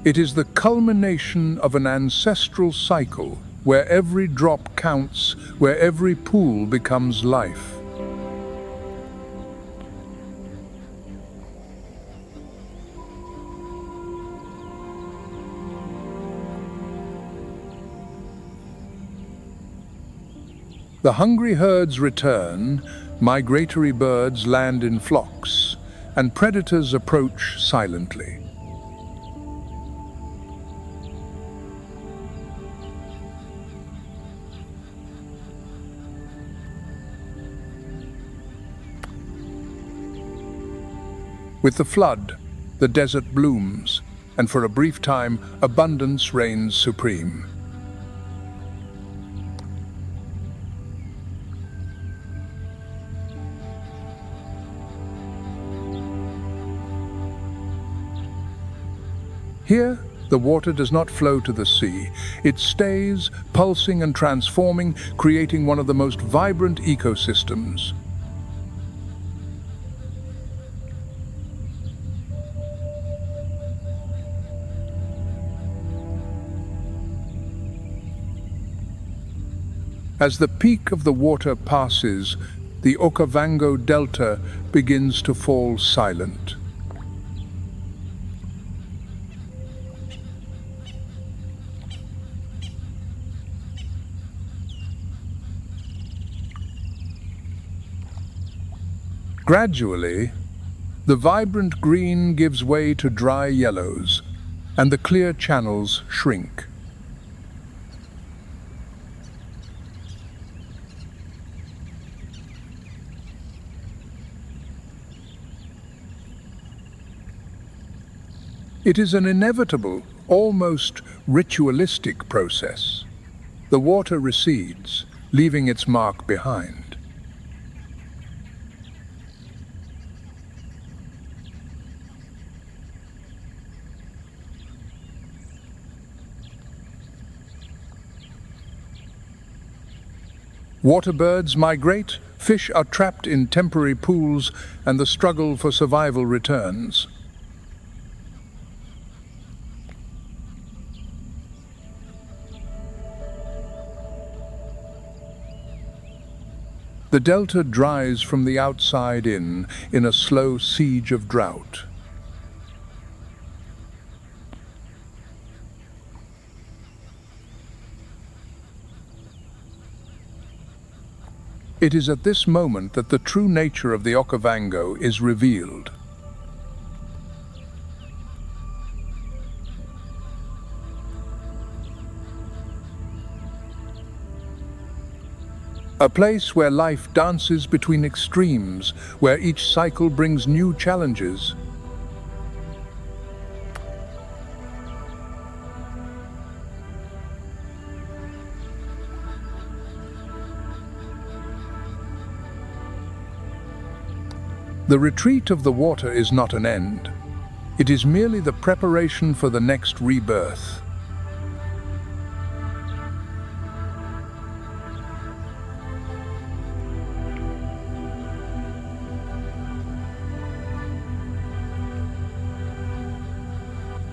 It is the culmination of an ancestral cycle, where every drop counts, where every pool becomes life. The hungry herds return, migratory birds land in flocks, and predators approach silently. With the flood, the desert blooms, and for a brief time, abundance reigns supreme. Here, the water does not flow to the sea. It stays, pulsing and transforming, creating one of the most vibrant ecosystems. As the peak of the water passes, the Okavango Delta begins to fall silent. Gradually, the vibrant green gives way to dry yellows, and the clear channels shrink. It is an inevitable, almost ritualistic process. The water recedes, leaving its mark behind. Waterbirds migrate, fish are trapped in temporary pools, and the struggle for survival returns. The delta dries from the outside in a slow siege of drought. It is at this moment that the true nature of the Okavango is revealed. A place where life dances between extremes, where each cycle brings new challenges. The retreat of the water is not an end. It is merely the preparation for the next rebirth.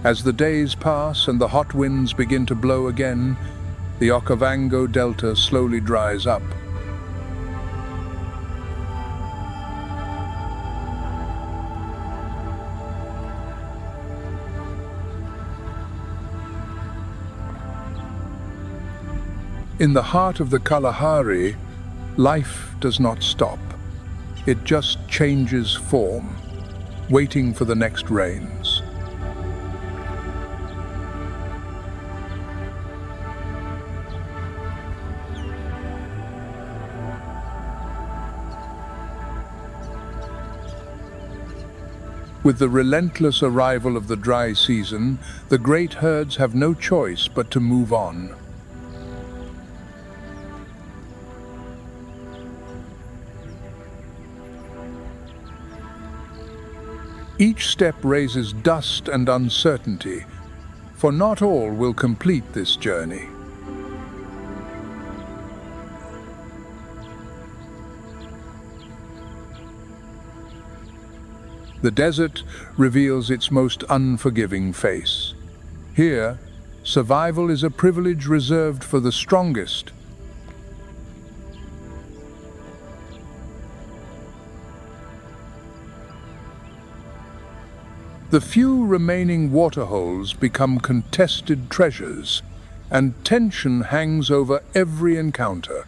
As the days pass and the hot winds begin to blow again, the Okavango Delta slowly dries up. In the heart of the Kalahari, life does not stop. It just changes form, waiting for the next rains. With the relentless arrival of the dry season, the great herds have no choice but to move on. Each step raises dust and uncertainty, for not all will complete this journey. The desert reveals its most unforgiving face. Here, survival is a privilege reserved for the strongest. The few remaining waterholes become contested treasures, and tension hangs over every encounter.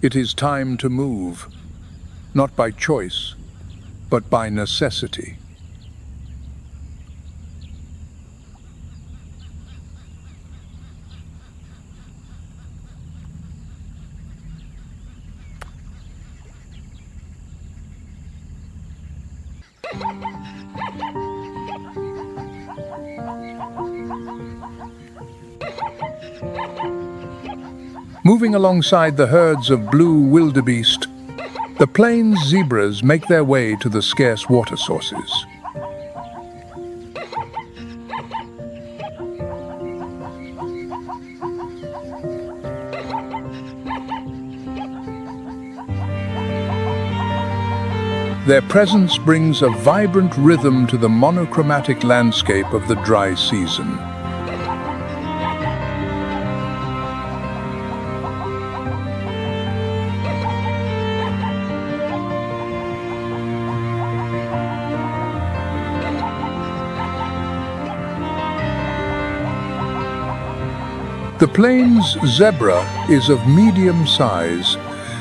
It is time to move, not by choice, but by necessity. Moving alongside the herds of blue wildebeest, the plains zebras make their way to the scarce water sources. Their presence brings a vibrant rhythm to the monochromatic landscape of the dry season. The plains zebra is of medium size,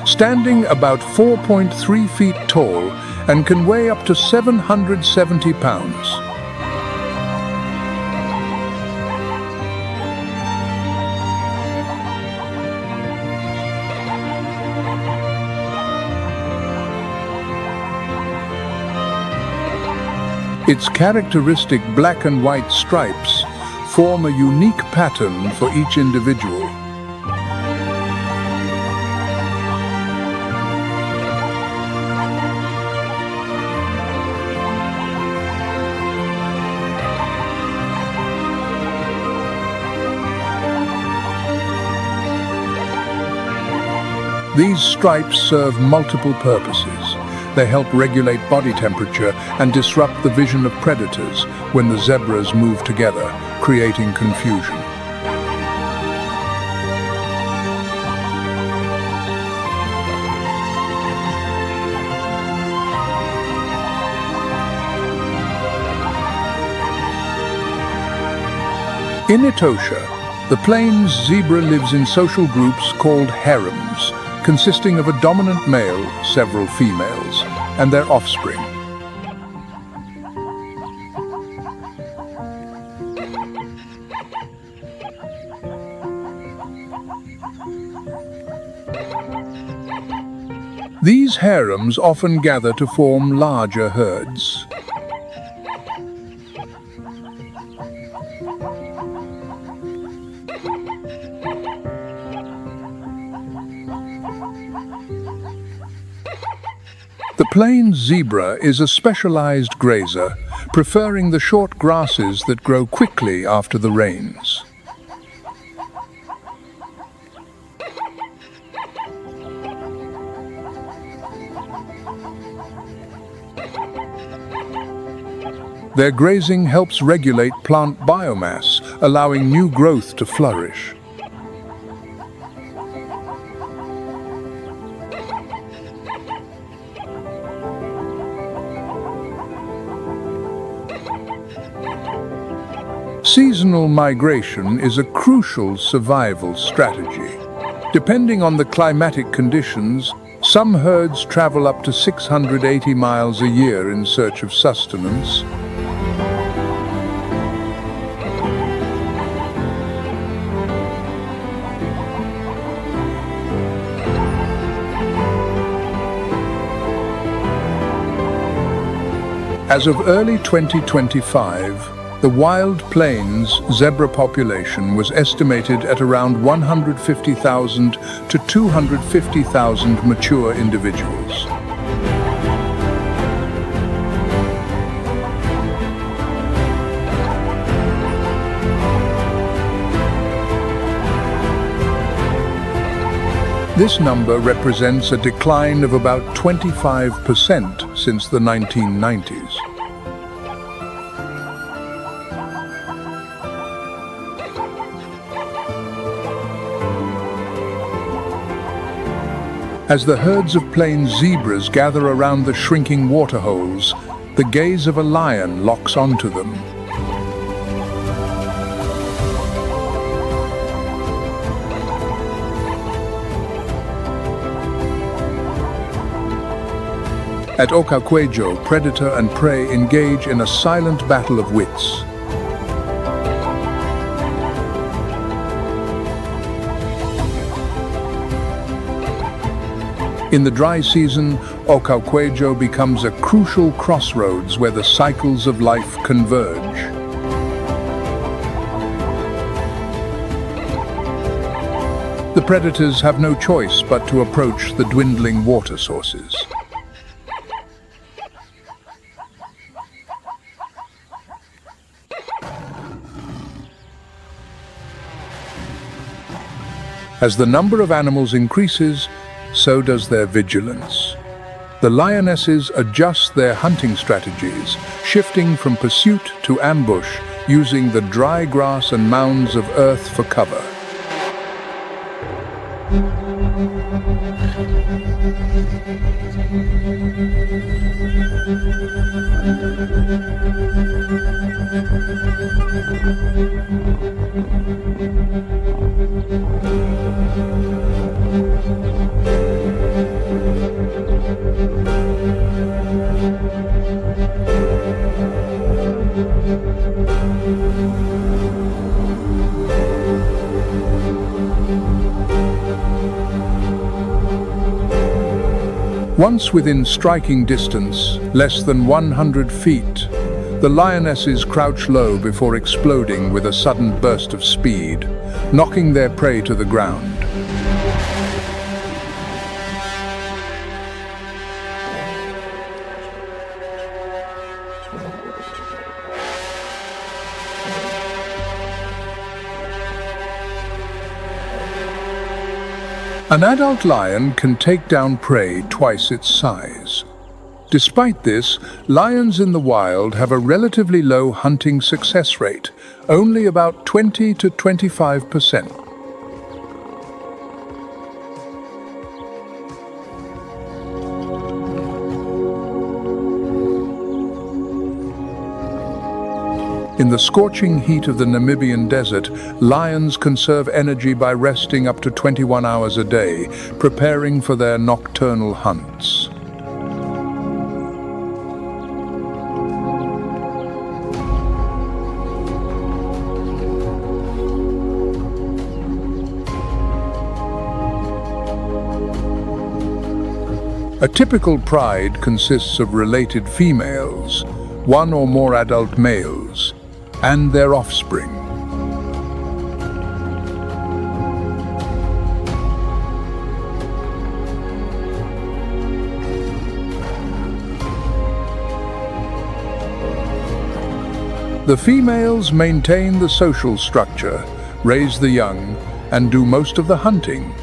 standing about 4.3 feet tall and can weigh up to 770 pounds. Its characteristic black and white stripes form a unique pattern for each individual. These stripes serve multiple purposes. They help regulate body temperature and disrupt the vision of predators when the zebras move together, creating confusion. In Etosha, the plains zebra lives in social groups called harems, consisting of a dominant male, several females, and their offspring. These harems often gather to form larger herds. The plains zebra is a specialized grazer, preferring the short grasses that grow quickly after the rains. Their grazing helps regulate plant biomass, allowing new growth to flourish. Seasonal migration is a crucial survival strategy. Depending on the climatic conditions, some herds travel up to 680 miles a year in search of sustenance. As of early 2025, the wild plains zebra population was estimated at around 150,000 to 250,000 mature individuals. This number represents a decline of about 25% since the 1990s. As the herds of plains zebras gather around the shrinking waterholes, the gaze of a lion locks onto them. At Okavango, predator and prey engage in a silent battle of wits. In the dry season, Okavango becomes a crucial crossroads where the cycles of life converge. The predators have no choice but to approach the dwindling water sources. As the number of animals increases, so does their vigilance. The lionesses adjust their hunting strategies, shifting from pursuit to ambush, using the dry grass and mounds of earth for cover. Once within striking distance, less than 100 feet, the lionesses crouch low before exploding with a sudden burst of speed, knocking their prey to the ground. An adult lion can take down prey twice its size. Despite this, lions in the wild have a relatively low hunting success rate, only about 20 to 25%. In the scorching heat of the Namibian desert, lions conserve energy by resting up to 21 hours a day, preparing for their nocturnal hunts. A typical pride consists of related females, one or more adult males, and their offspring. The females maintain the social structure, raise the young, and do most of the hunting.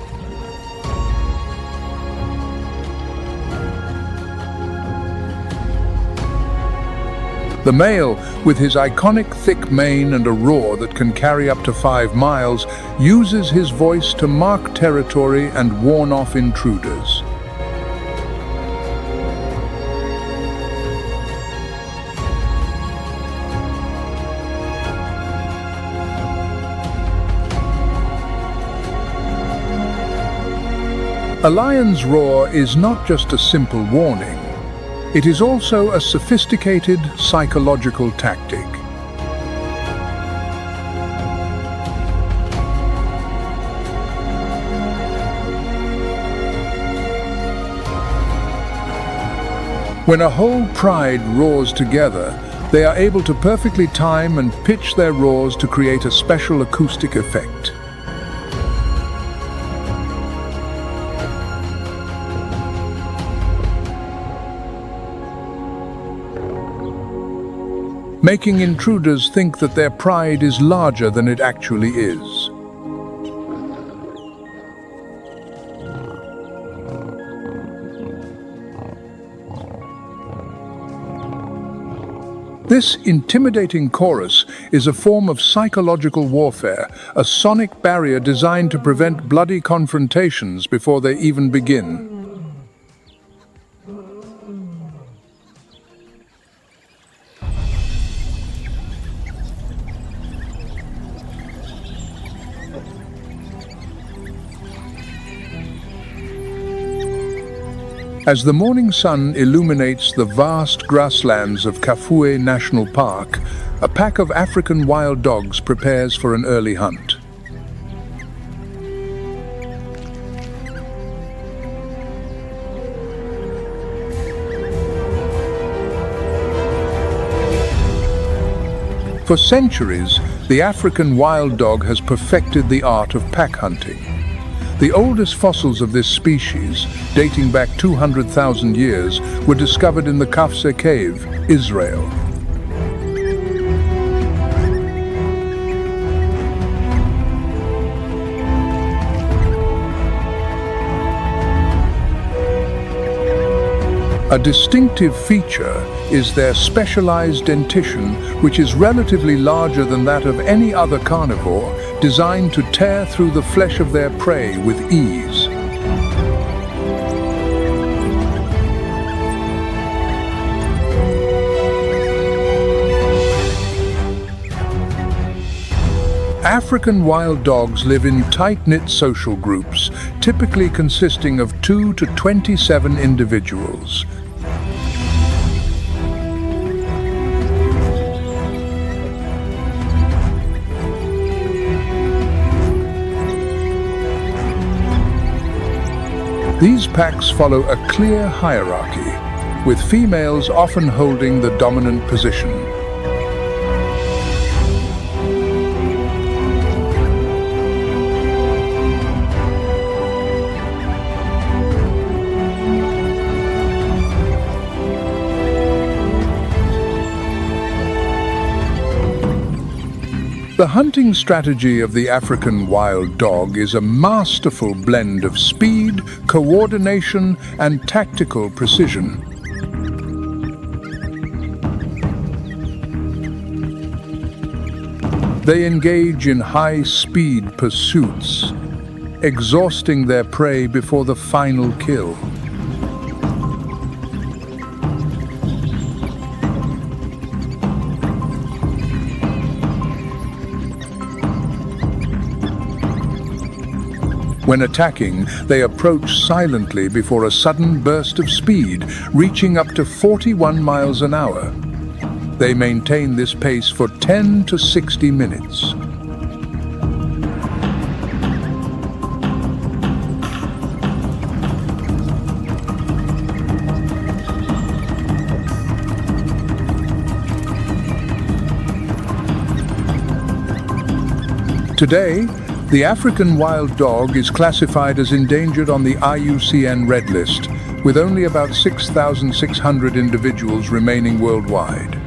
The male, with his iconic thick mane and a roar that can carry up to 5 miles, uses his voice to mark territory and warn off intruders. A lion's roar is not just a simple warning. It is also a sophisticated psychological tactic. When a whole pride roars together, they are able to perfectly time and pitch their roars to create a special acoustic effect. Making intruders think that their pride is larger than it actually is. This intimidating chorus is a form of psychological warfare, a sonic barrier designed to prevent bloody confrontations before they even begin. As the morning sun illuminates the vast grasslands of Kafue National Park, a pack of African wild dogs prepares for an early hunt. For centuries, the African wild dog has perfected the art of pack hunting. The oldest fossils of this species, dating back 200,000 years, were discovered in the Kafse Cave, Israel. A distinctive feature is their specialized dentition, which is relatively larger than that of any other carnivore, designed to tear through the flesh of their prey with ease. African wild dogs live in tight-knit social groups, typically consisting of 2 to 27 individuals. These packs follow a clear hierarchy, with females often holding the dominant position. The hunting strategy of the African wild dog is a masterful blend of speed, coordination, and tactical precision. They engage in high-speed pursuits, exhausting their prey before the final kill. When attacking, they approach silently before a sudden burst of speed, reaching up to 41 miles an hour. They maintain this pace for 10 to 60 minutes. Today, the African wild dog is classified as endangered on the IUCN Red List, with only about 6,600 individuals remaining worldwide.